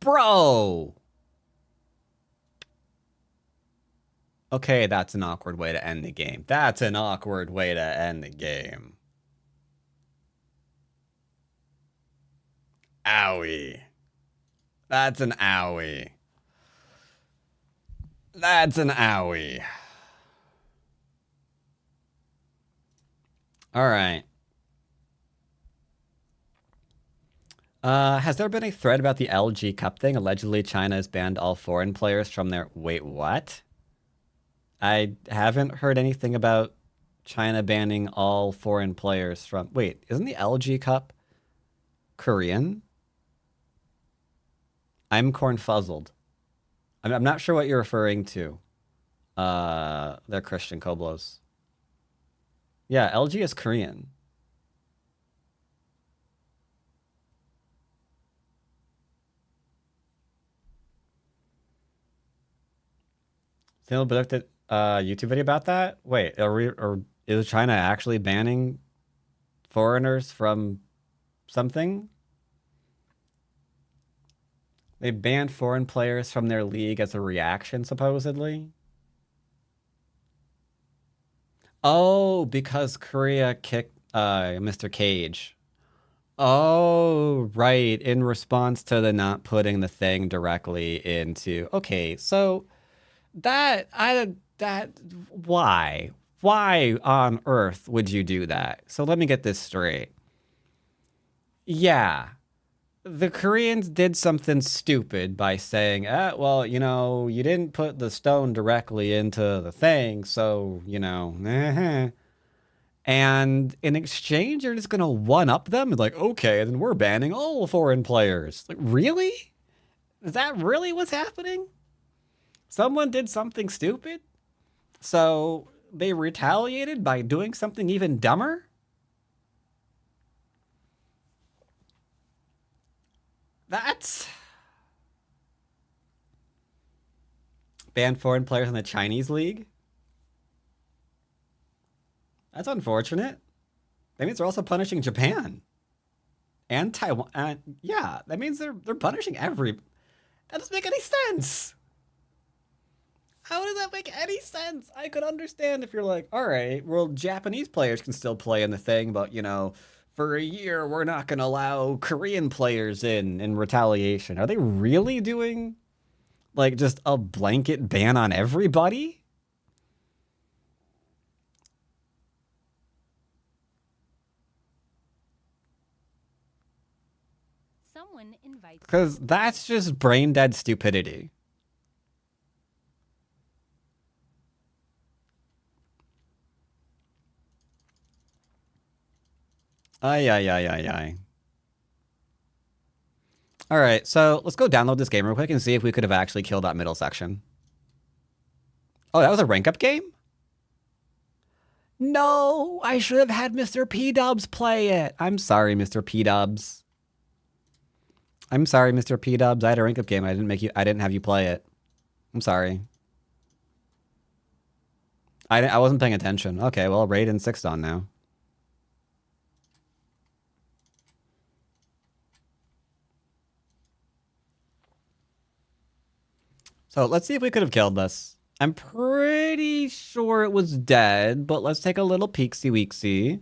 Bro! Okay, that's an awkward way to end the game. That's an awkward way to end the game. Owie. That's an owie. That's an owie. All right. Has there been a thread about the LG Cup thing? Allegedly, China has banned all foreign players from their... Wait, what? I haven't heard anything about China banning all foreign players from... Wait, isn't the LG Cup Korean? I'm corn-fuzzled. I'm not sure what you're referring to. They're Christian Koblos. Yeah, LG is Korean. Still looked at YouTube video about that? Wait, or is China actually banning foreigners from something? They banned foreign players from their league as a reaction, supposedly. Oh, because Korea kicked Mr. Cage. Oh, right. In response to the not putting the thing directly into... Okay, so that why? Why on earth would you do that? So let me get this straight. Yeah. The Koreans did something stupid by saying, well, you know, you didn't put the stone directly into the thing, so, you know, And in exchange, you're just going to one-up them? Like, okay, then we're banning all foreign players. Like, really? Is that really what's happening? Someone did something stupid? So they retaliated by doing something even dumber? That's... Ban foreign players in the Chinese league? That's unfortunate. That means they're also punishing Japan. And Taiwan. Yeah, that means they're punishing every... That doesn't make any sense. How does that make any sense? I could understand if you're like, all right, well, Japanese players can still play in the thing, but, you know, for a year, we're not going to allow Korean players in retaliation. Are they really doing, like, just a blanket ban on everybody? Someone invites. Because that's just brain dead stupidity. Ay. All right, so let's go download this game real quick and see if we could have actually killed that middle section. Oh, that was a rank up game? No, I should have had Mr. P-Dubs play it. I'm sorry, Mr. P-Dubs. I'm sorry, Mr. P-Dubs. I had a rank up game. I didn't have you play it. I'm sorry. I wasn't paying attention. Okay, well, Raiden 6 on now. So let's see if we could have killed this. I'm pretty sure it was dead, but let's take a little peeksy-weeksy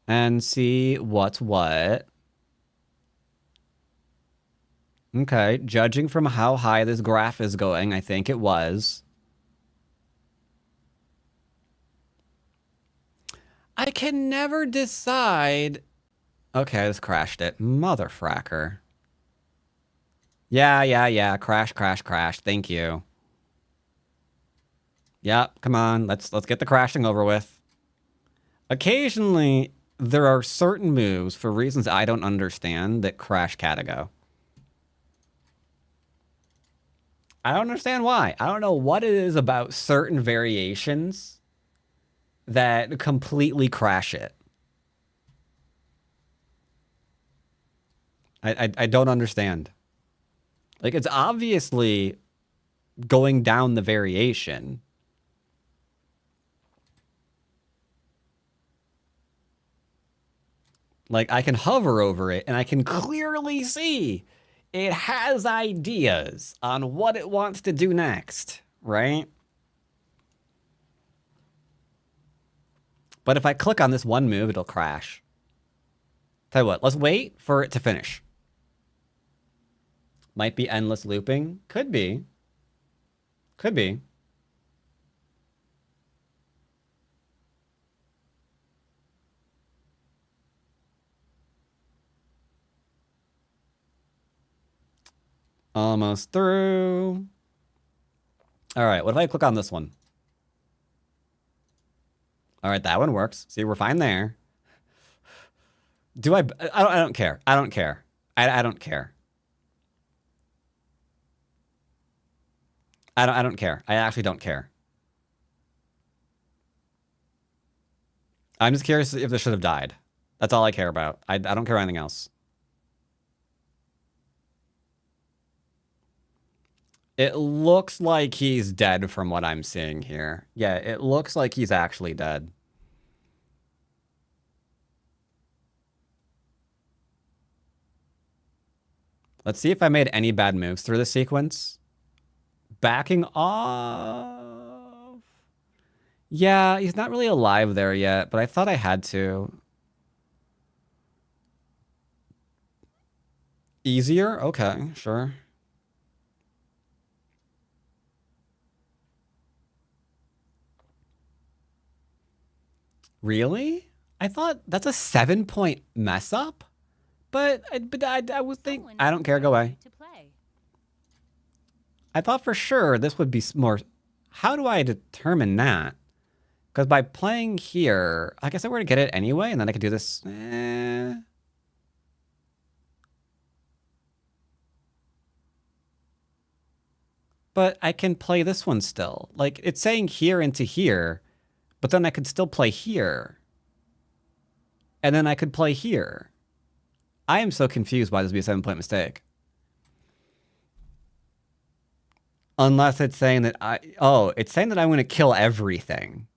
and see what's what. Okay, judging from how high this graph is going, I think it was. I can never decide. Okay, I just crashed it. Motherfracker. Yeah. Crash. Thank you. Yep, come on. Let's get the crashing over with. Occasionally, there are certain moves, for reasons I don't understand, that crash Catago. I don't understand why. I don't know what it is about certain variations that completely crash it. I don't understand. Like, it's obviously going down the variation. Like, I can hover over it, and I can clearly see it has ideas on what it wants to do next, right? But if I click on this one move, it'll crash. Tell you what, let's wait for it to finish. Might be endless looping. Could be. Could be. Almost through. All right, what if I click on this one? All right, that one works. See, we're fine there. I don't care. I don't care. I don't care. I don't care. I actually don't care. I'm just curious if this should have died. That's all I care about. I don't care anything else. It looks like he's dead from what I'm seeing here. Yeah, it looks like he's actually dead. Let's see if I made any bad moves through the sequence. Backing off. Yeah, he's not really alive there yet, but I thought I had to. Easier? Okay, sure. Really? I thought that's a 7-point mess up? But I would think... Someone I don't care, go away. to play. I thought for sure this would be more... How do I determine that? Because by playing here, I guess I were to get it anyway, and then I could do this... But I can play this one still. Like, it's saying here into here, but then I could still play here. And then I could play here. I am so confused why this would be a 7-point mistake. Unless it's saying that it's saying that I'm going to kill everything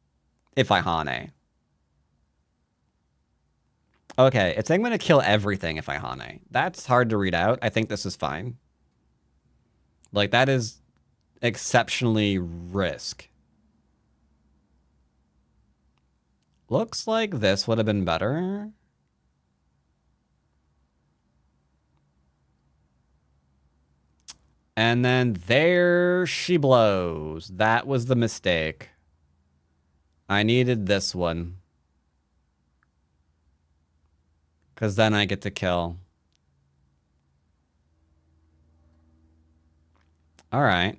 if I Hane. Okay, it's saying I'm going to kill everything if I Hane. That's hard to read out. I think this is fine. Like, that is exceptionally risk. Looks like this would have been better. And then there she blows. That was the mistake. I needed this one. Because then I get to kill. All right.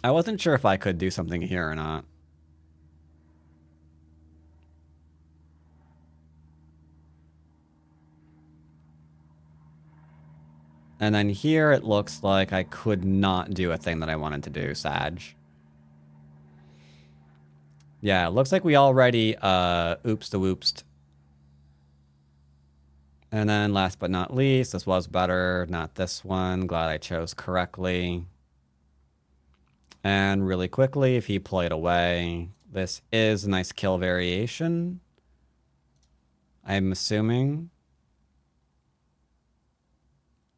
I wasn't sure if I could do something here or not. And then here it looks like I could not do a thing that I wanted to do, Sag. Yeah, it looks like we already oops-de-woopsed. And then last but not least, this was better, not this one. Glad I chose correctly. And really quickly, if he played away, this is a nice kill variation. I'm assuming.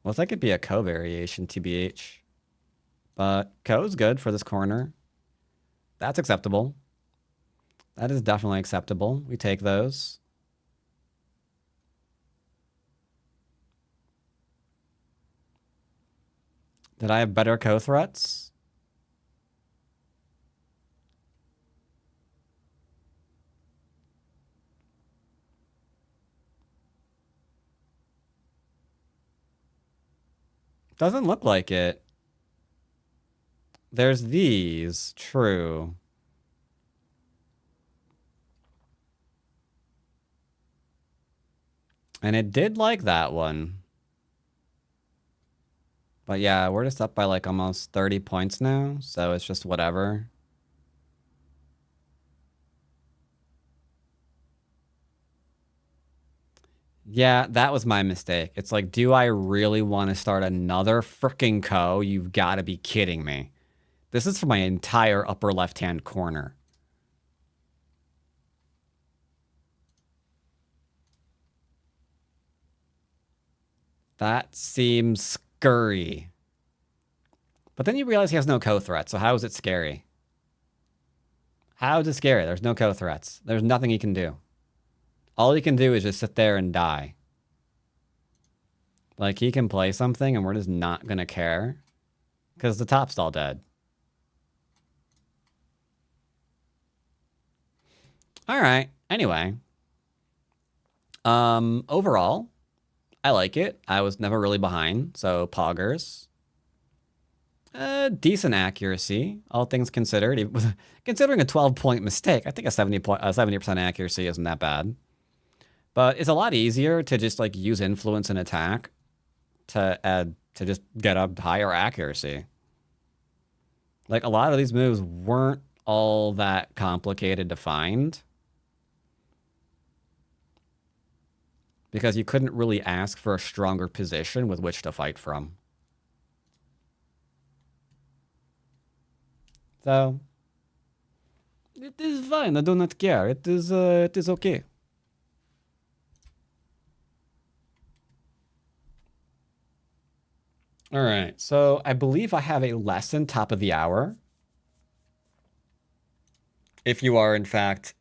Looks like it'd be a Ko variation, TBH. But Ko's good for this corner. That's acceptable. That is definitely acceptable. We take those. Did I have better Ko threats? Doesn't look like it. There's these, true. And it did like that one. But yeah, we're just up by like almost 30 points now, so it's just whatever. Yeah, that was my mistake. It's like, do I really want to start another freaking Ko? You've got to be kidding me. This is for my entire upper left-hand corner. That seems scurry. But then you realize he has no Ko threat, so how is it scary? How is it scary? There's no Ko threats. There's nothing he can do. All he can do is just sit there and die. Like, he can play something and we're just not going to care. Because the top's all dead. Alright, anyway. Overall, I like it. I was never really behind, so poggers. Decent accuracy, all things considered. Considering a 12-point mistake, I think a 70% accuracy isn't that bad. But it's a lot easier to just like use influence and attack to just get up higher accuracy. Like a lot of these moves weren't all that complicated to find. Because you couldn't really ask for a stronger position with which to fight from. So, it is fine. I do not care. It is okay. All right. So I believe I have a lesson top of the hour. If you are in fact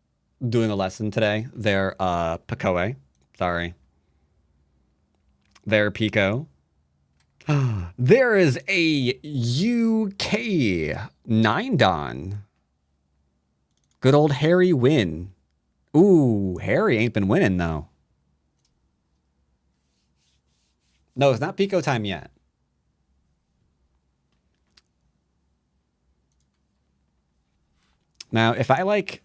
doing a lesson today, there, Pakoe. Sorry. There, Pico. There is a UK 9-dan. Good old Harry win. Ooh, Harry ain't been winning, though. No, it's not Pico time yet. Now, if I, like,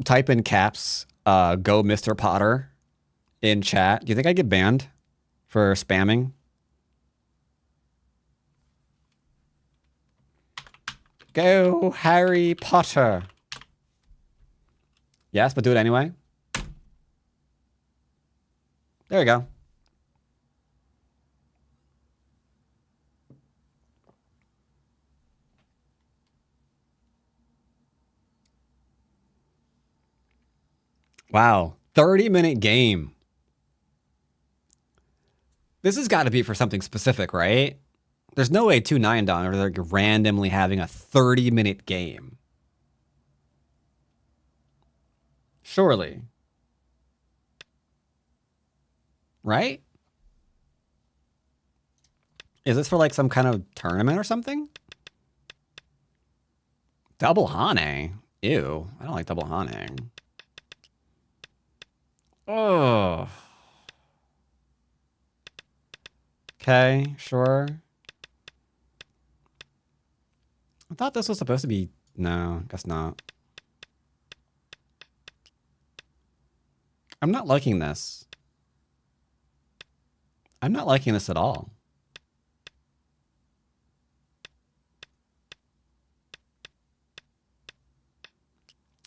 type in caps, go Mr. Potter in chat, do you think I get banned for spamming? Go Harry Potter. Yes, but do it anyway. There you go. Wow. 30-minute game. This has got to be for something specific, right? There's no way 2 9-dan are like randomly having a 30-minute game. Surely. Right? Is this for like some kind of tournament or something? Double Hane. Ew. I don't like double Hane. Oh. Okay, sure. I thought this was supposed to be... No, guess not. I'm not liking this. I'm not liking this at all.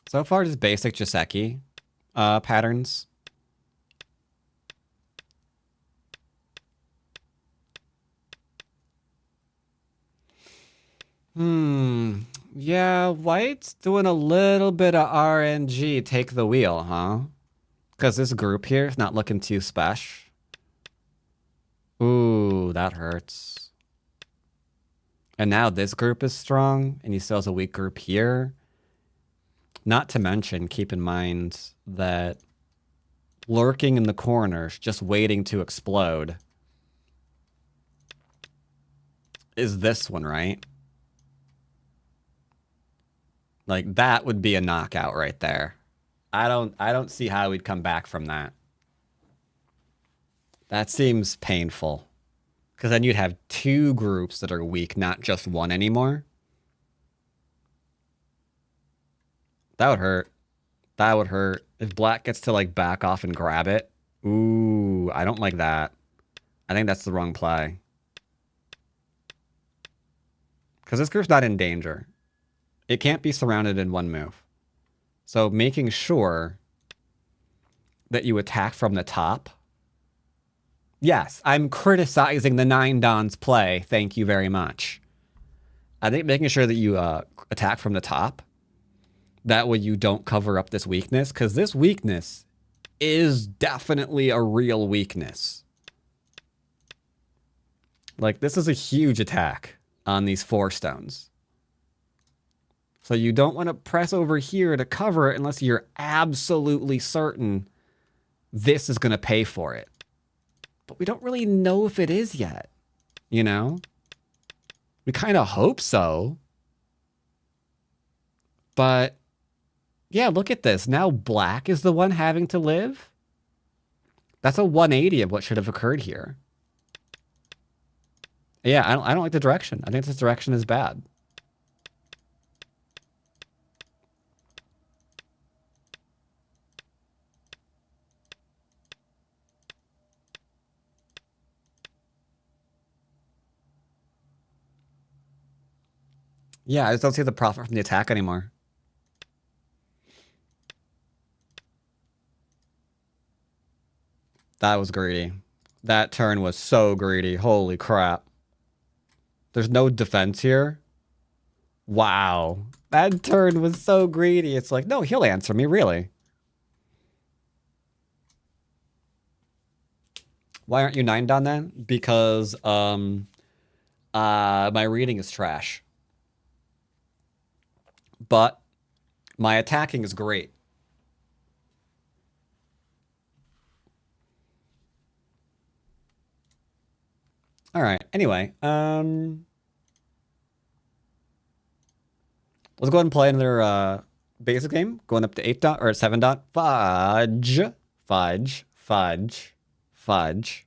So far, just basic Joseki patterns. Yeah, White's doing a little bit of RNG. Take the wheel, huh? Because this group here is not looking too special. Ooh, that hurts. And now this group is strong, and he still has a weak group here. Not to mention, keep in mind that lurking in the corners, just waiting to explode, is this one, right? Like, that would be a knockout right there. I don't see how we'd come back from that. That seems painful. Because then you'd have 2 groups that are weak, not just one anymore. That would hurt. That would hurt. If Black gets to, like, back off and grab it. Ooh, I don't like that. I think that's the wrong play. Because this group's not in danger. It can't be surrounded in one move. So making sure that you attack from the top. Yes, I'm criticizing the 9-dan's play. Thank you very much. I think making sure that you attack from the top. That way you don't cover up this weakness. Because this weakness is definitely a real weakness. Like, this is a huge attack on these 4 stones. So you don't want to press over here to cover it unless you're absolutely certain this is going to pay for it. But we don't really know if it is yet, you know? We kind of hope so. But, yeah, look at this. Now Black is the one having to live? That's a 180 of what should have occurred here. Yeah, I don't like the direction. I think this direction is bad. Yeah, I just don't see the profit from the attack anymore. That was greedy. That turn was so greedy. Holy crap. There's no defense here. Wow. That turn was so greedy. It's like, no, he'll answer me, really. Why aren't you 9 down then? Because my reading is trash. But my attacking is great. All right. Anyway, let's go ahead and play another basic game. Going up to 8 dot or 7 dot. Fudge. Fudge. Fudge. Fudge.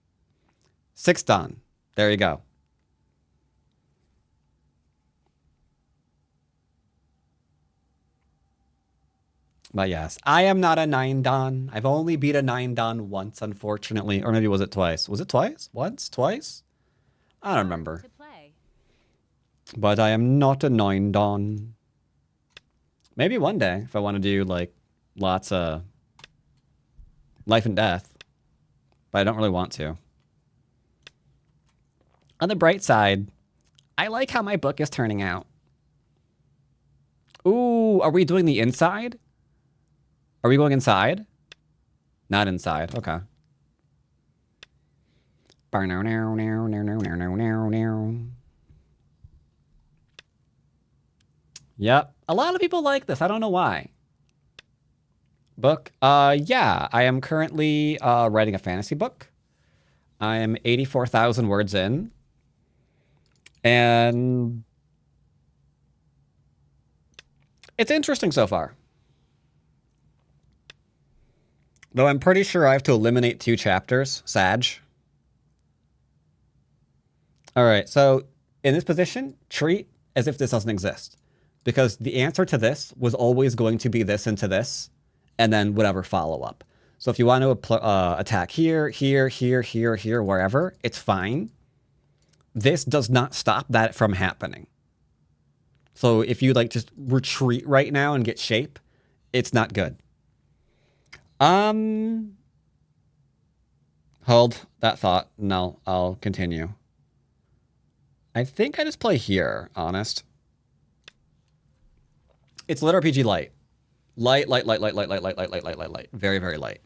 6 done. There you go. But yes, I am not a 9 dan. I've only beat a 9 dan once, unfortunately. Or maybe was it twice? Was it twice? Once? Twice? I don't remember. To play. But I am not a 9 dan. Maybe one day if I want to do like lots of life and death. But I don't really want to. On the bright side, I like how my book is turning out. Ooh, are we doing the inside? Are we going inside? Not inside. Okay. Yep. A lot of people like this. I don't know why. Book. Yeah. I am currently writing a fantasy book. I am 84,000 words in. And it's interesting so far. Though I'm pretty sure I have to eliminate 2 chapters. Sag. All right, so in this position, treat as if this doesn't exist. Because the answer to this was always going to be this into this, and then whatever follow-up. So if you want to attack here, here, here, here, here, wherever, it's fine. This does not stop that from happening. So if you like just retreat right now and get shape, it's not good. Hold that thought. No, I'll continue. I think I just play here, honest. It's lit RPG light. Light. Very, very light.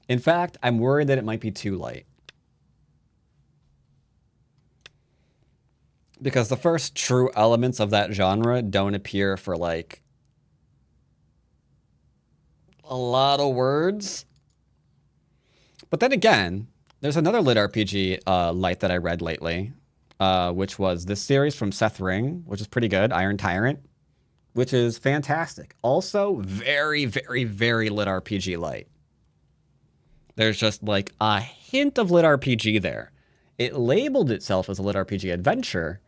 In fact, I'm worried that it might be too light. Because the first true elements of that genre don't appear for like a lot of words. But then again, there's another lit RPG light that I read lately, which was this series from Seth Ring, which is pretty good, Iron Tyrant, which is fantastic. Also, very, very, very lit RPG light. There's just like a hint of lit RPG there. It labeled itself as a lit RPG adventure,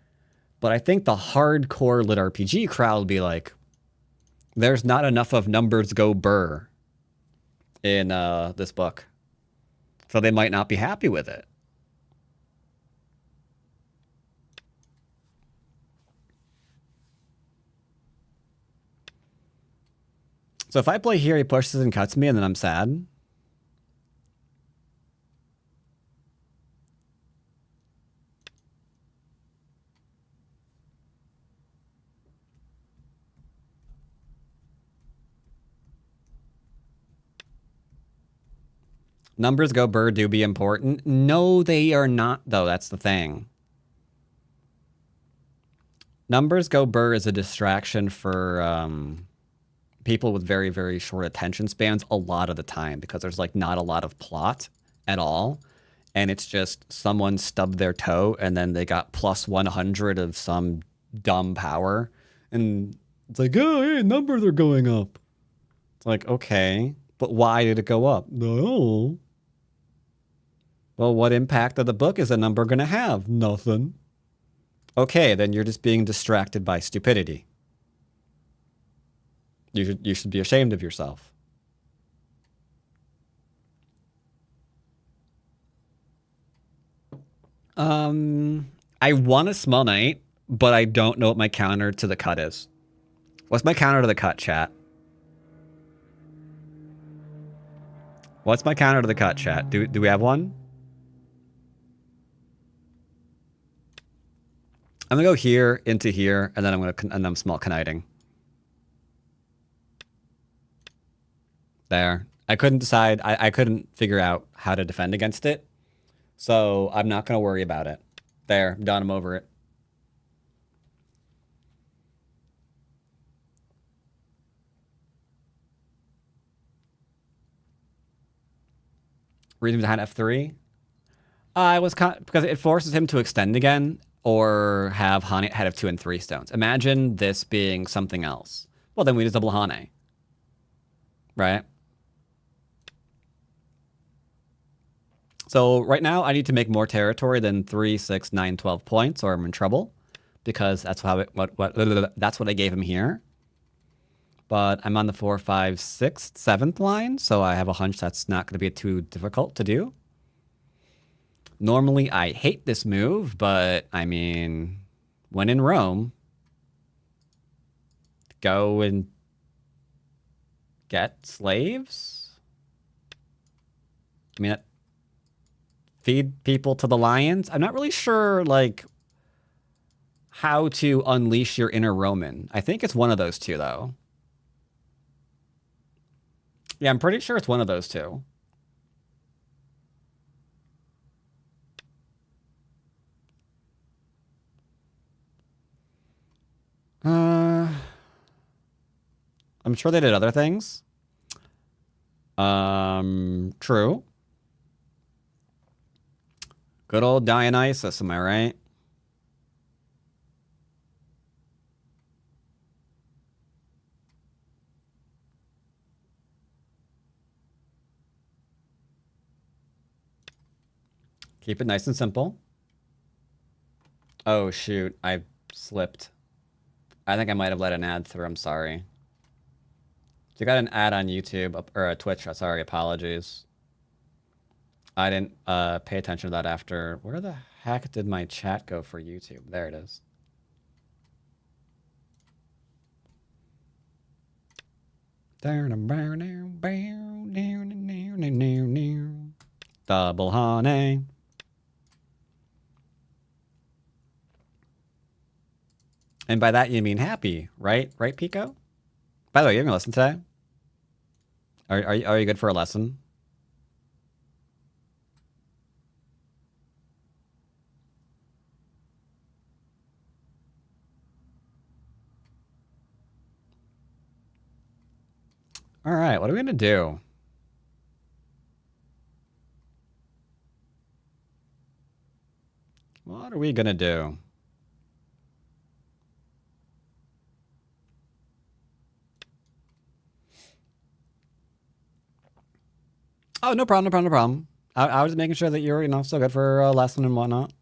but I think the hardcore lit RPG crowd will be like, there's not enough of numbers go burr in this book. So they might not be happy with it. So if I play here, he pushes and cuts me, and then I'm sad. Numbers go burr do be important. No, they are not, though. That's the thing. Numbers go burr is a distraction for people with very, very short attention spans a lot of the time because there's like not a lot of plot at all. And it's just someone stubbed their toe and then they got plus 100 of some dumb power. And it's like, oh, hey, numbers are going up. It's like, okay, but why did it go up? No. Well, what impact of the book is a number going to have? Nothing. Okay, then you're just being distracted by stupidity. You should be ashamed of yourself. I want a small night, but I don't know what my counter to the cut is. What's my counter to the cut, chat? What's my counter to the cut, chat? Do we have one? I'm gonna go here into here, and then I'm small connighting. There. I couldn't decide. I couldn't figure out how to defend against it, so I'm not gonna worry about it. There, I'm done. I'm over it. Reason behind F3? I was because it forces him to extend again or have Hane ahead of 2 and 3 stones. Imagine this being something else. Well, then we just double Hane. Right? So right now I need to make more territory than 3, 6, 9, 12 points or I'm in trouble because that's that's what I gave him here. But I'm on the 4, 5, 6, 7th line, so I have a hunch that's not going to be too difficult to do. Normally, I hate this move, but I mean, when in Rome, go and get slaves? I mean, feed people to the lions? I'm not really sure, like, how to unleash your inner Roman. I think it's one of those two, though. Yeah, I'm pretty sure it's one of those two. I'm sure they did other things. True. Good old Dionysus, am I right? Keep it nice and simple. Oh, shoot. I slipped. I think I might have let an ad through. I'm sorry. You got an ad on YouTube, or Twitch. Sorry, apologies. I didn't pay attention to that after. Where the heck did my chat go for YouTube? There it is. Double honey. And by that you mean happy, right? Right, Pico? By the way, you're gonna listen today? Are you good for a lesson? All right, what are we gonna do? What are we gonna do? Oh, no problem, no problem, no problem. I was making sure that you're, still good for a lesson and whatnot.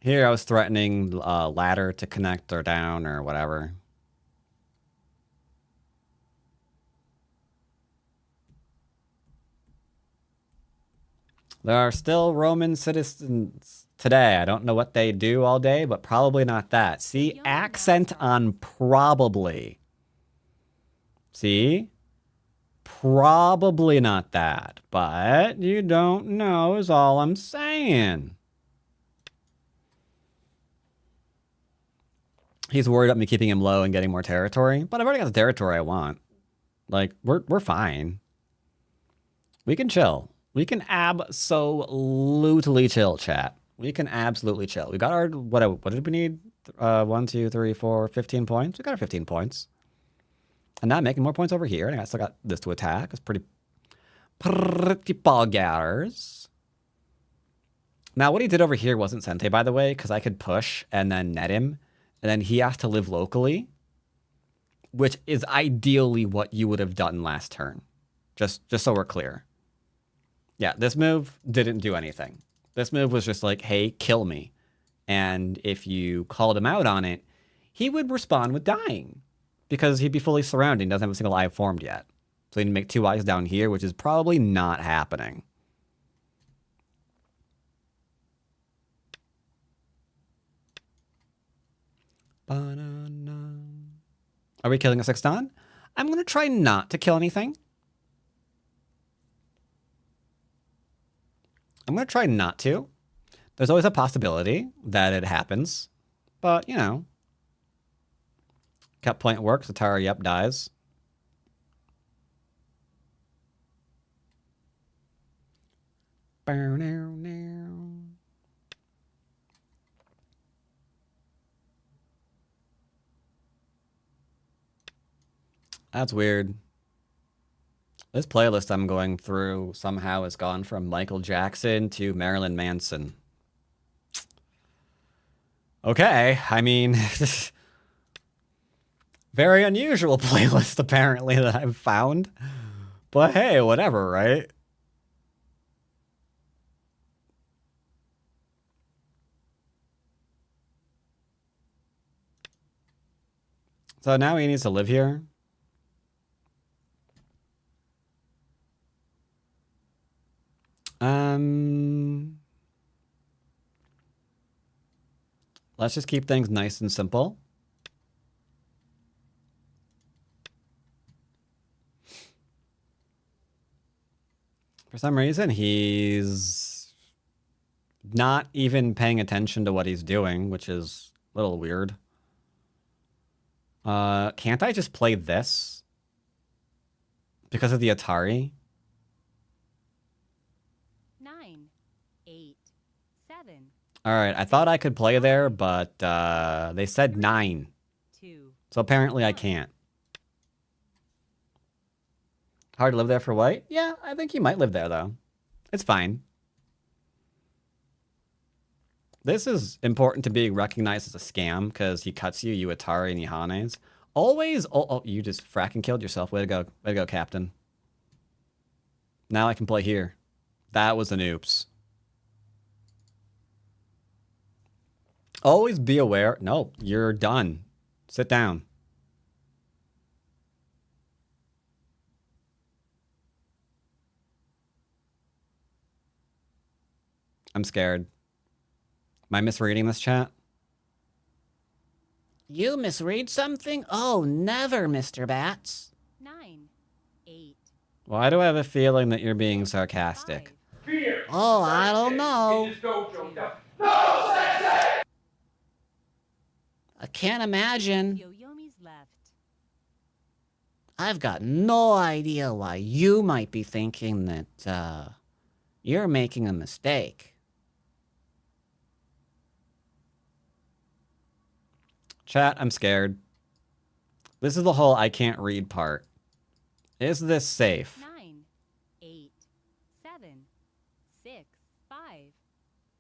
Here, I was threatening ladder to connect or down or whatever. There are still Roman citizens today. I don't know what they do all day, but probably not that. See, accent on probably. See? Probably not that, but you don't know is all I'm saying. He's worried about me keeping him low and getting more territory, but I've already got the territory I want. Like, we're fine. We can chill. We can absolutely chill, chat. We can absolutely chill. We got our, what did we need? 1, 2, 3, 4, 15 points. We got our 15 points. And now I'm making more points over here. And I still got this to attack. It's pretty ballgatters. Now, what he did over here wasn't Sente, by the way, because I could push and then net him. And then he has to live locally. which is ideally what you would have done last turn. Just so we're clear. Yeah, this move didn't do anything. This move was just like, hey, kill me. And if you called him out on it, he would respond with dying. Because he'd be fully surrounded and doesn't have a single eye formed yet. So he'd make 2 eyes down here, which is probably not happening. Ba-na-na. Are we killing a Sexton? I'm going to try not to kill anything. I'm going to try not to. There's always a possibility that it happens. But, you know. Cut point works. Atari, yep, dies. That's weird. This playlist I'm going through somehow has gone from Michael Jackson to Marilyn Manson. Okay, I mean, very unusual playlist apparently that I've found. But hey, whatever, right? So now he needs to live here. Let's just keep things nice and simple. For some reason, he's not even paying attention to what he's doing, which is a little weird. Can't I just play this? Because of the Atari? 9, 8, 7. All right, I thought I could play there, but they said 9. 2. So apparently I can't. Hard to live there for white? Yeah, I think you might live there, though. It's fine. This is important to being recognized as a scam, because he cuts you, you Atari, and he Hanes. Always... Oh, you just fracking killed yourself. Way to go. Way to go, Captain. Now I can play here. That was an oops. Always be aware. No, you're done. Sit down. I'm scared. Am I misreading this chat? You misread something? Oh, never, Mr. Bats. 9, 8. Why do I have a feeling that you're being sarcastic? 5. Fear. Oh, I don't know. In this dojo. No, sensei! I can't imagine. Yo-Yomi's left. I've got no idea why you might be thinking that, you're making a mistake. Chat, I'm scared. This is the whole I can't read part. Is this safe? 9, 8, 7, 6, 5,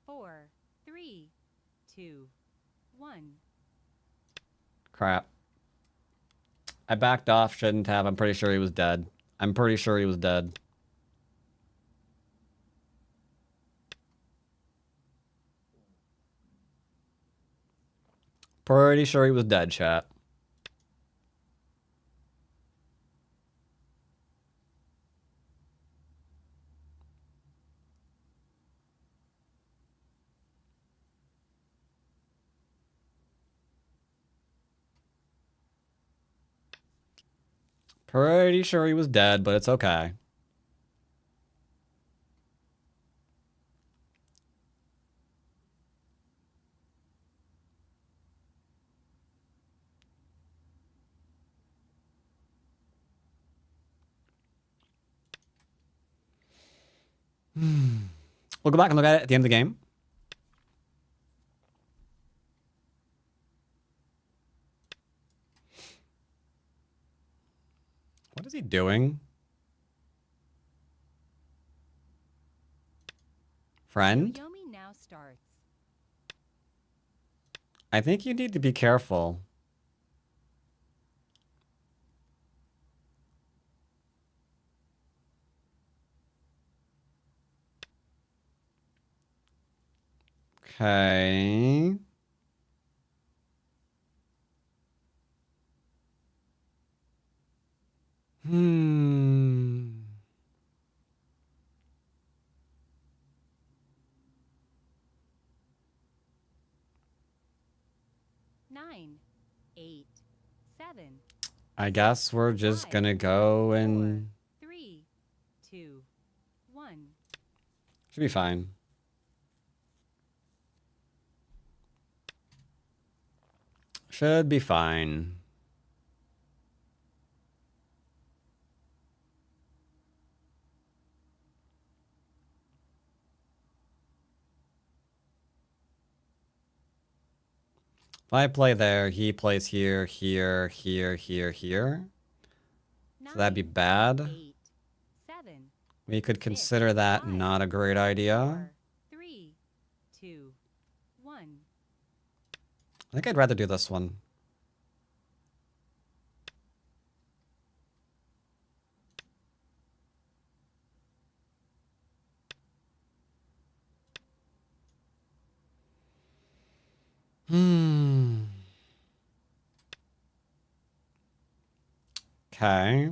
4, 3, 2, 1. Crap. I backed off, shouldn't have. I'm pretty sure he was dead. I'm pretty sure he was dead. Pretty sure he was dead, chat. Pretty sure he was dead, but it's okay. We'll go back and look at it at the end of the game. What is he doing? Friend? Yo-Yomi now starts. I think you need to be careful. Okay. Hmm. 9, 8, 7, I guess we're just 5, gonna go 4, and 3, 2, 1. should be fine. Should be fine. If I play there, he plays here, here, here, here, here. So that'd be 9, bad. 8, 7, We could 6, consider that 5, not a great idea. 4, 3, 2, 1. I think I'd rather do this one. Hmm. Okay.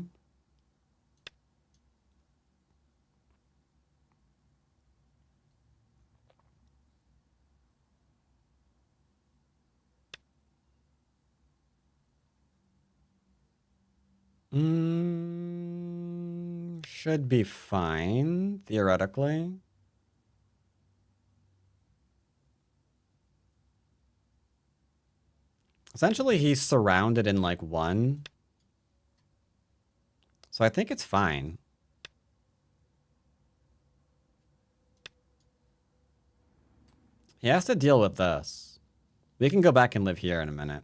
Should be fine, theoretically. Essentially, he's surrounded in like one. So I think it's fine. He has to deal with this. We can go back and live here in a minute.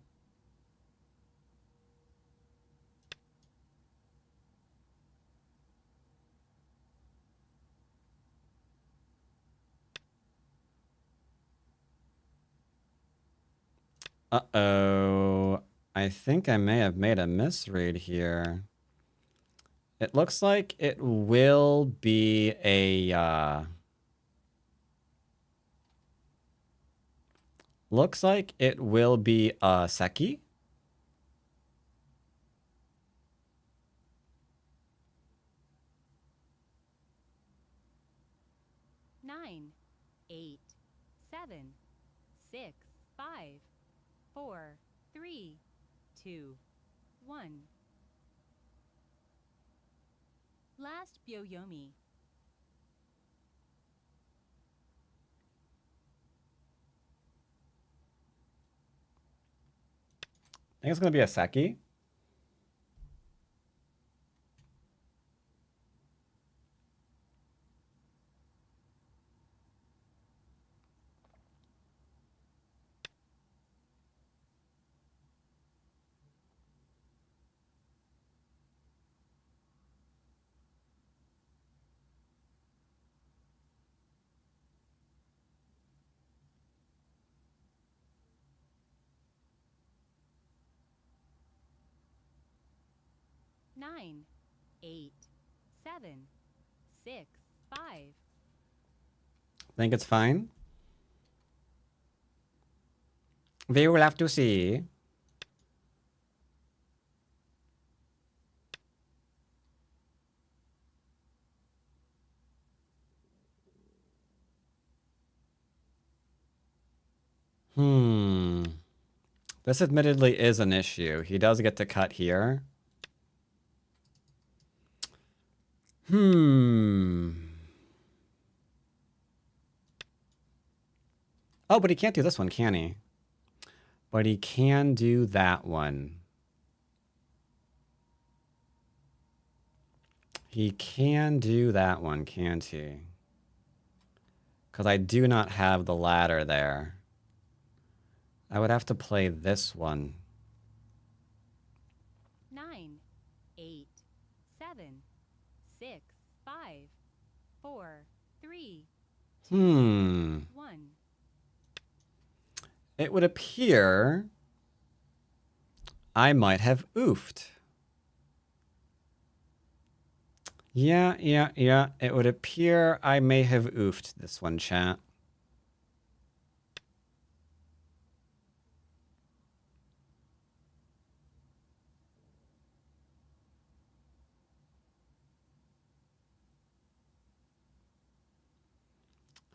Uh-oh. I think I may have made a misread here. It looks like it will be a, looks like it will be a Seki. Nine, 8, 7, 6, 5, 4, 3, 2, 1. Last Byoyomi. I think it's going to be a Seki. Nine, 8, 7, 6, 5. Think it's fine. We will have to see. This admittedly is an issue. He does get to cut here. Oh, but he can't do this one, can he? But he can do that one. He can do that one, can't he? Because I do not have the ladder there. I would have to play this one. 9, 8, 7, 6, 5, 4, 3, 2, 1. It would appear I might have oofed. Yeah. It would appear I may have oofed this one, chat.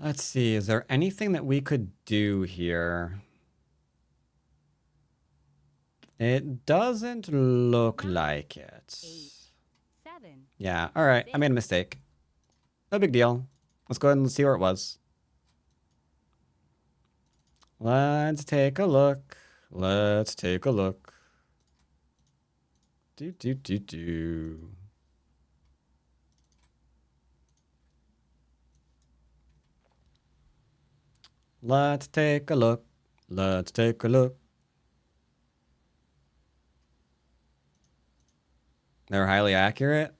Let's see, is there anything that we could do here? It doesn't look like it. 8, 7, Yeah, all right, I made a mistake. No big deal. Let's go ahead and see where it was. Let's take a look. Let's take a look. Do. Let's take a look. Let's take a look. They're highly accurate.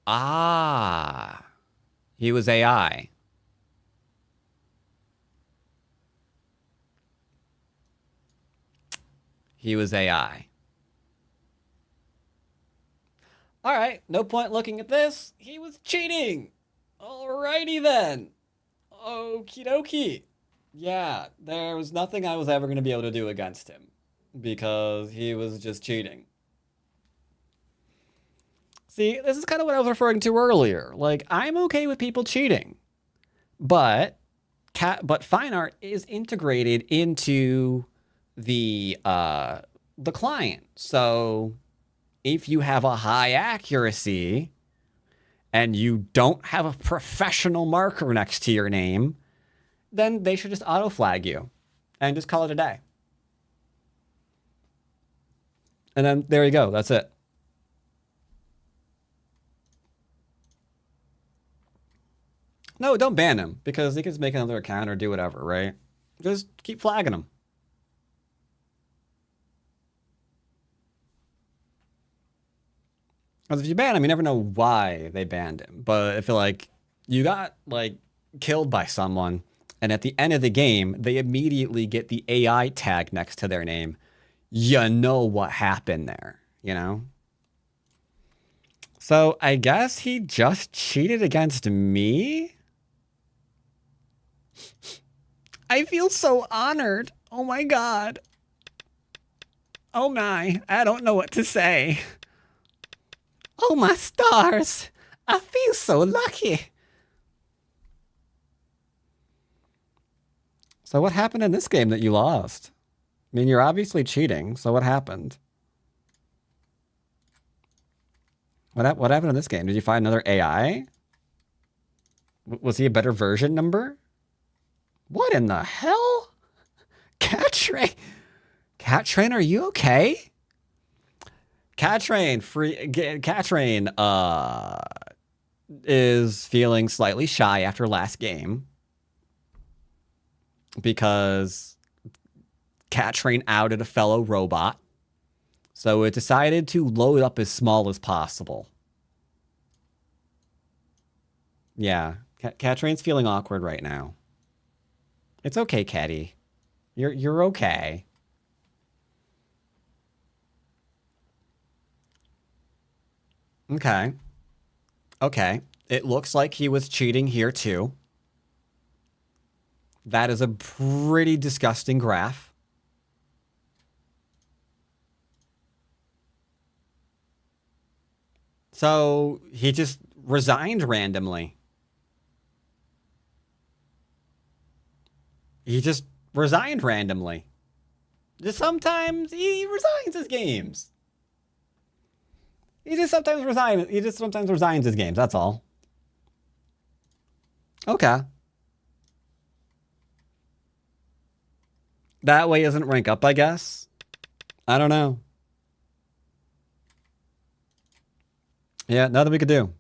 Ah, he was AI. He was AI. All right, no point looking at this. He was cheating. Alrighty then. Okie dokie. Yeah, there was nothing I was ever going to be able to do against him because he was just cheating. See, this is kind of what I was referring to earlier. Like, I'm okay with people cheating, but fine art is integrated into the client. So if you have a high accuracy and you don't have a professional marker next to your name, then they should just auto flag you and just call it a day. And then there you go. That's it. No, don't ban him because he can just make another account or do whatever, right? Just keep flagging him. Because if you ban him, you never know why they banned him. But if like you got like killed by someone and at the end of the game, they immediately get the AI tag next to their name, you know what happened there, you know? So I guess he just cheated against me? I feel so honored. Oh my god. Oh my, I don't know what to say. Oh my stars. I feel so lucky. So what happened in this game that you lost? I mean, you're obviously cheating, so what happened? What happened in this game? Did you find another AI? Was he a better version number? What in the hell? Cattrain, are you okay? Cattrain is feeling slightly shy after last game because Cattrain outed a fellow robot. So it decided to load up as small as possible. Yeah, Cattrain's feeling awkward right now. It's okay, Catty. You're okay. Okay. Okay. It looks like he was cheating here too. That is a pretty disgusting graph. So he just resigned randomly. He just resigned randomly. Just sometimes he resigns his games. He just sometimes resigns his games, that's all. Okay. That way isn't rank up, I guess. I don't know. Yeah, nothing we could do.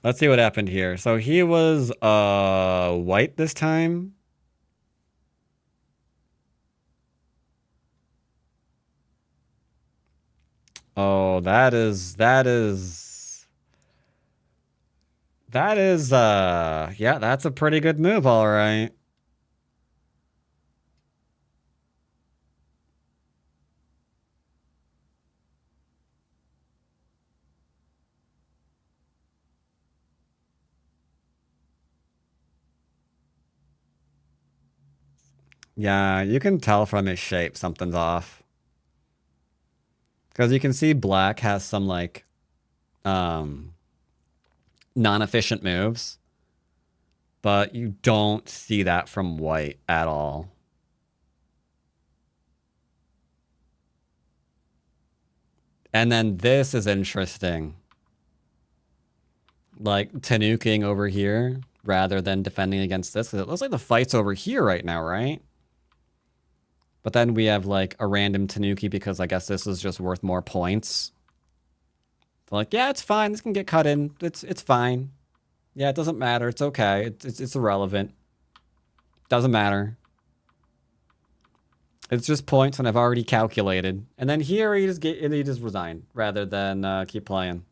Let's see what happened here. So he was white this time. Oh, that is yeah, that's a pretty good move, all right. Yeah, you can tell from his shape something's off. Because you can see black has some, like, non-efficient moves, but you don't see that from white at all. And then this is interesting. Like Tanuking over here rather than defending against this, because it looks like the fight's over here right now, right? But then we have like a random Tanuki because I guess this is just worth more points. So like, yeah, it's fine. This can get cut in. It's fine. Yeah, it doesn't matter. It's okay. It's irrelevant. Doesn't matter. It's just points and I've already calculated. And then here he just resign rather than keep playing.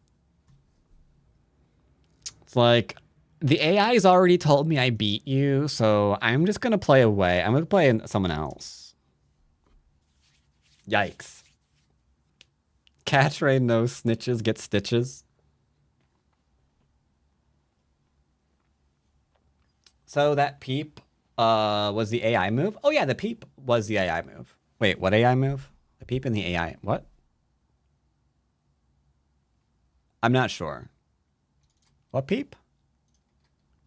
It's like the AI's already told me I beat you, so I'm just gonna play away. I'm gonna play someone else. Yikes. Catch raid, no snitches, get stitches. So that peep was the AI move? Oh yeah, the peep was the AI move. Wait, what AI move? The peep and the AI, what? I'm not sure. What peep?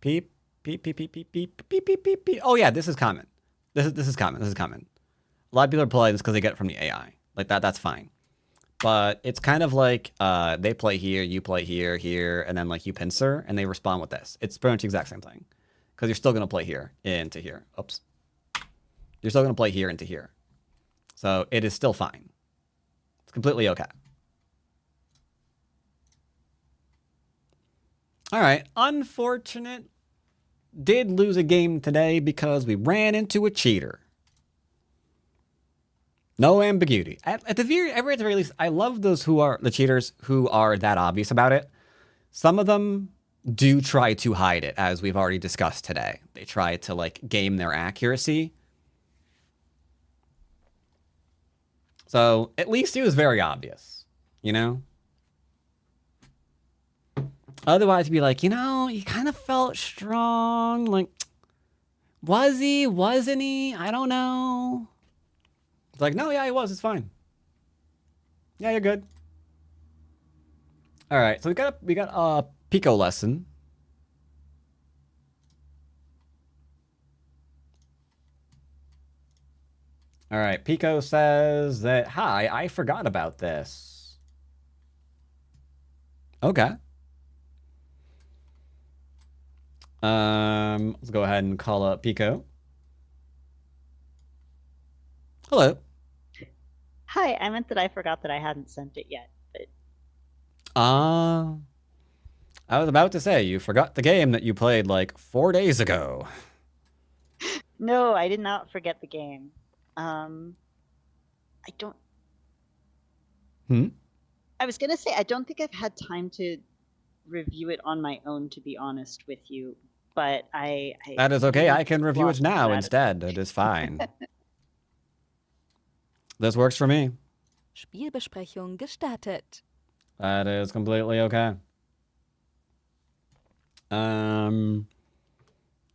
Peep, peep, peep, peep, peep, peep, peep, peep, peep, peep. Oh yeah, this is common. This is common. This is common. A lot of people are playing this because they get it from the AI. Like that's fine. But it's kind of like they play here, you play here, here, and then like you pincer, and they respond with this. It's pretty much the exact same thing. Because you're still going to play here into here. Oops. You're still going to play here into here. So it is still fine. It's completely okay. All right. Unfortunate. Did lose a game today because we ran into a cheater. No ambiguity. At the very least, I love those who are the cheaters who are that obvious about it. Some of them do try to hide it, as we've already discussed today. They try to like game their accuracy. So at least it was very obvious, you know? Otherwise, you'd be like, you know, he kind of felt strong. Like, was he? Wasn't he? I don't know. It's like, no, yeah, he was. It's fine. Yeah, you're good. All right, so we got a Pico lesson. All right, Pico says that, hi, I forgot about this. Okay. Let's go ahead and call up Pico. Hello. Hi, I meant that I forgot that I hadn't sent it yet, but I was about to say, you forgot the game that you played like 4 days ago. no, I did not forget the game. I don't. I was gonna say I don't think I've had time to review it on my own, to be honest with you. But I That is okay. I can review it lost now gratitude. instead. It is fine. This works for me. Spielbesprechung gestartet. That is completely okay.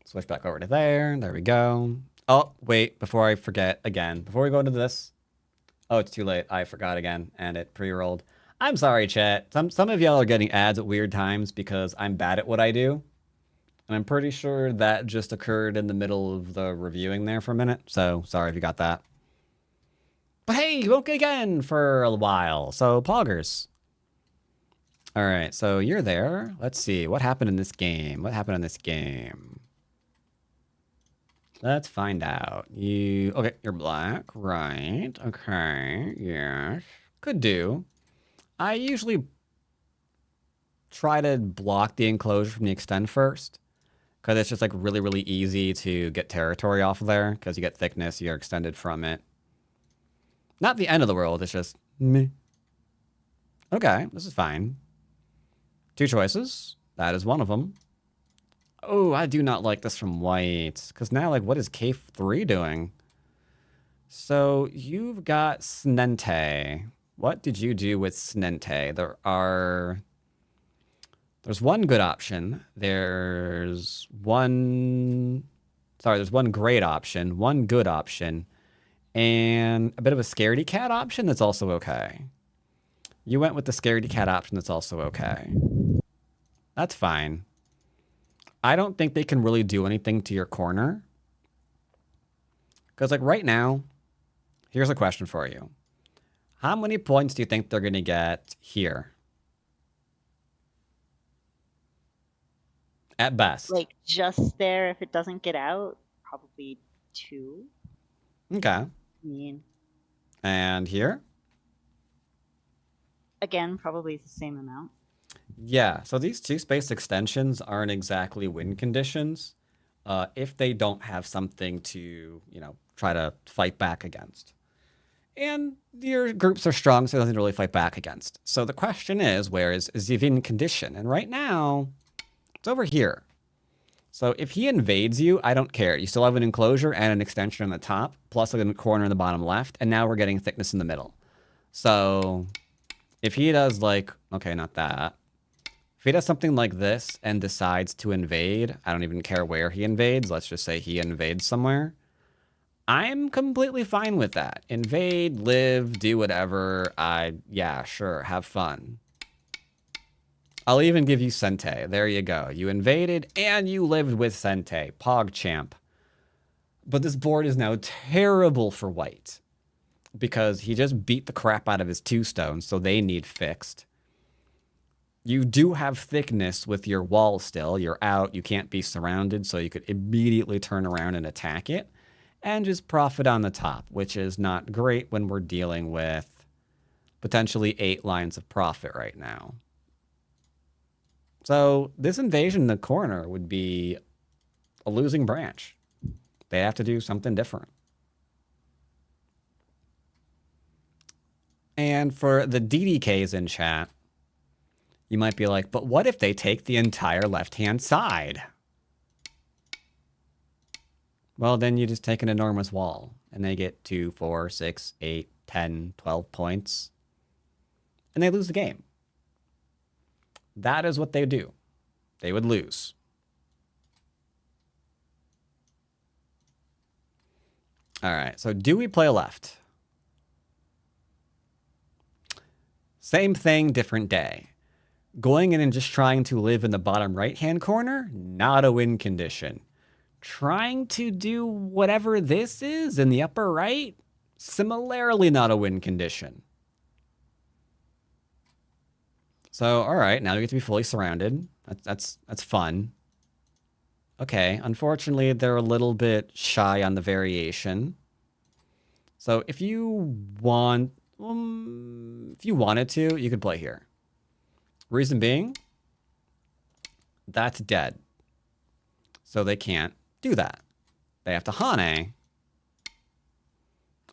Switch back over to there. There we go. Oh, wait, before I forget again, before we go into this. Oh, it's too late. I forgot again, and it pre-rolled. I'm sorry, chat. Some of y'all are getting ads at weird times because I'm bad at what I do. And I'm pretty sure that just occurred in the middle of the reviewing there for a minute. So, sorry if you got that. But hey, you won't get again for a while. So, poggers. All right, so you're there. Let's see. What happened in this game? What happened in this game? Let's find out. Okay, you're black, right? Okay, yes. Could do. I usually try to block the enclosure from the extend first, because it's just like really, really easy to get territory off of there, because you get thickness, you're extended from it. Not the end of the world, it's just meh. Okay, this is fine. 2 choices. That is one of them. Oh, I do not like this from white. Because now, like, what is K3 doing? So, you've got Snente. What did you do with Snente? There's one good option. There's one great option, one good option, and a bit of a scaredy cat option that's also okay. You went with the scaredy cat option. That's also okay. That's fine. I don't think they can really do anything to your corner. Because, like, right now, here's a question for you. How many points do you think they're going to get here? At best. Like, just there, if it doesn't get out, probably 2. Okay. I mean, And here? again, probably the same amount. Yeah, so these 2 space extensions aren't exactly win conditions if they don't have something to, try to fight back against. And your groups are strong, so nothing to really fight back against. So the question is, where is the win condition? And right now, it's over here. So if he invades you, I don't care. You still have an enclosure and an extension on the top, plus a corner in the bottom left, and now we're getting thickness in the middle. So if he does okay, not that. If he does something like this and decides to invade, I don't even care where he invades. Let's just say he invades somewhere. I'm completely fine with that. Invade, live, do whatever. Yeah, sure, have fun. I'll even give you Sente. There you go. You invaded and you lived with Sente. PogChamp. But this board is now terrible for white because he just beat the crap out of his 2 stones, so they need fixed. You do have thickness with your wall still. You're out. You can't be surrounded, so you could immediately turn around and attack it and just profit on the top, which is not great when we're dealing with potentially 8 lines of profit right now. So this invasion in the corner would be a losing branch. They have to do something different. And for the DDKs in chat, you might be like, but what if they take the entire left-hand side? Well, then you just take an enormous wall, and they get 2, 4, 6, 8, 10, 12 points, and they lose the game. That is what they do. They would lose. All right, so do we play left? Same thing, different day. Going in and just trying to live in the bottom right-hand corner, not a win condition. Trying to do whatever this is in the upper right, similarly not a win condition. So, all right, now we get to be fully surrounded. That's fun. Okay, unfortunately, they're a little bit shy on the variation. So if you wanted to, you could play here. Reason being, that's dead. So they can't do that. They have to Hane.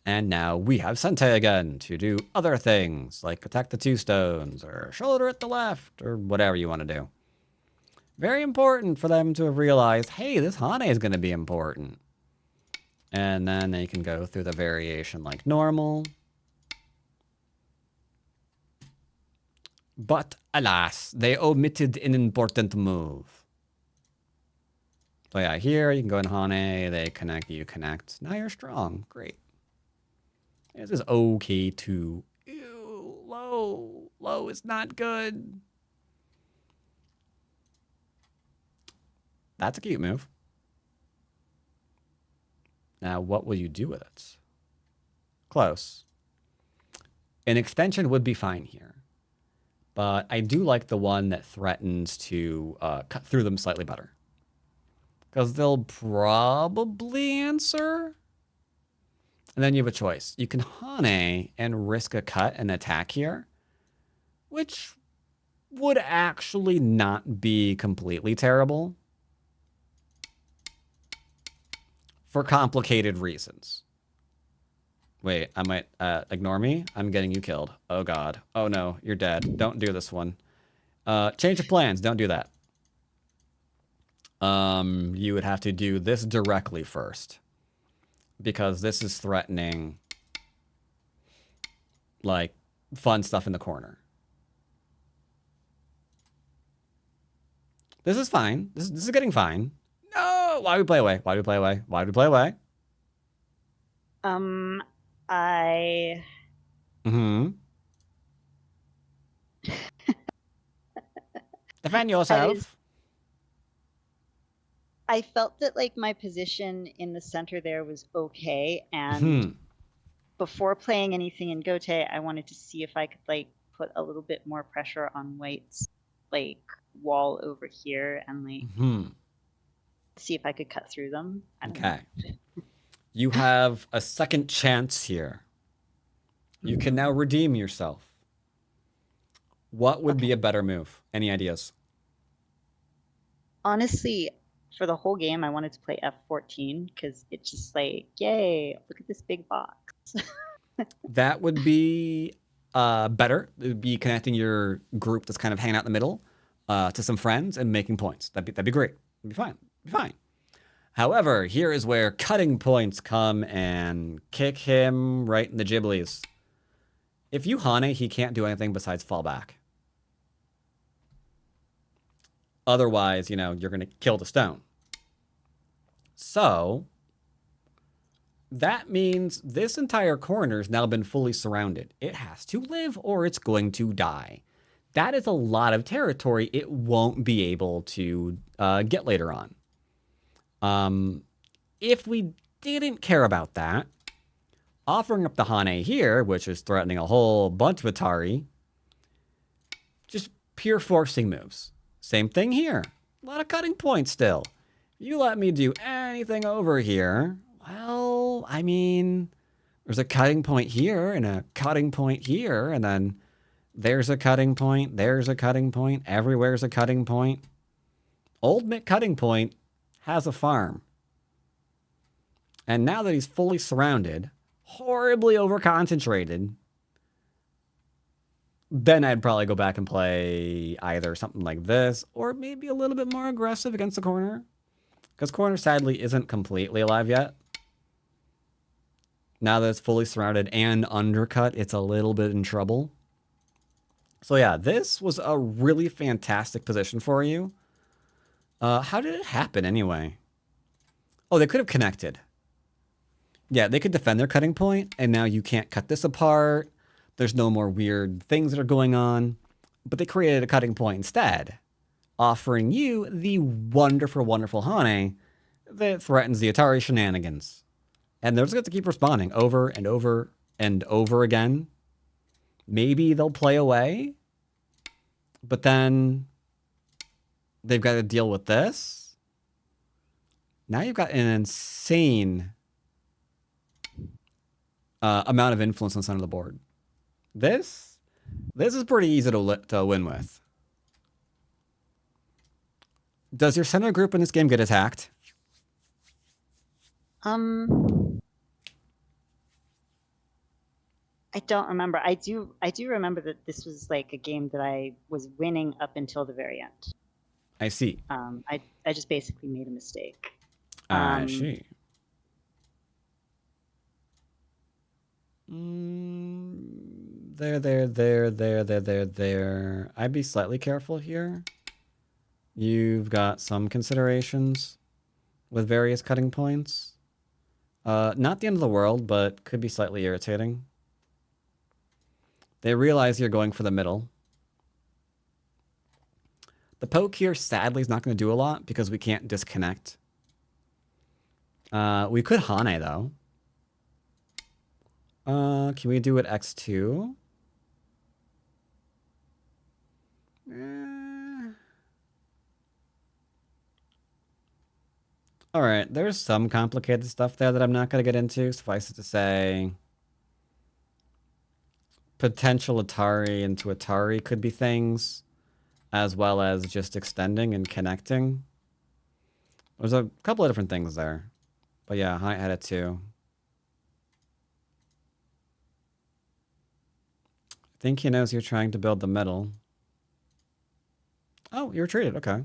And now we have Sente again to do other things, like attack the 2 stones, or shoulder at the left, or whatever you want to do. Very important for them to have realized, hey, this Hane is going to be important. And then they can go through the variation like normal. But alas, they omitted an important move. So yeah, here you can go in Hane, they connect, you connect. Now you're strong. Great. This is okay too. Ew, low. Low is not good. That's a cute move. Now, what will you do with it? Close. An extension would be fine here. But I do like the one that threatens to cut through them slightly better. Because they'll probably answer. And then you have a choice. You can Hane and risk a cut and attack here, which would actually not be completely terrible for complicated reasons. Wait, I might ignore me. I'm getting you killed. Oh God. Oh no, you're dead. Don't do this one. Change of plans. Don't do that. You would have to do this directly first. Because this is threatening, like, fun stuff in the corner. This is fine. This is getting fine. No! Why do we play away? Why do we play away? Why do we play away? Defend yourself. I felt that like my position in the center there was okay, and Hmm. before playing anything in Gote, I wanted to see if I could like put a little bit more pressure on White's like wall over here and like Hmm. see if I could cut through them. I don't know. Okay. You have a second chance here. You can now redeem yourself. What would be a better move? Any ideas? Honestly, for the whole game, I wanted to play F14 because it's just like, yay, look at this big box. That would be better. It would be connecting your group that's kind of hanging out in the middle to some friends and making points. That'd be great. It'd be fine. It'd be fine. However, here is where cutting points come and kick him right in the giblies. If you Hane, he can't do anything besides fall back. Otherwise, you know, you're going to kill the stone. So that means this entire corner has now been fully surrounded. It has to live or it's going to die. That is a lot of territory it won't be able to get later on. If we didn't care about that, offering up the Hane here, which is threatening a whole bunch of Atari, just pure forcing moves. Same thing here. A lot of cutting points still. You let me do anything over here, well, I mean, there's a cutting point here and a cutting point here, and then there's a cutting point, there's a cutting point, everywhere's a cutting point. Old Mick Cutting Point has a farm. And now that he's fully surrounded, horribly over-concentrated, then I'd probably go back and play either something like this or maybe a little bit more aggressive against the corner. Because corner, sadly, isn't completely alive yet. Now that it's fully surrounded and undercut, it's a little bit in trouble. So yeah, this was a really fantastic position for you. How did it happen anyway? Oh, they could have connected. Yeah, they could defend their cutting point, and now you can't cut this apart. There's no more weird things that are going on. But they created a cutting point instead, offering you the wonderful, wonderful Hane that threatens the Atari shenanigans. And they're just going to keep responding over and over and over again. Maybe they'll play away, but then they've got to deal with this. Now you've got an insane amount of influence on the center of the board. This is pretty easy to win with. Does your center group in this game get attacked? I don't remember. I do remember that this was like a game that I was winning up until the very end. I see. I just basically made a mistake. I see. There. I'd be slightly careful here. You've got some considerations with various cutting points. Not the end of the world, but could be slightly irritating. They realize you're going for the middle. The poke here, sadly, is not going to do a lot because we can't disconnect. We could Hane, though. Can we do it X2? All right, there's some complicated stuff there that I'm not going to get into. Suffice it to say, potential Atari into Atari could be things, as well as just extending and connecting. There's a couple of different things there. But yeah, I had it too. I think he knows you're trying to build the middle. Oh, you retreated. Okay.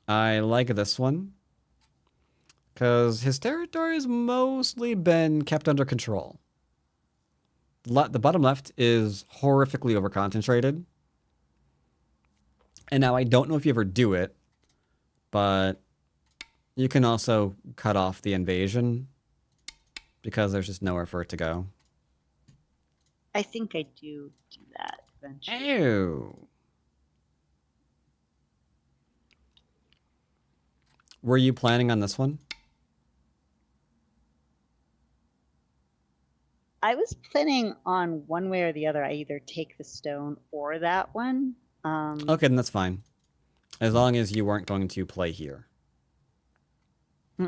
I like this one because his territory has mostly been kept under control. The bottom left is horrifically overconcentrated. And now I don't know if you ever do it, but you can also cut off the invasion because there's just nowhere for it to go. I think I do that. eventually. Oh. Were you planning on this one? I was planning on one way or the other. I either take the stone or that one. Okay, then that's fine. As long as you weren't going to play here. Hmm.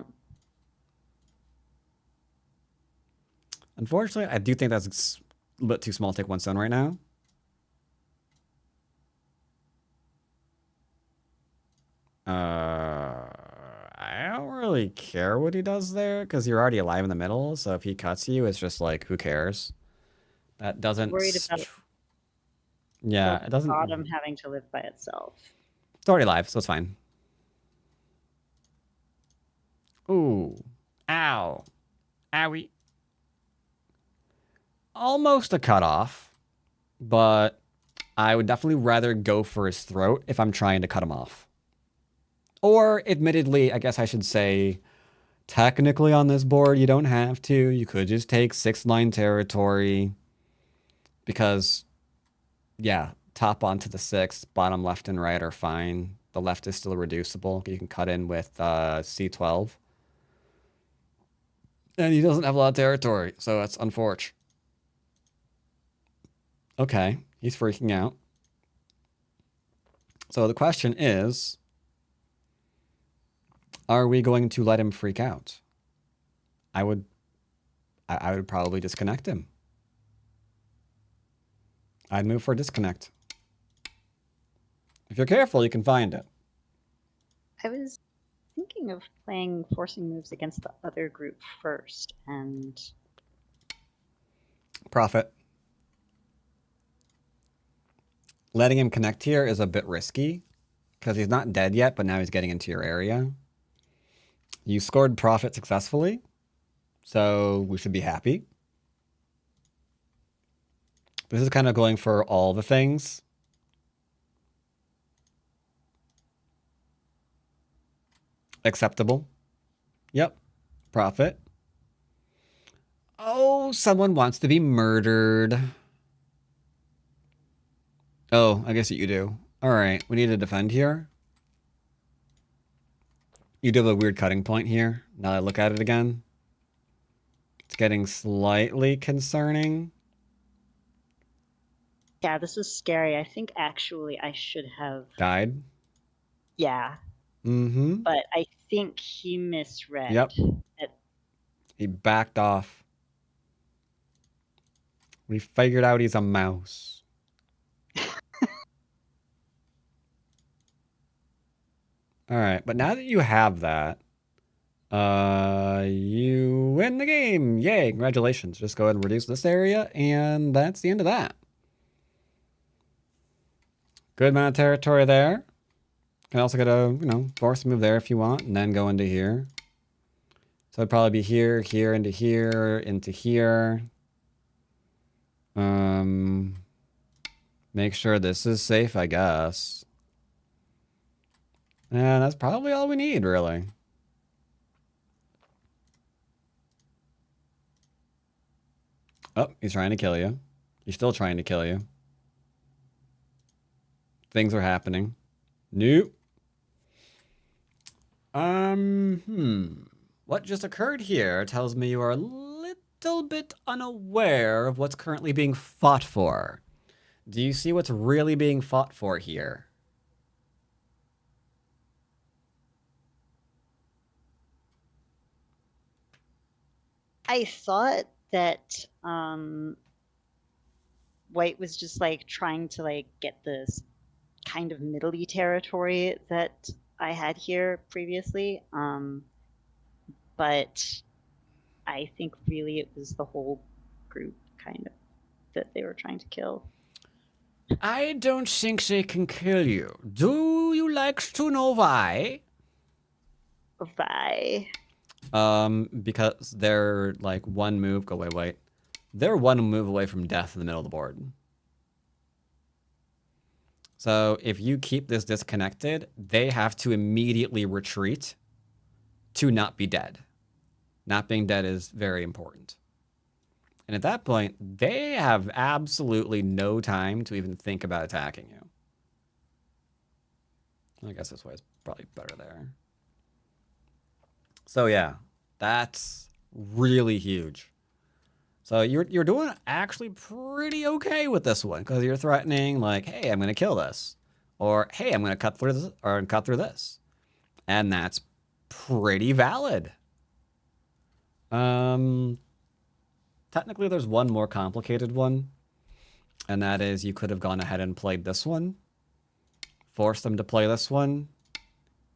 Unfortunately, I do think that's a bit too small to take one stone right now. I don't really care what he does there because you're already alive in the middle. So if he cuts you, it's just like, who cares? That doesn't. Worried about Yeah, the it doesn't. bottom having to live by itself. It's already live, so it's fine. Ooh. Ow. Owie. Almost a cutoff, but I would definitely rather go for his throat if I'm trying to cut him off. Or, admittedly, I guess I should say, technically on this board, you don't have to. You could just take 6-line territory. Because, yeah, top onto the 6, bottom left and right are fine. The left is still reducible. You can cut in with C12. And he doesn't have a lot of territory, so that's unfortunate. Okay, he's freaking out. So the question is, are we going to let him freak out? I would probably disconnect him. I'd move for a disconnect. If you're careful, you can find it. I was thinking of playing forcing moves against the other group first, and Profit. Letting him connect here is a bit risky because he's not dead yet, but now he's getting into your area. You scored profit successfully, so we should be happy. This is kind of going for all the things. Acceptable. Yep. Profit. Oh, someone wants to be murdered. Oh, I guess you do. All right, we need to defend here. You do have a weird cutting point here. Now that I look at it again. It's getting slightly concerning. yeah, this is scary. I think actually I should have. Died. Yeah, Mm-hmm. but I think he misread. Yep. It. He backed off. We figured out he's a mouse. All right, but now that you have that, you win the game. Yay, congratulations. Just go ahead and reduce this area, and that's the end of that. Good amount of territory there. Can also get a, force move there if you want, and then go into here. So it'd probably be here, here, into here, into here. Make sure this is safe, I guess. And that's probably all we need, really. Oh, he's trying to kill you. He's still trying to kill you. Things are happening. Nope. What just occurred here tells me you are a little bit unaware of what's currently being fought for. Do you see what's really being fought for here? I thought that White was just like trying to like get this kind of middle-y territory that I had here previously. But I think really it was the whole group kind of that they were trying to kill. I don't think they can kill you. Do you like to know why? Why? Because they're like one move. Go away, wait. They're one move away from death in the middle of the board. So if you keep this disconnected, they have to immediately retreat to not be dead. Not being dead is very important. And at that point, they have absolutely no time to even think about attacking you. I guess this way is probably better there. So yeah, that's really huge. So you're doing actually pretty okay with this one because you're threatening like, hey, I'm gonna kill this, or hey, I'm gonna cut through this, or cut through this, and that's pretty valid. Technically, there's one more complicated one, and that is you could have gone ahead and played this one, force them to play this one,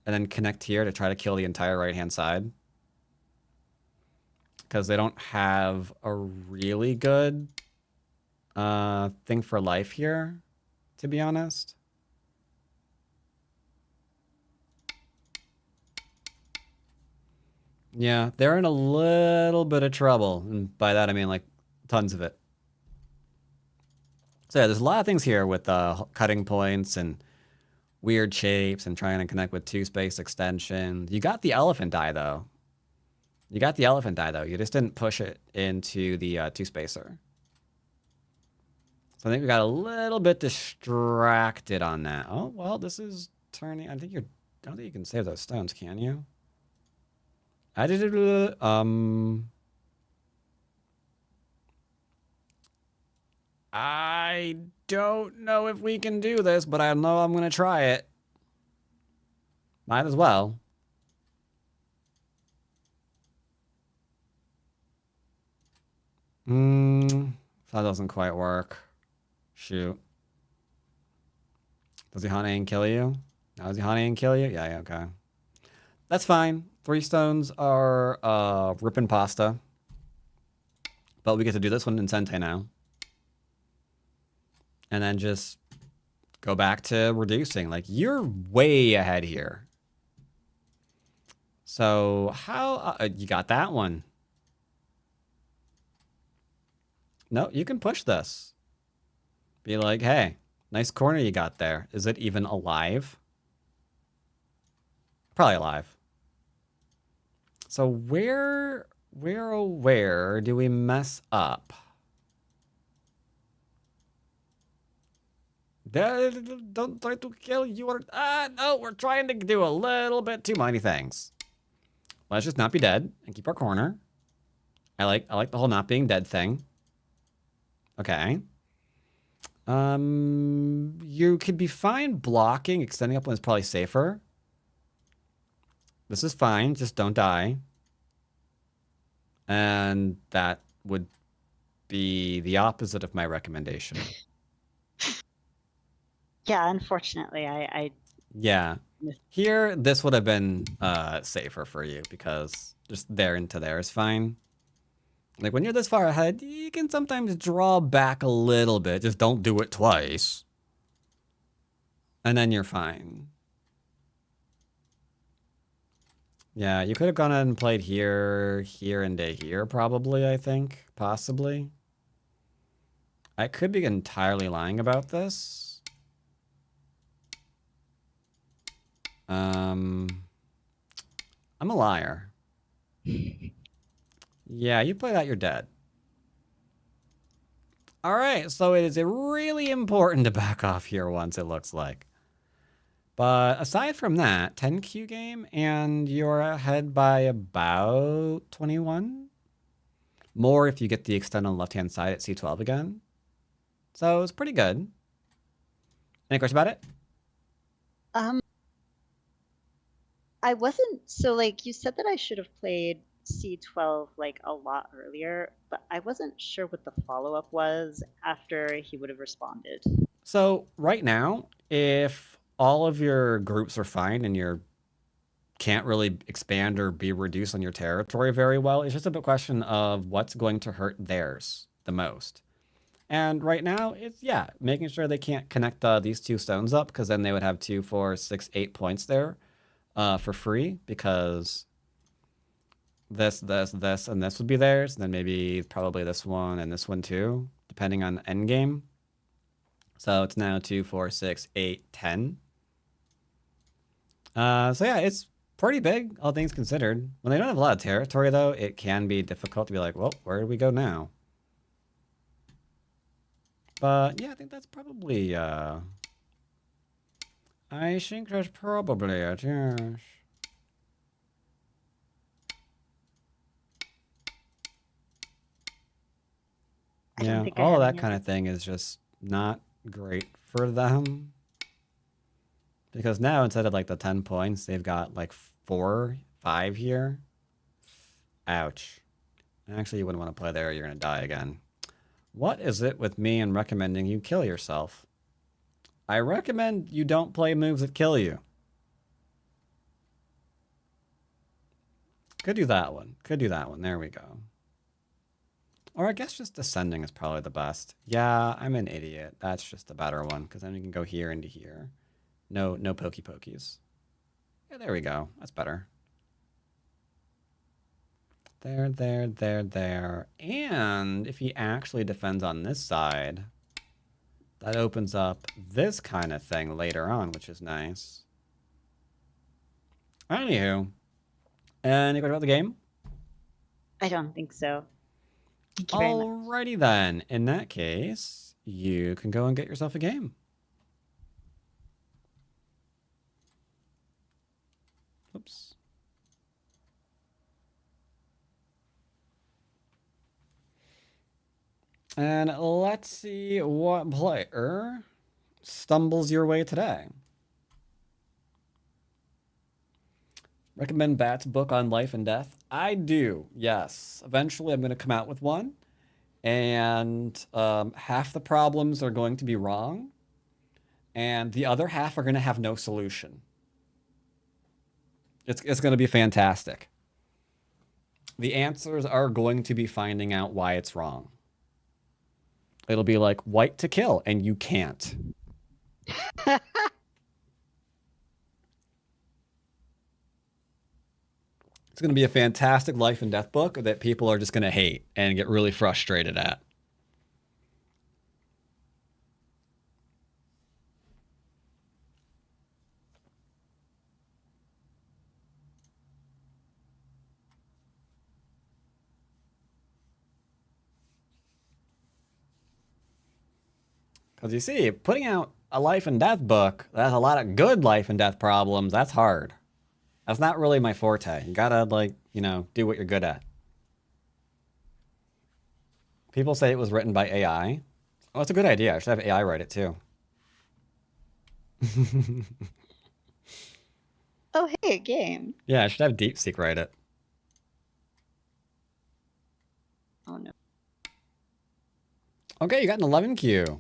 and then connect here to try to kill the entire right-hand side. Because they don't have a really good thing for life here, to be honest. Yeah, they're in a little bit of trouble. And by that, I mean, like, tons of it. So yeah, there's a lot of things here with cutting points and weird shapes and trying to connect with two-space extensions. You got the elephant eye, though. You got the elephant eye, though. You just didn't push it into the two-spacer. So I think we got a little bit distracted on that. Oh, well, this is turning... I don't think you can save those stones, can you? I don't know if we can do this, but I know I'm going to try it. Might as well. That doesn't quite work. Shoot. Does he honey and kill you? No, does he honey and kill you? Yeah, okay. That's fine. 3 stones are ripping pasta. But we get to do this one in Sente now. And then just go back to reducing. Like, you're way ahead here. So, how... you got that one. No, you can push this. Be like, hey, nice corner you got there. Is it even alive? Probably alive. So where do we mess up? Don't try to kill you. No, we're trying to do a little bit too many things. Let's just not be dead and keep our corner. I like the whole not being dead thing. Okay. You could be fine blocking. Extending up one is probably safer. This is fine. Just don't die. And that would be the opposite of my recommendation. Yeah, unfortunately, Yeah. Here, this would have been safer for you because just there into there is fine. Like, when you're this far ahead, you can sometimes draw back a little bit. Just don't do it twice. And then you're fine. Yeah, you could have gone ahead and played here, here, and here, probably, I think. Possibly. I could be entirely lying about this. I'm a liar. Yeah, you play that, you're dead. All right, so it is really important to back off here once, it looks like. But aside from that, 10Q game, and you're ahead by about 21. More if you get the extend on the left-hand side at C12 again. So it's pretty good. Any questions about it? I wasn't, so like you said that I should have played C12 like a lot earlier, but I wasn't sure what the follow-up was after he would have responded. So right now, if all of your groups are fine and you can't really expand or be reduced on your territory very well, it's just a bit question of what's going to hurt theirs the most. And right now, it's, yeah, making sure they can't connect these 2 stones up, because then they would have 2, 4, 6, 8 points there for free, because this, and this would be theirs. And then maybe probably this one and this one too, depending on the end game. So it's now 2, 4, 6, 8, 10. So yeah, it's pretty big, all things considered. When they don't have a lot of territory, though, it can be difficult to be like, well, where do we go now? But yeah, I think that's probably I think that's probably it, yes. I don't Yeah, think I all of have that any kind other. of thing is just not great for them. Because now instead of like the 10 points, they've got like 4, 5 here. Ouch. Actually, you wouldn't want to play there, you're going to die again. What is it with me and recommending you kill yourself? I recommend you don't play moves that kill you. Could do that one. Could do that one. There we go. Or I guess just descending is probably the best. Yeah, I'm an idiot. That's just the better one, because then you can go here into here. No pokey pokies. Yeah, there we go. That's better. There, there, there, there. And if he actually defends on this side, that opens up this kind of thing later on, which is nice. Anywho, any question about the game? I don't think so. Thank you very much. Alrighty then. In that case, you can go and get yourself a game. Oops. And let's see what player stumbles your way today. Recommend Bat's book on life and death? I do, yes. Eventually I'm going to come out with one. And half the problems are going to be wrong. And the other half are going to have no solution. It's going to be fantastic. The answers are going to be finding out why it's wrong. It'll be like white to kill, and you can't. It's going to be a fantastic life and death book that people are just going to hate and get really frustrated at. Because you see, putting out a life and death book that has a lot of good life and death problems, that's hard. That's not really my forte. You gotta, like, you know, do what you're good at. People say it was written by AI. Oh, that's a good idea. I should have AI write it too. Oh, hey, a game. Yeah, I should have DeepSeek write it. Oh, no. Okay, you got an 11Q.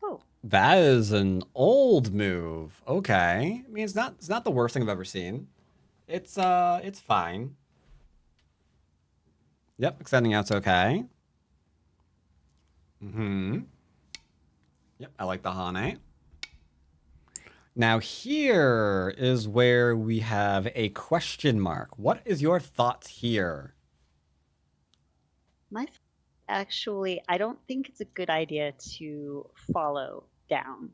Oh, That is an old move. Okay. I mean, it's not the worst thing I've ever seen. It's fine. Yep, extending out's okay. Mm-hmm. Yep, I like the Hane. Now here is where we have a question mark. What is your thoughts here? actually, I don't think it's a good idea to follow down.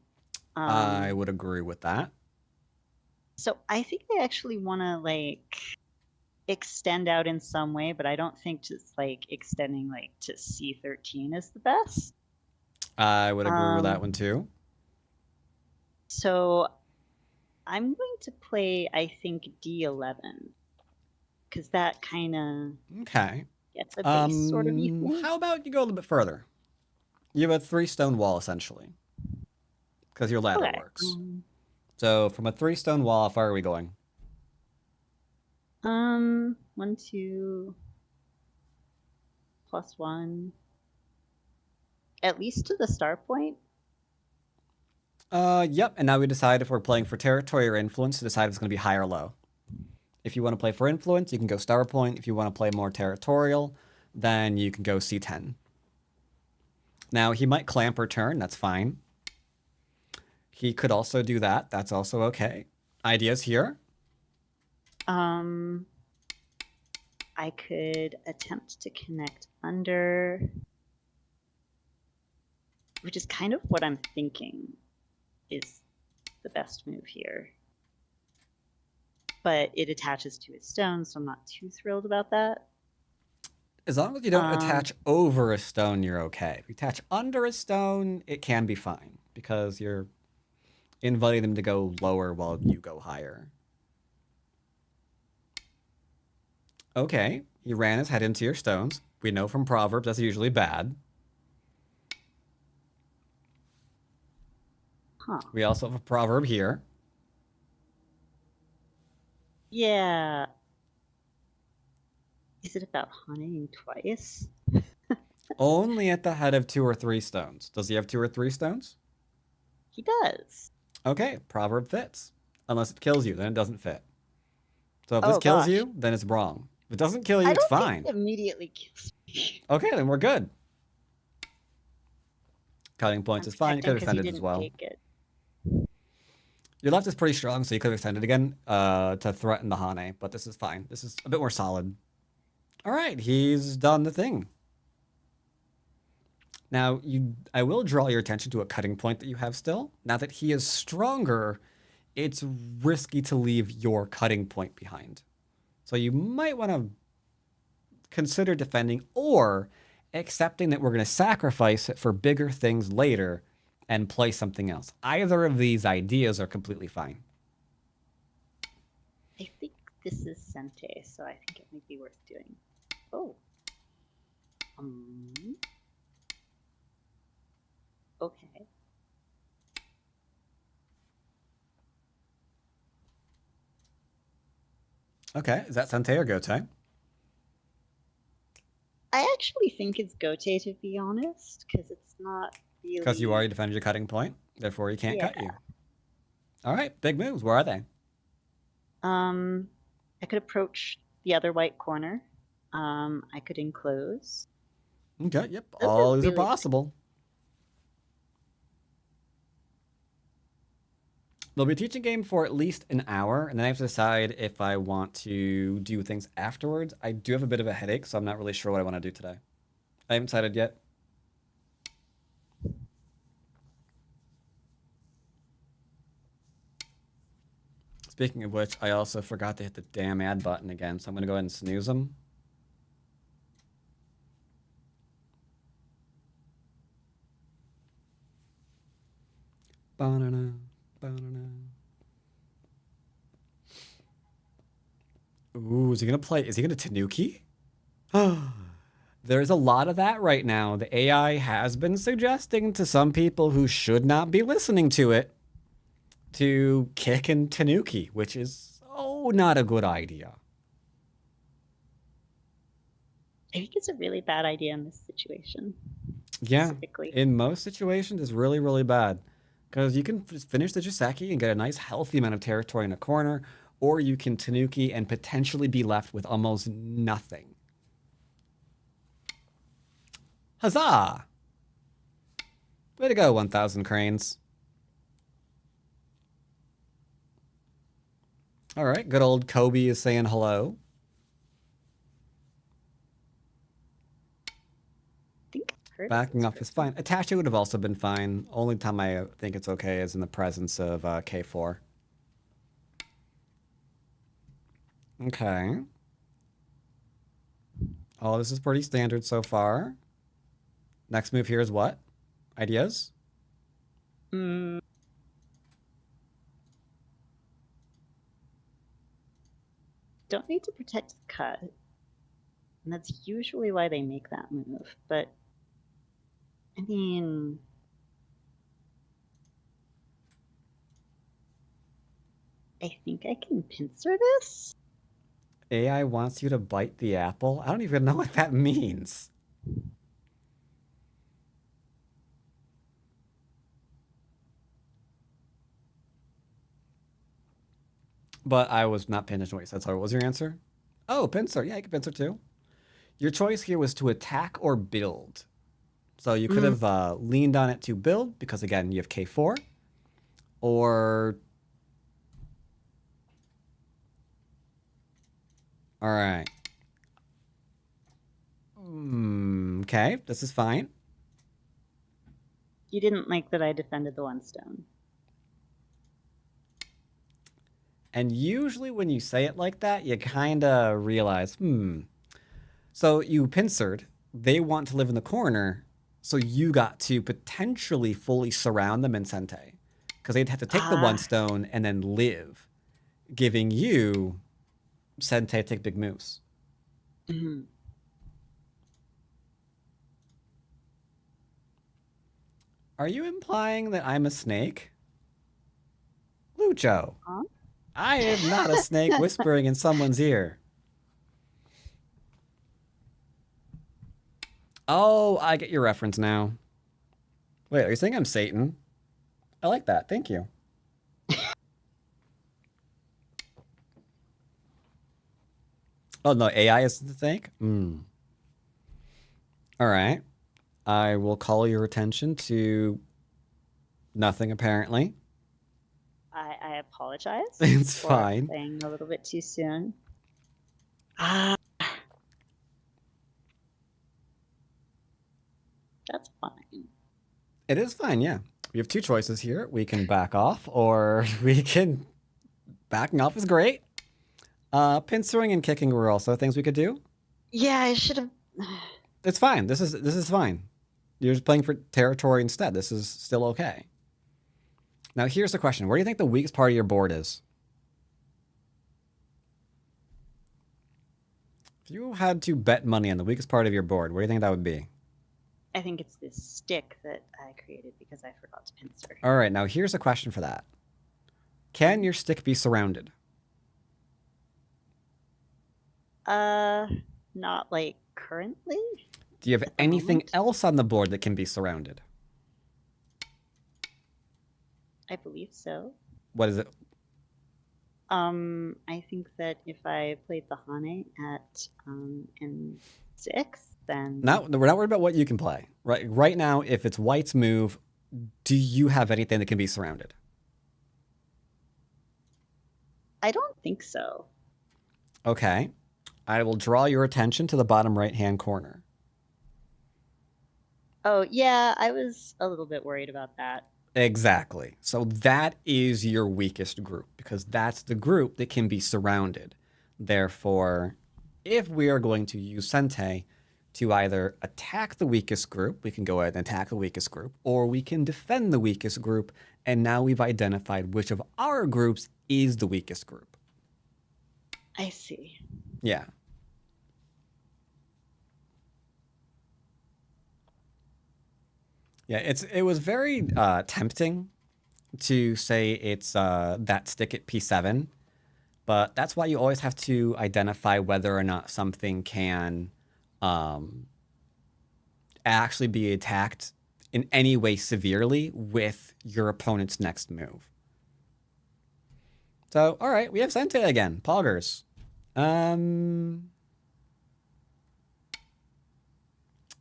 I would agree with that. So I think I actually want to like extend out in some way, but I don't think just like extending like to C13 is the best. I would agree with that one too. So I'm going to play, I think, D11 because that kind of Okay. gets a base sort of equal. How about you go a little bit further? You have a 3-stone wall essentially, because your ladder Okay. works. So from a 3-stone wall, how far are we going? 1, 2, +1. At least to the star point. Yep. And now we decide if we're playing for territory or influence to decide if it's going to be high or low. If you want to play for influence, you can go star point. If you want to play more territorial, then you can go C10. Now, he might clamp or turn. That's fine. He could also do that. That's also okay. Ideas here? I could attempt to connect under, which is kind of what I'm thinking is the best move here. but it attaches to his stone, so I'm not too thrilled about that. As long as you don't attach over a stone, you're okay. If you attach under a stone, it can be fine because you're inviting them to go lower while you go higher. Okay, he ran his head into your stones. We know from Proverbs that's usually bad. Huh. We also have a proverb here. Yeah. Is it about hunting twice? Only at the head of 2 or 3 stones. Does he have 2 or 3 stones? He does. Okay, proverb fits. Unless it kills you, then it doesn't fit. So if this kills you, then it's wrong. If it doesn't kill you, it's fine. I don't think it immediately kills me. Okay, then we're good. Cutting points is fine. You could have extended as well. Your left is pretty strong, so you could have extended again to threaten the Hane, but this is fine. This is a bit more solid. All right, he's done the thing. Now, I will draw your attention to a cutting point that you have still. Now that he is stronger, it's risky to leave your cutting point behind. So you might want to consider defending or accepting that we're going to sacrifice it for bigger things later and play something else. Either of these ideas are completely fine. I think this is Sente, so I think it might be worth doing. Oh. Okay. Okay, is that Sente or Gote? I actually think it's Gote, to be honest, because it's not really... Because you already defended your cutting point, therefore he can't cut you. All right, big moves. Where are they? I could approach the other white corner. I could enclose. Okay, yep. All these are possible. There'll be a teaching game for at least an hour, and then I have to decide if I want to do things afterwards. I do have a bit of a headache, so I'm not really sure what I want to do today. I haven't decided yet. Speaking of which, I also forgot to hit the damn ad button again, so I'm going to go ahead and snooze them. Ba-na-na, ba-na-na. Ooh, is he going to Tanuki? There's a lot of that right now. The AI has been suggesting to some people who should not be listening to it to kick and Tanuki, which is, not a good idea. I think it's a really bad idea in this situation. Yeah, in most situations, it's really, really bad. Because you can finish the Joseki and get a nice, healthy amount of territory in a corner, or you can Tanuki and potentially be left with almost nothing. Huzzah! Way to go, 1,000 cranes. All right, good old Kobe is saying hello. Backing off is fine. Attaching would have also been fine. Only time I think it's okay is in the presence of K4. Okay. All this is pretty standard so far. Next move here is what? Ideas? Don't need to protect the cut. And that's usually why they make that move. But, I mean... I think I can pincer this? AI wants you to bite the apple? I don't even know what that means. But I was not paying attention to what you said. Sorry, what was your answer? Oh, pincer. Yeah, you can pincer too. Your choice here was to attack or build. So you could have leaned on it to build, because again, you have K4. Or... All right. Okay, this is fine. You didn't like that I defended the one stone. And usually when you say it like that, you kind of realize, So you pincered, they want to live in the corner, so you got to potentially fully surround them in Sente. Because they'd have to take the one stone and then live, giving you Sente to take big moves. Mhm. Are you implying that I'm a snake? Lucho, Huh? I am not a snake whispering in someone's ear. Oh, I get your reference now. Wait, are you saying I'm Satan? I like that. Thank you. Oh, no, AI is the snake? All right. I will call your attention to nothing, apparently. I apologize. It's for fine. Playing a little bit too soon. That's fine. It is fine, yeah. We have two choices here. We can back off, or we can... Backing off is great. Pincering and kicking were also things we could do. Yeah, I should have. It's fine. This is fine. You're just playing for territory instead. This is still okay. Now, here's the question. Where do you think the weakest part of your board is? If you had to bet money on the weakest part of your board, where do you think that would be? I think it's this stick that I created because I forgot to pincer. All right, now here's a question for that. Can your stick be surrounded? Not like currently. Do you have At the anything moment? else on the board that can be surrounded? I believe so. What is it? I think that if I played the Hane at in 6, then We're not worried about what you can play. Right now, if it's white's move, do you have anything that can be surrounded? I don't think so. Okay. I will draw your attention to the bottom right-hand corner. Oh yeah, I was a little bit worried about that. Exactly. So that is your weakest group, because that's the group that can be surrounded. Therefore, if we are going to use Sente to either attack the weakest group, we can go ahead and attack the weakest group, or we can defend the weakest group, and now we've identified which of our groups is the weakest group. I see. Yeah. Yeah, it was very tempting to say it's that stick at P7, but that's why you always have to identify whether or not something can actually be attacked in any way severely with your opponent's next move. So, all right, we have Sente again. Poggers.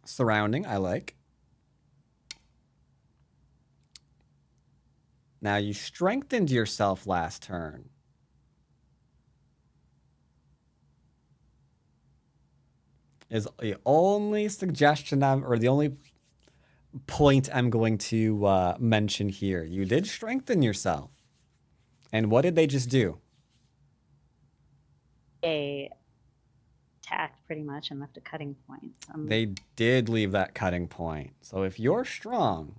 Surrounding, I like. Now, you strengthened yourself last turn. Is the only suggestion or the only point I'm going to mention here. You did strengthen yourself. And what did they just do? They attacked pretty much and left a cutting point. They did leave that cutting point. So if you're strong,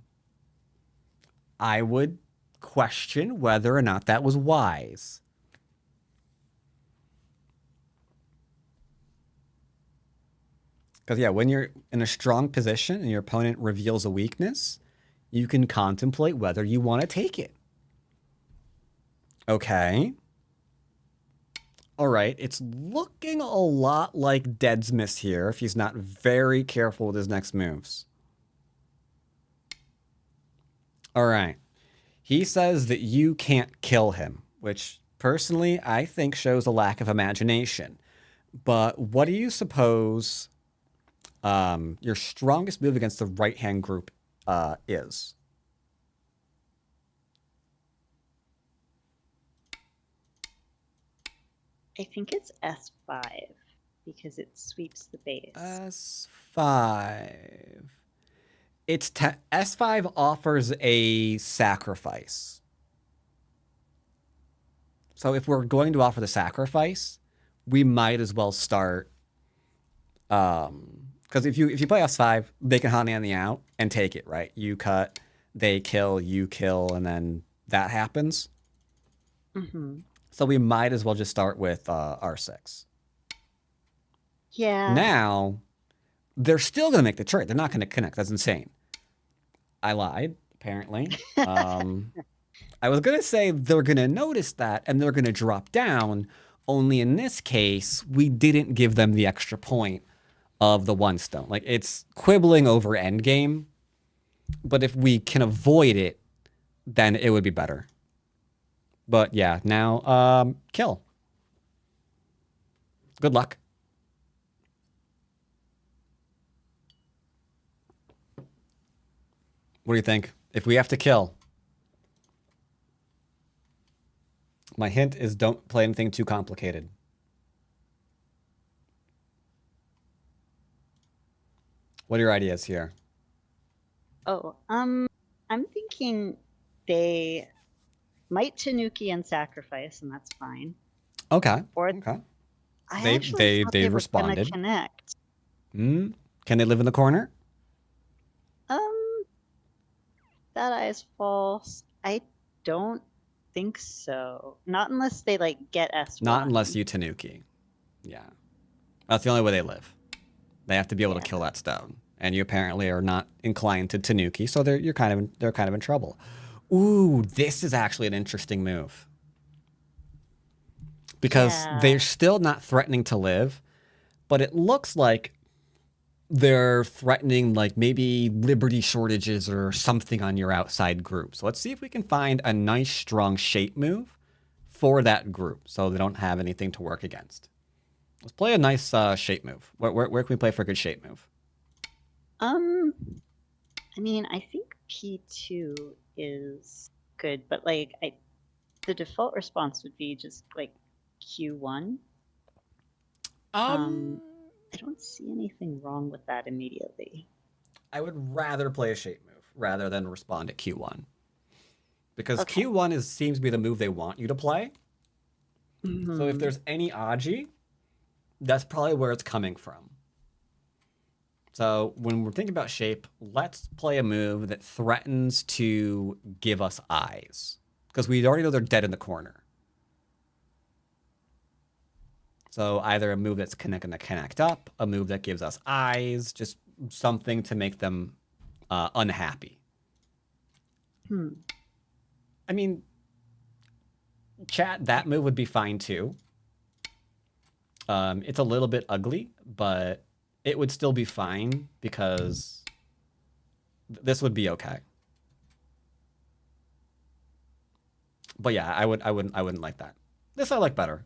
I would question whether or not that was wise. Because, yeah, when you're in a strong position and your opponent reveals a weakness, you can contemplate whether you want to take it. Okay. All right. It's looking a lot like Dead's Miss here if he's not very careful with his next moves. All right. He says that you can't kill him, which personally I think shows a lack of imagination. But what do you suppose your strongest move against the right-hand group is? I think it's S5 because it sweeps the base. S5. S5 offers a sacrifice. So if we're going to offer the sacrifice, we might as well start. Because if you play S5, they can Hane on the out and take it, right? You cut, they kill, you kill, and then that happens. Mm-hmm. So we might as well just start with R6. Yeah. Now, they're still going to make the trade. They're not going to connect. That's insane. I lied, apparently. I was going to say they're going to notice that and they're going to drop down. Only in this case, we didn't give them the extra point of the 1 stone. Like, it's quibbling over endgame. But if we can avoid it, then it would be better. But yeah, now, kill. Good luck. What do you think? If we have to kill. My hint is don't play anything too complicated. What are your ideas here? Oh, I'm thinking they might Tanuki and sacrifice, and that's fine. Okay. Or okay. I They- actually they- thought they they were responded. gonna connect. Can they live in the corner? That eye is false. I don't think so. Not unless they like get S1. Not unless you Tanuki. Yeah. That's the only way they live. They have to be able to kill that stone. And you apparently are not inclined to Tanuki, so they're kind of in trouble. Ooh, this is actually an interesting move. Because they're still not threatening to live, but it looks like they're threatening like maybe liberty shortages or something on your outside group. So let's see if we can find a nice strong shape move for that group so they don't have anything to work against. Let's play a nice shape move. Where can we play for a good shape move? I mean, I think P2 is good, but like the default response would be just like Q1. I don't see anything wrong with that immediately. I would rather play a shape move rather than respond at Q1. Because Okay. Q1 seems to be the move they want you to play. Mm-hmm. So if there's any Aji, that's probably where it's coming from. So when we're thinking about shape, let's play a move that threatens to give us eyes. Because we already know they're dead in the corner. So either a move that's going to connect up, a move that gives us eyes, just something to make them unhappy. I mean, chat, that move would be fine too. It's a little bit ugly, but it would still be fine because this would be okay. But yeah, I wouldn't like that. This I like better.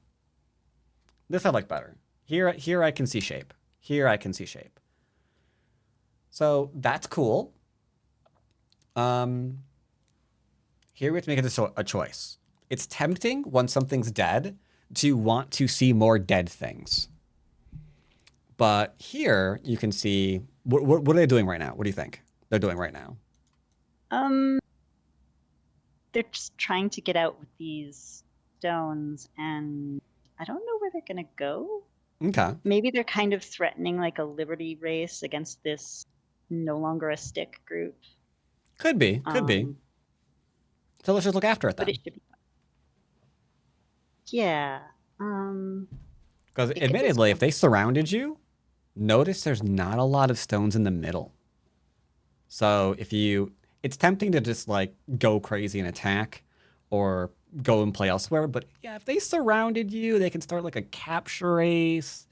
This I like better. Here I can see shape. Here I can see shape. So that's cool. Here we have to make a choice. It's tempting when something's dead to want to see more dead things. But here you can see, what are they doing right now? What do you think they're doing right now? They're just trying to get out with these stones, and I don't know where they're gonna go. Okay. Maybe they're kind of threatening like a liberty race against this no longer a stick group. Could be. So let's just look after it then. But it should be. Yeah. Because could admittedly, just- if they surrounded you, notice there's not a lot of stones in the middle. So it's tempting to just like go crazy and attack or go and play elsewhere. But yeah, if they surrounded you, they can start like a capture race,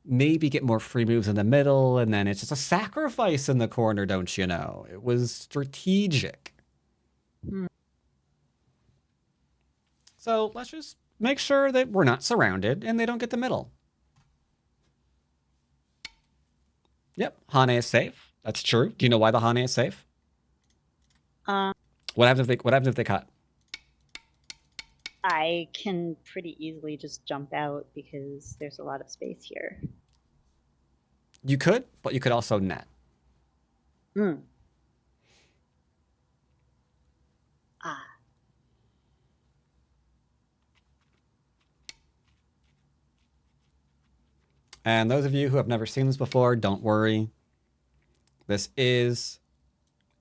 maybe get more free moves in the middle, and then it's just a sacrifice in the corner, don't you know? It was strategic. So let's just make sure that we're not surrounded and they don't get the middle. Yep, Hane is safe. That's true. Do you know why the Hane is safe? What happens if they cut? I can pretty easily just jump out because there's a lot of space here. You could, but you could also net. And those of you who have never seen this before, don't worry. This is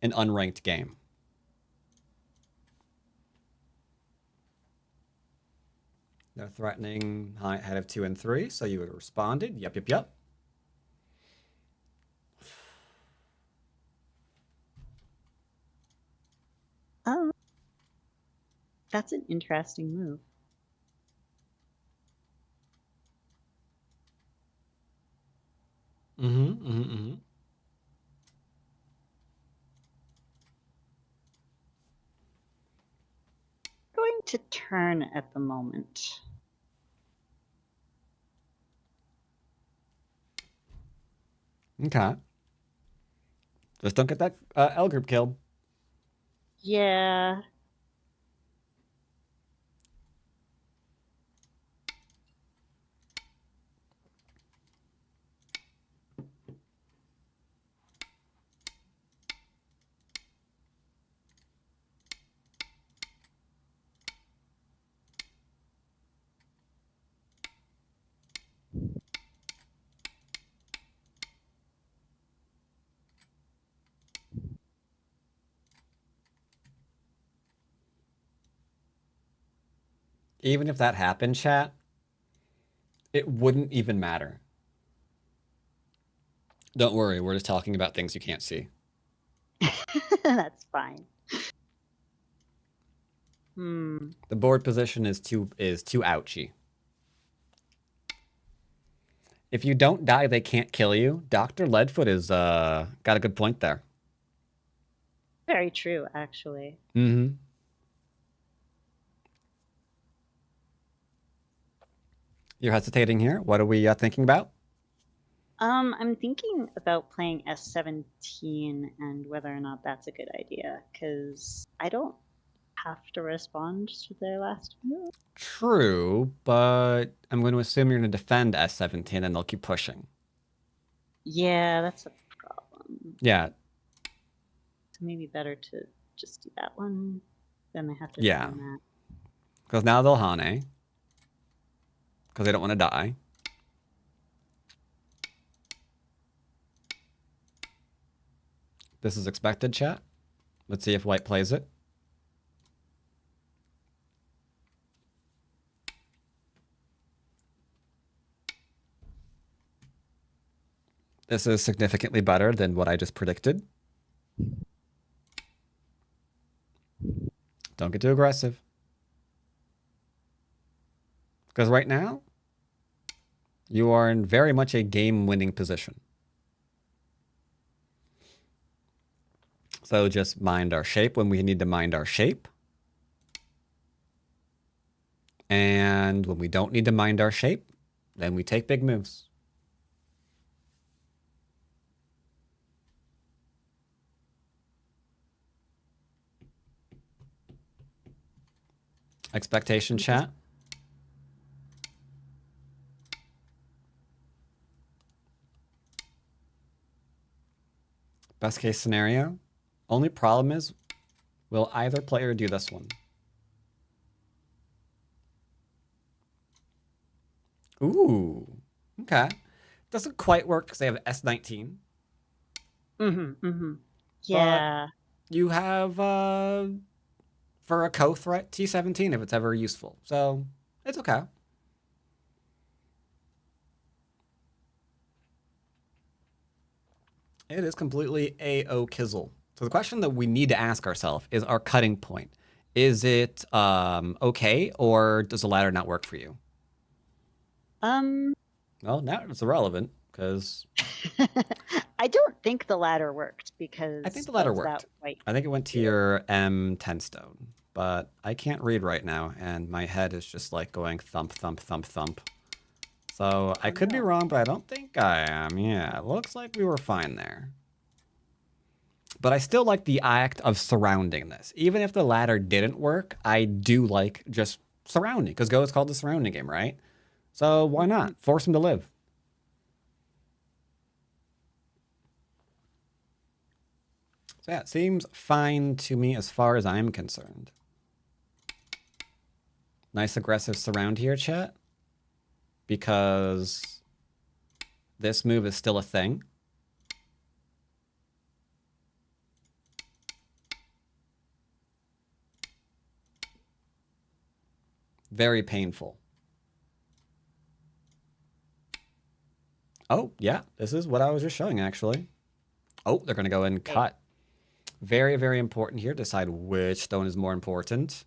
an unranked game. They're threatening head of 2 and 3, so you would have responded. Yep, yep, yep. Oh, that's an interesting move. Going to turn at the moment. Okay. Just don't get that L group killed. Yeah. Even if that happened, chat, it wouldn't even matter. Don't worry, we're just talking about things you can't see. That's fine. The board position is too ouchy. If you don't die, they can't kill you. Dr. Leadfoot is got a good point there. Very true, actually. Mm-hmm. You're hesitating here. What are we thinking about? I'm thinking about playing S17 and whether or not that's a good idea, because I don't have to respond to their last move. True, but I'm going to assume you're going to defend S17 and they'll keep pushing. Yeah, that's a problem. Yeah. So maybe better to just do that one. Then they have to Yeah. defend that. Because now they'll Hane. Because they don't want to die. This is expected, chat. Let's see if white plays it. This is significantly better than what I just predicted. Don't get too aggressive. Because right now, you are in very much a game-winning position. So just mind our shape when we need to mind our shape. And when we don't need to mind our shape, then we take big moves. Expectation chat. Best case scenario. Only problem is, will either player do this one? Ooh, okay. Doesn't quite work because they have S19. Yeah. But you have, for a co-threat, T17 if it's ever useful. So it's okay. It is completely A-O-kizzle. So the question that we need to ask ourselves is our cutting point. Is it okay, or does the ladder not work for you? Well, now it's irrelevant because I don't think the ladder worked because I think the ladder of worked. that white. I think it went to your M10 stone, but I can't read right now, and my head is just like going thump, thump, thump, thump. So I could be wrong, but I don't think I am. Yeah, it looks like we were fine there. But I still like the act of surrounding this. Even if the ladder didn't work, I do like just surrounding, because Go is called the surrounding game, right? So why not? Force him to live. So yeah, it seems fine to me as far as I'm concerned. Nice aggressive surround here, chat. Because This move is still a thing. Very painful. Oh, yeah. This is what I was just showing, actually. Oh, they're going to go and cut. Very, very important here. Decide which stone is more important.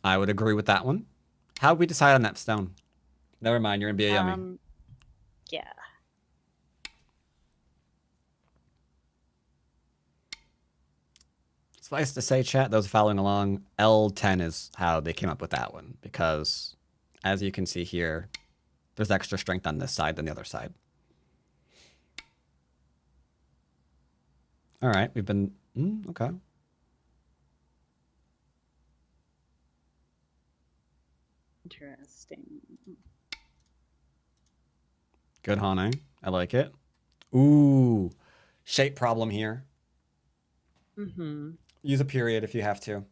I would agree with that one. How would we decide on that stone? Never mind, you're in Yummy. Yeah. Suffice to say, chat, those following along, L10 is how they came up with that one. Because, as you can see here, there's extra strength on this side than the other side. All right, we've been... okay. Interesting. Good, Hane. I like it. Ooh, shape problem here. Mm-hmm. Use a period if you have to.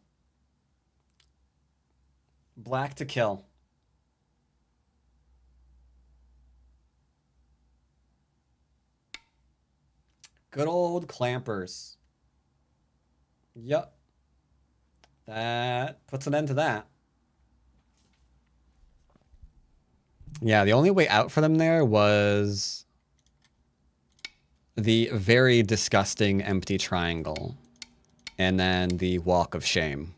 Black to kill. Good old clampers. Yep. That puts an end to that. Yeah, the only way out for them there was the very disgusting empty triangle. And then the walk of shame.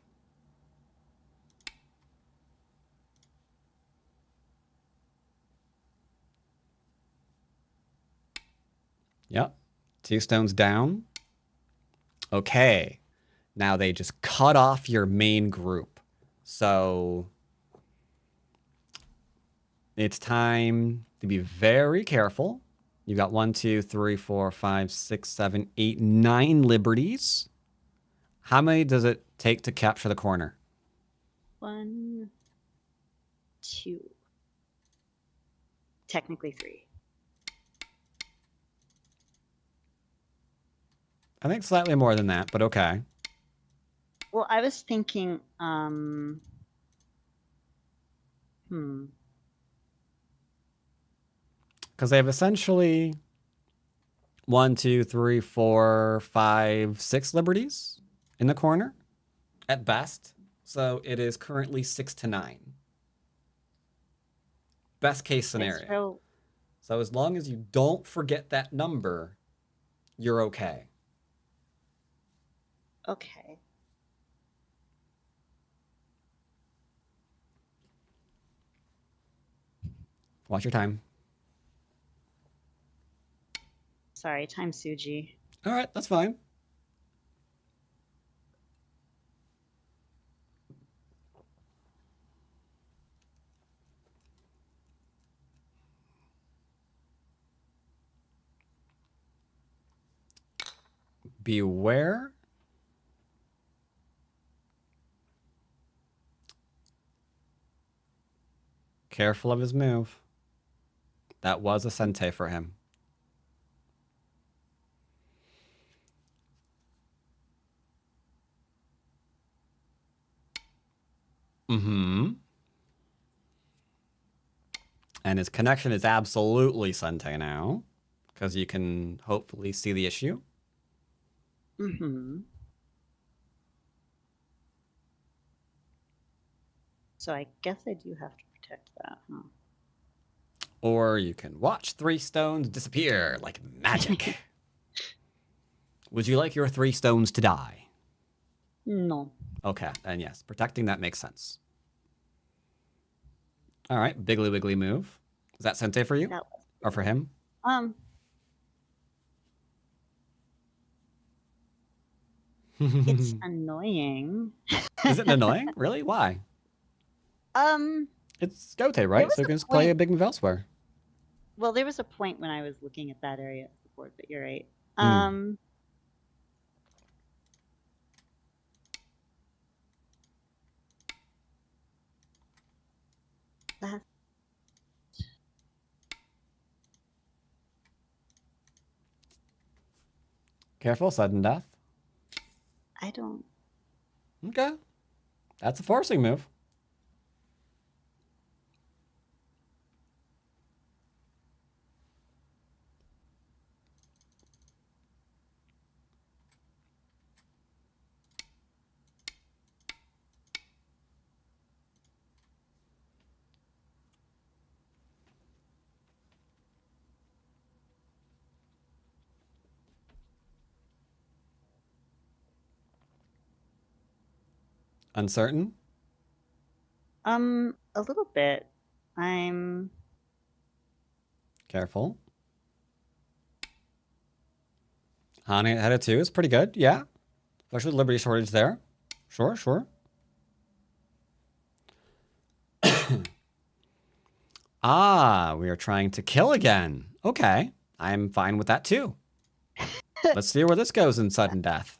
Yep. 2 stones down. Okay. Now they just cut off your main group. So it's time to be very careful. You've got 1, 2, 3, 4, 5, 6, 7, 8, 9 liberties. How many does it take to capture the corner? 1, 2. Technically 3. I think slightly more than that, but okay. Well, I was thinking, Because they have essentially 1, 2, 3, 4, 5, 6 liberties in the corner at best. So it is currently 6 to 9. Best case scenario. So as long as you don't forget that number, you're okay. Okay. Watch your time. Sorry, time Suji. All right, that's fine. Beware. Careful of his move. That was a sente for him. Mm-hmm. And his connection is absolutely sente now, because you can hopefully see the issue. Mm-hmm. So I guess I do have to protect that, huh? Or you can watch 3 stones disappear like magic. Would you like your 3 stones to die? No. Okay, then yes, protecting that makes sense. All right, Biggly Wiggly move. Is that sente for you? Or for him? It's annoying. Is it annoying? Really? Why? It's Gote, right? So you can just play a big move elsewhere. Well, there was a point when I was looking at that area of the board, but you're right. Careful, sudden death. I don't... Okay. That's a forcing move. Uncertain? A little bit. I'm Careful. Han ahead of 2 is pretty good, yeah. Especially with Liberty shortage there. Sure, sure. Ah, we are trying to kill again. Okay, I'm fine with that too. Let's see where this goes in sudden death.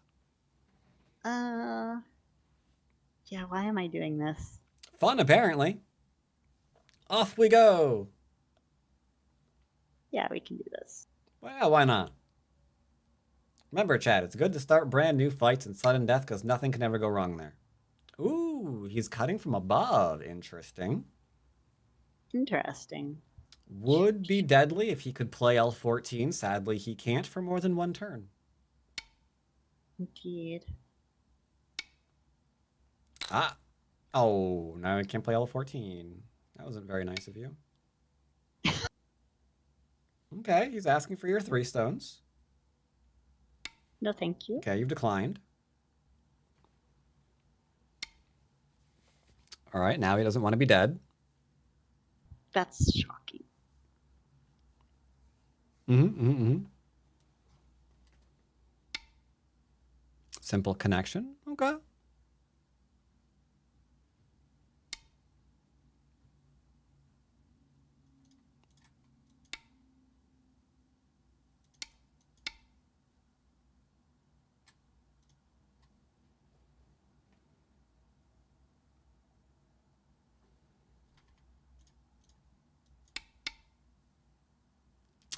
yeah, why am I doing this? Fun, apparently. Off we go. Yeah, we can do this. Well, why not? Remember, Chad, it's good to start brand new fights in sudden death because nothing can ever go wrong there. Ooh, he's cutting from above. Interesting. Interesting. Would be deadly if he could play L14. Sadly, he can't for more than one turn. Indeed. Ah. Oh, now I can't play L14. That wasn't very nice of you. Okay, he's asking for your 3 stones. No, thank you. Okay, you've declined. All right, now he doesn't want to be dead. That's shocking. Simple connection. Okay.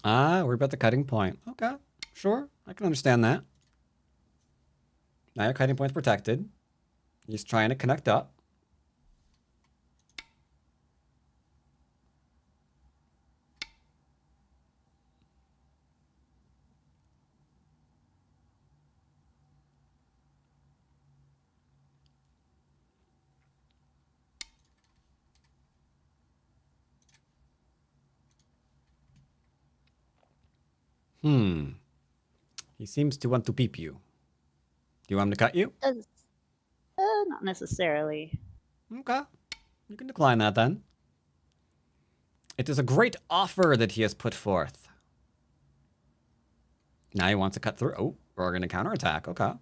Ah, we're about the cutting point. Okay, sure. I can understand that. Now your cutting point's protected. He's trying to connect up. He seems to want to peep you. Do you want him to cut you? Not necessarily. Okay. You can decline that then. It is a great offer that he has put forth. Now he wants to cut through. Oh, we're going to counterattack. Okay.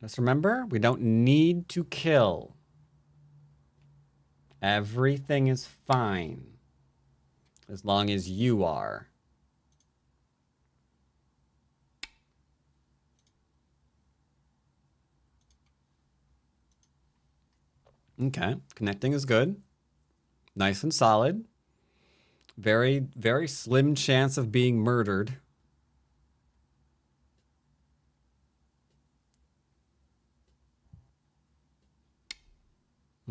Just remember, we don't need to kill. Everything is fine. As long as you are. Okay, connecting is good. Nice and solid. Very, very slim chance of being murdered.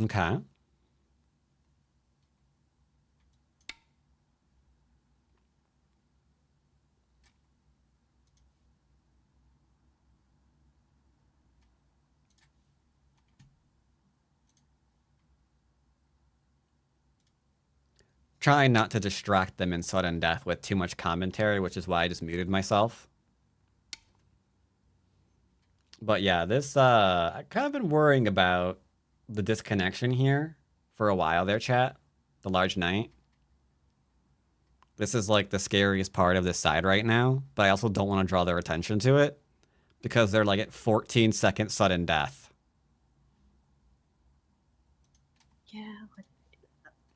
Okay. Trying not to distract them in sudden death with too much commentary, which is why I just muted myself. But yeah, this, I've kind of been worrying about the disconnection here for a while there, chat. The large knight. This is like the scariest part of this side right now, but I also don't want to draw their attention to it because they're like at 14-second sudden death. Yeah.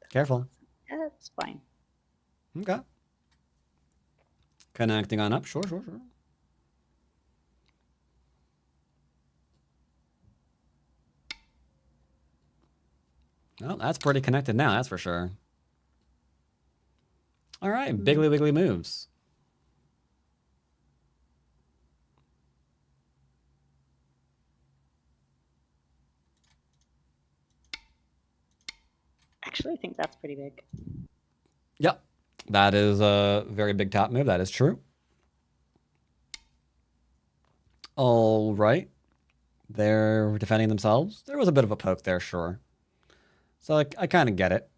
Careful. Yeah, it's fine. Okay. Connecting on up. Sure, sure, sure. Well, that's pretty connected now, that's for sure. All right, Biggly Wiggly moves. Actually, I think that's pretty big. Yep, that is a very big top move. That is true. All right. They're defending themselves. There was a bit of a poke there, sure. So I kind of get it.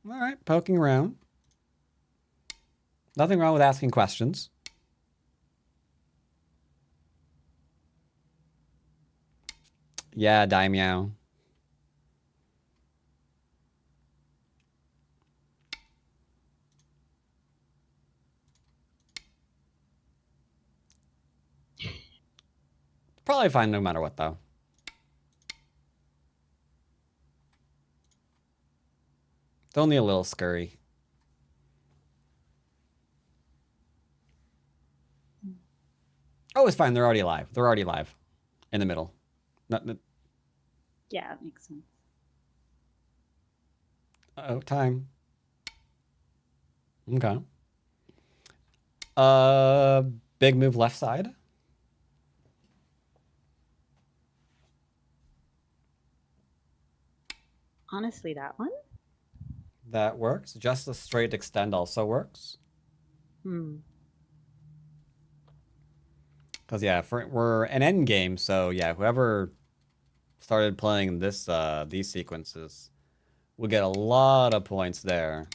All right, poking around. Nothing wrong with asking questions. Yeah, Daimyo. Probably fine no matter what, though. It's only a little scurry. Oh, it's fine. They're already alive. They're already live. In the middle. Yeah, it makes sense. Uh-oh, time. Okay. Big move left side. Honestly, that one? That works. Just a straight extend also works. Because, yeah, we're an end game, so, yeah, whoever started playing this these sequences will get a lot of points there.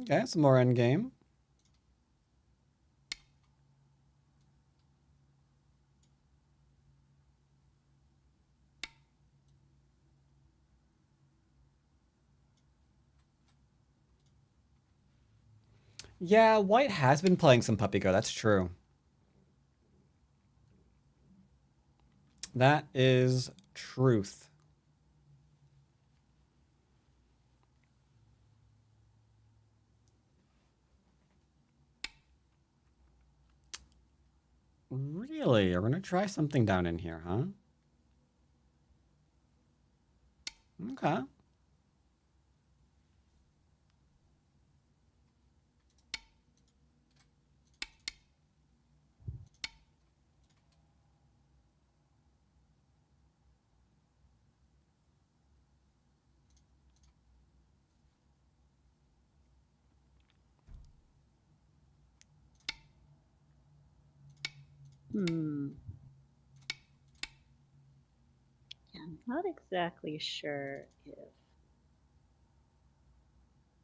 Okay, some more end game. Yeah, white has been playing some Puppy Go. That's true. That is truth. Really? We're gonna try something down in here, huh? Okay. Yeah, I'm not exactly sure if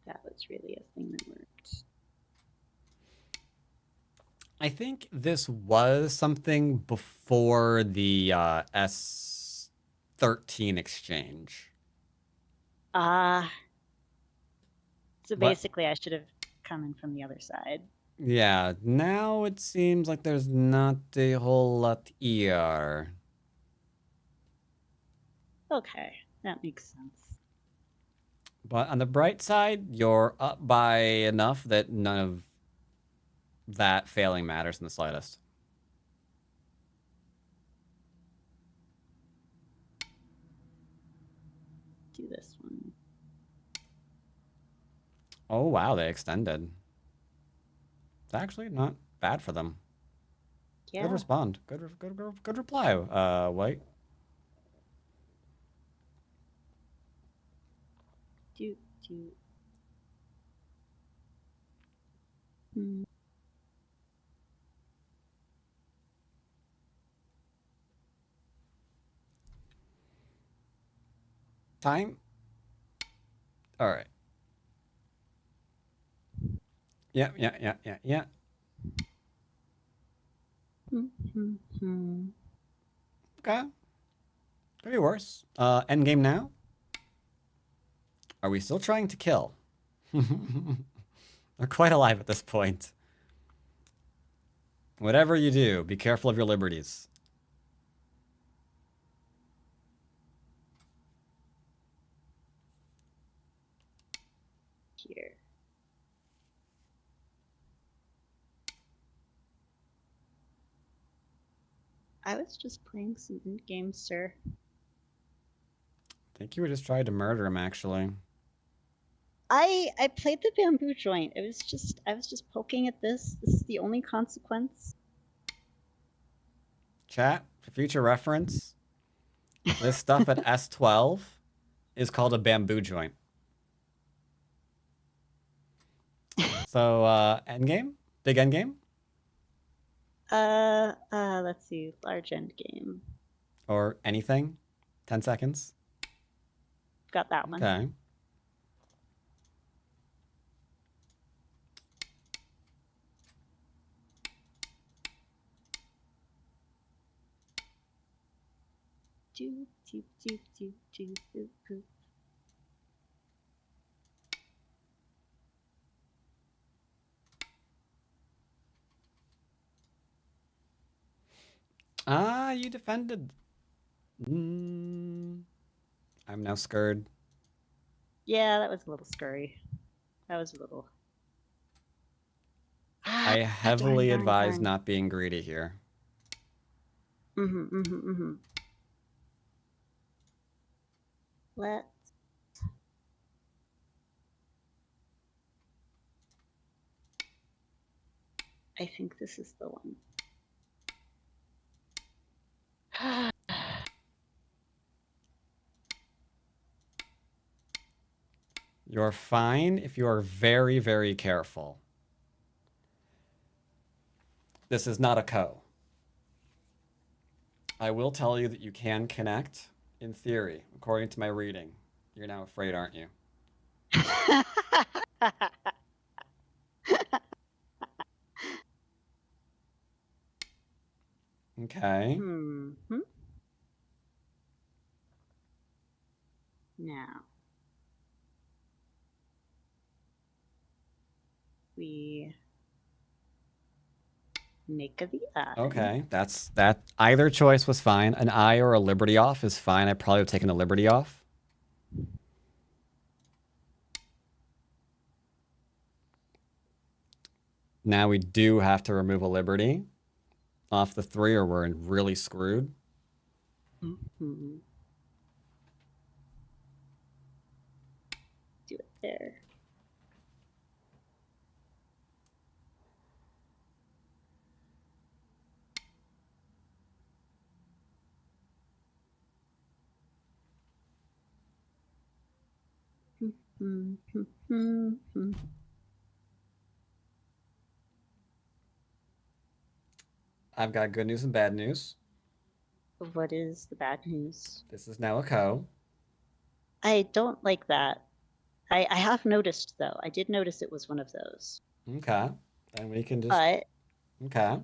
that was really a thing that worked. I think this was something before the S13 exchange. So But basically I should have come in from the other side. yeah, now it seems like there's not a whole lot here. Okay, that makes sense. But on the bright side, you're up by enough that none of that failing matters in the slightest. Do this one. Oh wow, they extended. It's actually not bad for them. Yeah. Good respond. Good reply. White. Do. Hmm. Time. All right. Yeah. Okay. Could be worse. End game now. Are we still trying to kill? We're quite alive at this point. Whatever you do, be careful of your liberties. Here. I was just playing some end games, sir. I think you were just trying to murder him, actually. I played the bamboo joint. I was just poking at this. This is the only consequence. Chat, for future reference, this stuff at S12 is called a bamboo joint. So, endgame? Big endgame? Let's see. Large end game. Or anything? 10 seconds? Got that one. Okay. Doop, doop, doop, doop, doop, doop, doop. Ah, you defended. I'm now scared. Yeah, that was a little scurry. That was a little. I heavily darn, advise darn. not being greedy here. Let's. I think this is the one. You're fine if you are very, very careful. This is not a ko. I will tell you that you can connect, in theory, according to my reading. You're now afraid, aren't you? Okay. Now. We make the eye. Okay, that. Either choice was fine. An eye or a liberty off is fine. I probably would have taken a liberty off. Now we do have to remove a liberty off the 3 or we're really screwed. Do it there. I've got good news and bad news. What is the bad news? This is now a ko. I don't like that. I have noticed, though. I did notice it was one of those. Okay. Then we can just... But... Okay.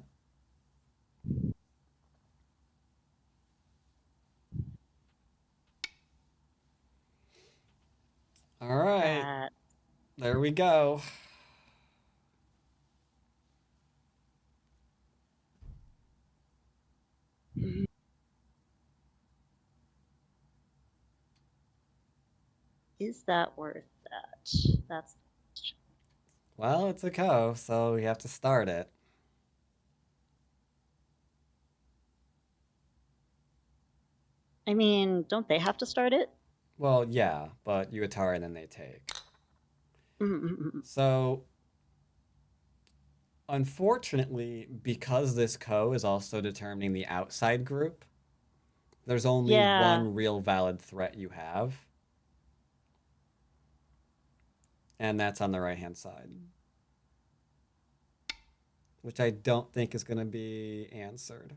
All right. There we go. Is that worth that? That's... Well, it's a ko, so we have to start it. I mean, don't they have to start it? Well, yeah, but you Atari and then they take. So, unfortunately, because this ko is also determining the outside group, there's only one real valid threat you have. And that's on the right-hand side. Which I don't think is going to be answered.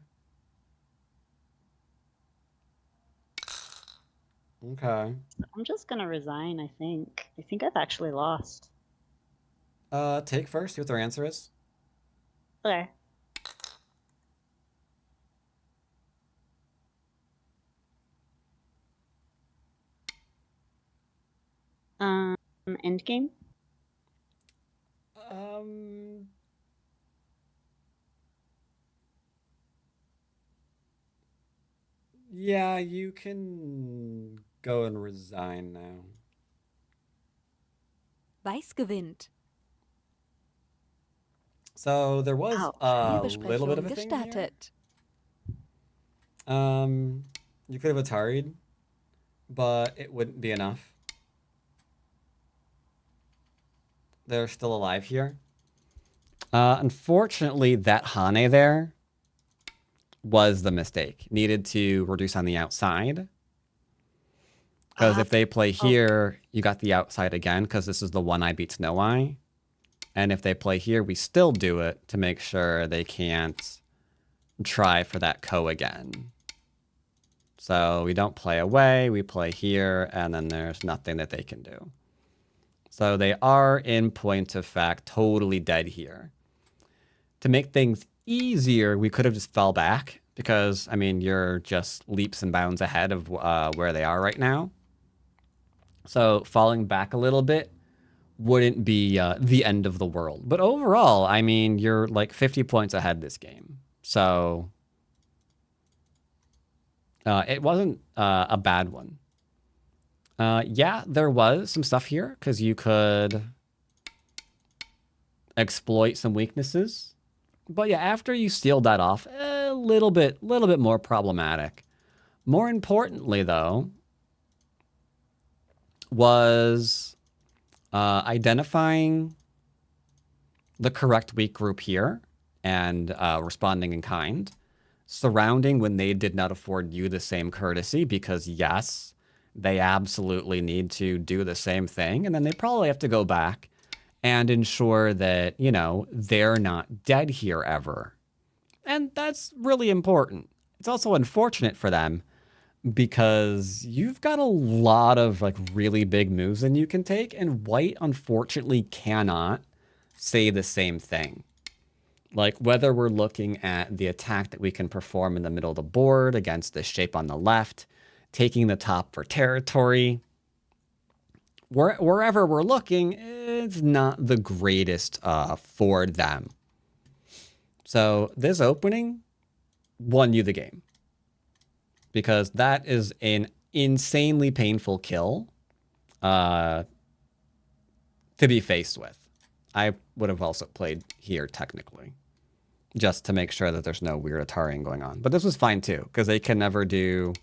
Okay. I'm just going to resign, I think. I think I've actually lost. Take first, see what their answer is. Okay. End game? Yeah, you can go and resign now. Weiß gewinnt. So there was a little bit of Spielbesprechung a thing here. gestartet. You could have Atari'd, but it wouldn't be enough. They're still alive here. Unfortunately, that Hane there was the mistake. Needed to reduce on the outside. Because if they play here, you got the outside again, because this is the one eye beats no eye. And if they play here, we still do it to make sure they can't try for that ko again. So we don't play away, we play here, and then there's nothing that they can do. So they are, in point of fact, totally dead here. To make things easier, we could have just fell back, because, I mean, you're just leaps and bounds ahead of where they are right now. So falling back a little bit wouldn't be the end of the world. But overall, I mean, you're like 50 points ahead this game. So it wasn't a bad one. Yeah, there was some stuff here because you could exploit some weaknesses. But yeah, after you sealed that off, a little bit more problematic. More importantly, though, was identifying the correct weak group here and responding in kind. Surrounding when they did not afford you the same courtesy, because yes, they absolutely need to do the same thing. And then they probably have to go back and ensure that, you know, they're not dead here ever. And that's really important. It's also unfortunate for them because you've got a lot of like really big moves that you can take, and white unfortunately cannot say the same thing. Like whether we're looking at the attack that we can perform in the middle of the board against the shape on the left, taking the top for territory, wherever we're looking, it's not the greatest for them. So this opening won you the game, because that is an insanely painful kill to be faced with. I would have also played here technically, just to make sure that there's no weird Atariing going on. But this was fine too, because they can never do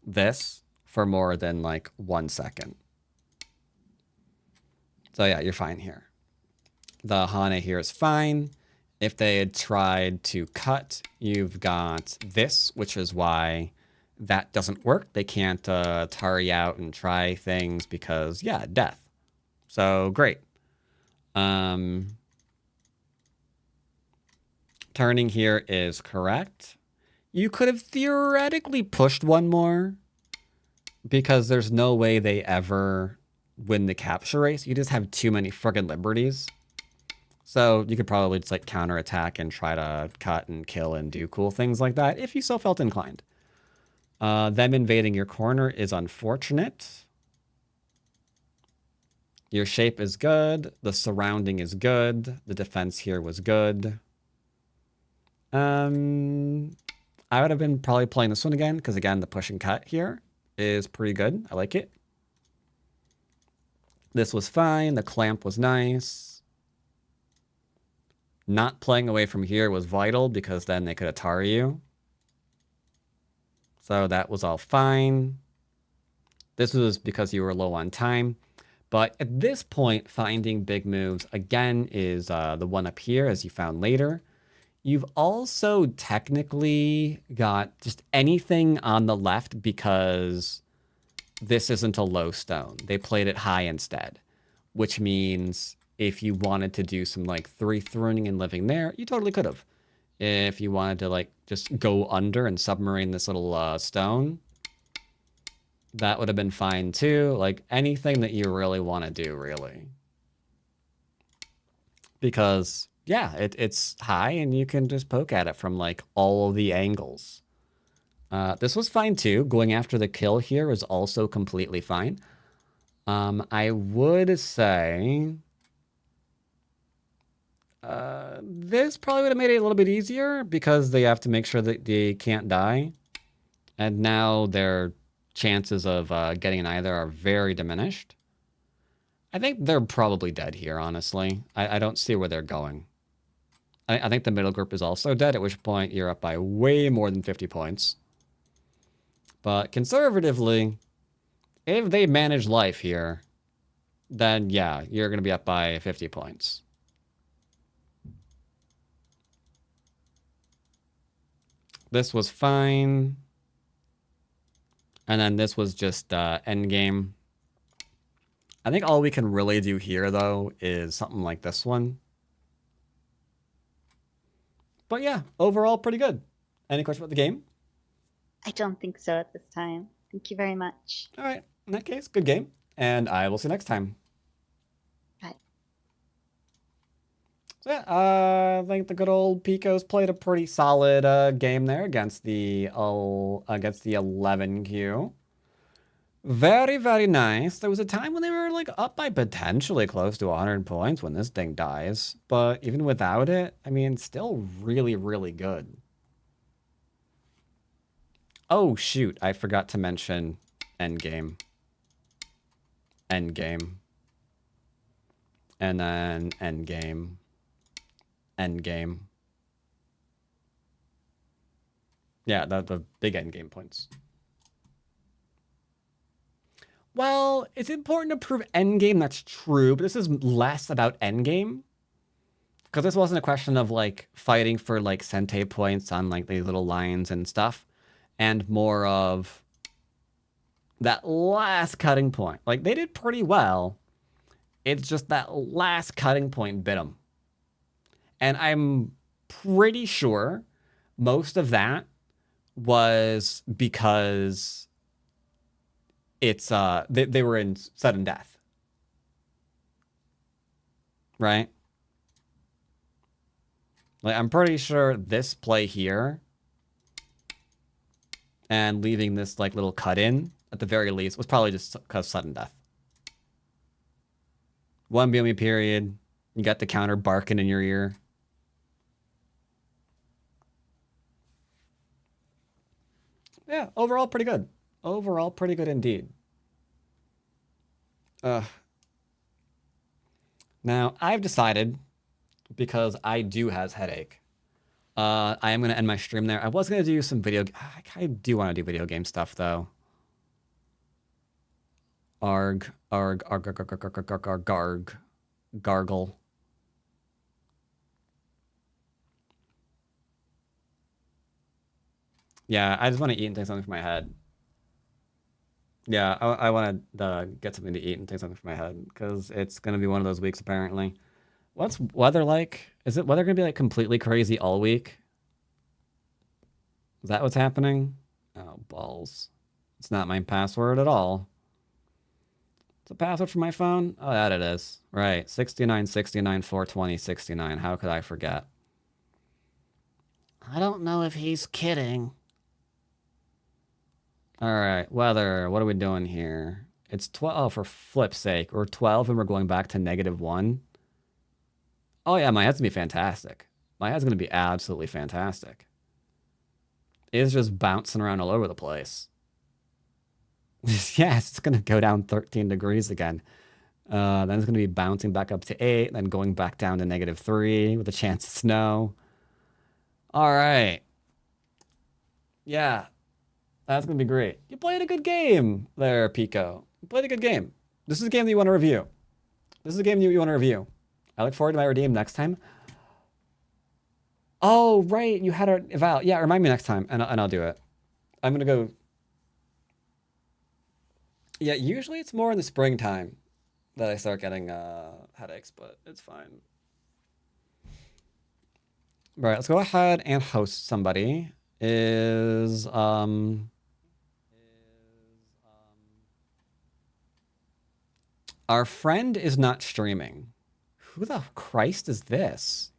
this for more than like 1 second. So yeah, you're fine here. The Hane here is fine. If they had tried to cut, you've got this, which is why that doesn't work. They can't Atari out and try things because, yeah, death. So great. Turning here is correct. You could have theoretically pushed one more, because there's no way they ever win the capture race. You just have too many friggin' liberties. So you could probably just like counterattack and try to cut and kill and do cool things like that if you so felt inclined. Them invading your corner is unfortunate. Your shape is good. The surrounding is good. The defense here was good. I would have been probably playing this one again, because again, the push and cut here is pretty good. I like it. This was fine. The clamp was nice. Not playing away from here was vital, because then they could Atari you. So that was all fine. This was because you were low on time. But at this point, finding big moves, again, is the one up here, as you found later. You've also technically got just anything on the left, because this isn't a low stone. They played it high instead, which means if you wanted to do some like 3 throwing and living there, you totally could have. If you wanted to like just go under and submarine this little stone, that would have been fine too. Like anything that you really want to do, really. Because yeah, it's high and you can just poke at it from like all of the angles. This was fine too. Going after the kill here was also completely fine. I would say this probably would have made it a little bit easier, because they have to make sure that they can't die. And now their chances of getting an either are very diminished. I think they're probably dead here, honestly. I don't see where they're going. I think the middle group is also dead, at which point you're up by way more than 50 points. But conservatively, if they manage life here, then yeah, you're going to be up by 50 points. This was fine. And then this was just endgame. I think all we can really do here, though, is something like this one. But yeah, overall, pretty good. Any question about the game? I don't think so at this time. Thank you very much. All right. In that case, good game. And I will see you next time. Bye. So yeah, I think the good old Picos played a pretty solid game there against the 11Q. Very, very nice. There was a time when they were like up by potentially close to 100 points when this thing dies. But even without it, I mean, still really, really good. Oh, shoot. I forgot to mention endgame. Endgame. And then endgame. Endgame. Yeah, the big endgame points. Well, it's important to prove endgame, that's true, but this is less about endgame. Because this wasn't a question of, like, fighting for, like, Sente points on, like, these little lines and stuff. And more of that last cutting point. Like, they did pretty well. It's just that last cutting point bit them. And I'm pretty sure most of that was because it's they were in sudden death, right? Like, I'm pretty sure this play here and leaving this like little cut in at the very least was probably just because sudden death. One BME period, you got the counter barking in your ear. Yeah, overall pretty good. Overall pretty good indeed. Now, I've decided, because I do has headache, I am going to end my stream there. I was going to do some video... I do want to do video game stuff, though. Arg. Gargle. Yeah, I just want to eat and take something from my head. Yeah, I want to get something to eat and take something from my head, because it's going to be one of those weeks, apparently. What's weather like? Is it weather going to be like completely crazy all week? Is that what's happening? Oh, balls. It's not my password at all. It's a password for my phone? Oh, that it is. Right. 6969 420 69. How could I forget? I don't know if he's kidding. All right. Weather. What are we doing here? It's 12. Oh, for flip's sake. We're 12 and we're going back to -1. Oh, yeah. My head's going to be fantastic. My head's going to be absolutely fantastic. It's just bouncing around all over the place. Yes, it's going to go down 13 degrees again. Then it's going to be bouncing back up to 8, then going back down to -3 with a chance of snow. All right. Yeah, that's going to be great. You played a good game there, Pico. You played a good game. This is a game that you want to review. This is a game that you want to review. I look forward to my redeem next time. Oh, right. You had a Val. Yeah, remind me next time, and I'll do it. I'm going to go... Yeah, usually it's more in the springtime that I start getting headaches, but it's fine. All right, let's go ahead and host somebody. Our friend is not streaming. Who the Christ is this?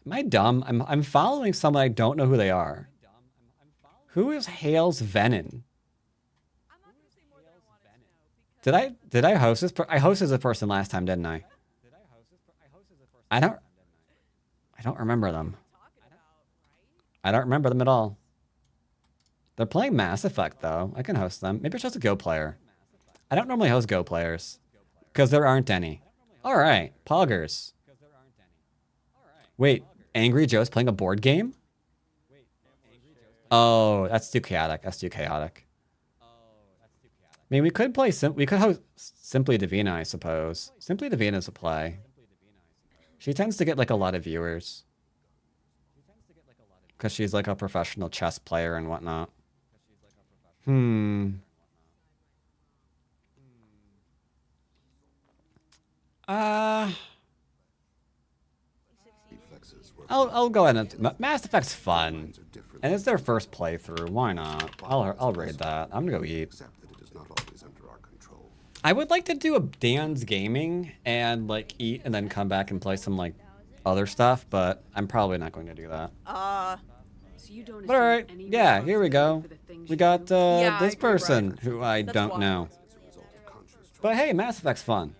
Am I dumb? I'm following someone I don't know who they are. Who is Hales Venom? Did I host this? I hosted this person last time, didn't I? I don't remember them. I don't remember them at all. They're playing Mass Effect, though. I can host them. Maybe it's just a Go player. I don't normally host Go players, because there aren't any. All right, Poggers. Wait, Angry Joe's playing a board game? Oh, that's too chaotic. That's too chaotic. mean, we could play we could host Simply Divina, I suppose. Simply Divina's a play. She tends to get like a lot of viewers because she's like a professional chess player and whatnot. I'll go ahead and Mass Effect's fun, and it's their first playthrough. Why not? I'll raid that. I'm gonna go eat. I would like to do a Dan's Gaming and like eat and then come back and play some like other stuff, but I'm probably not going to do that. So you don't But all right, yeah, here we go. We got Yeah, I this agree, Brian. person who I That's don't wild. know. But hey, Mass Effect's fun.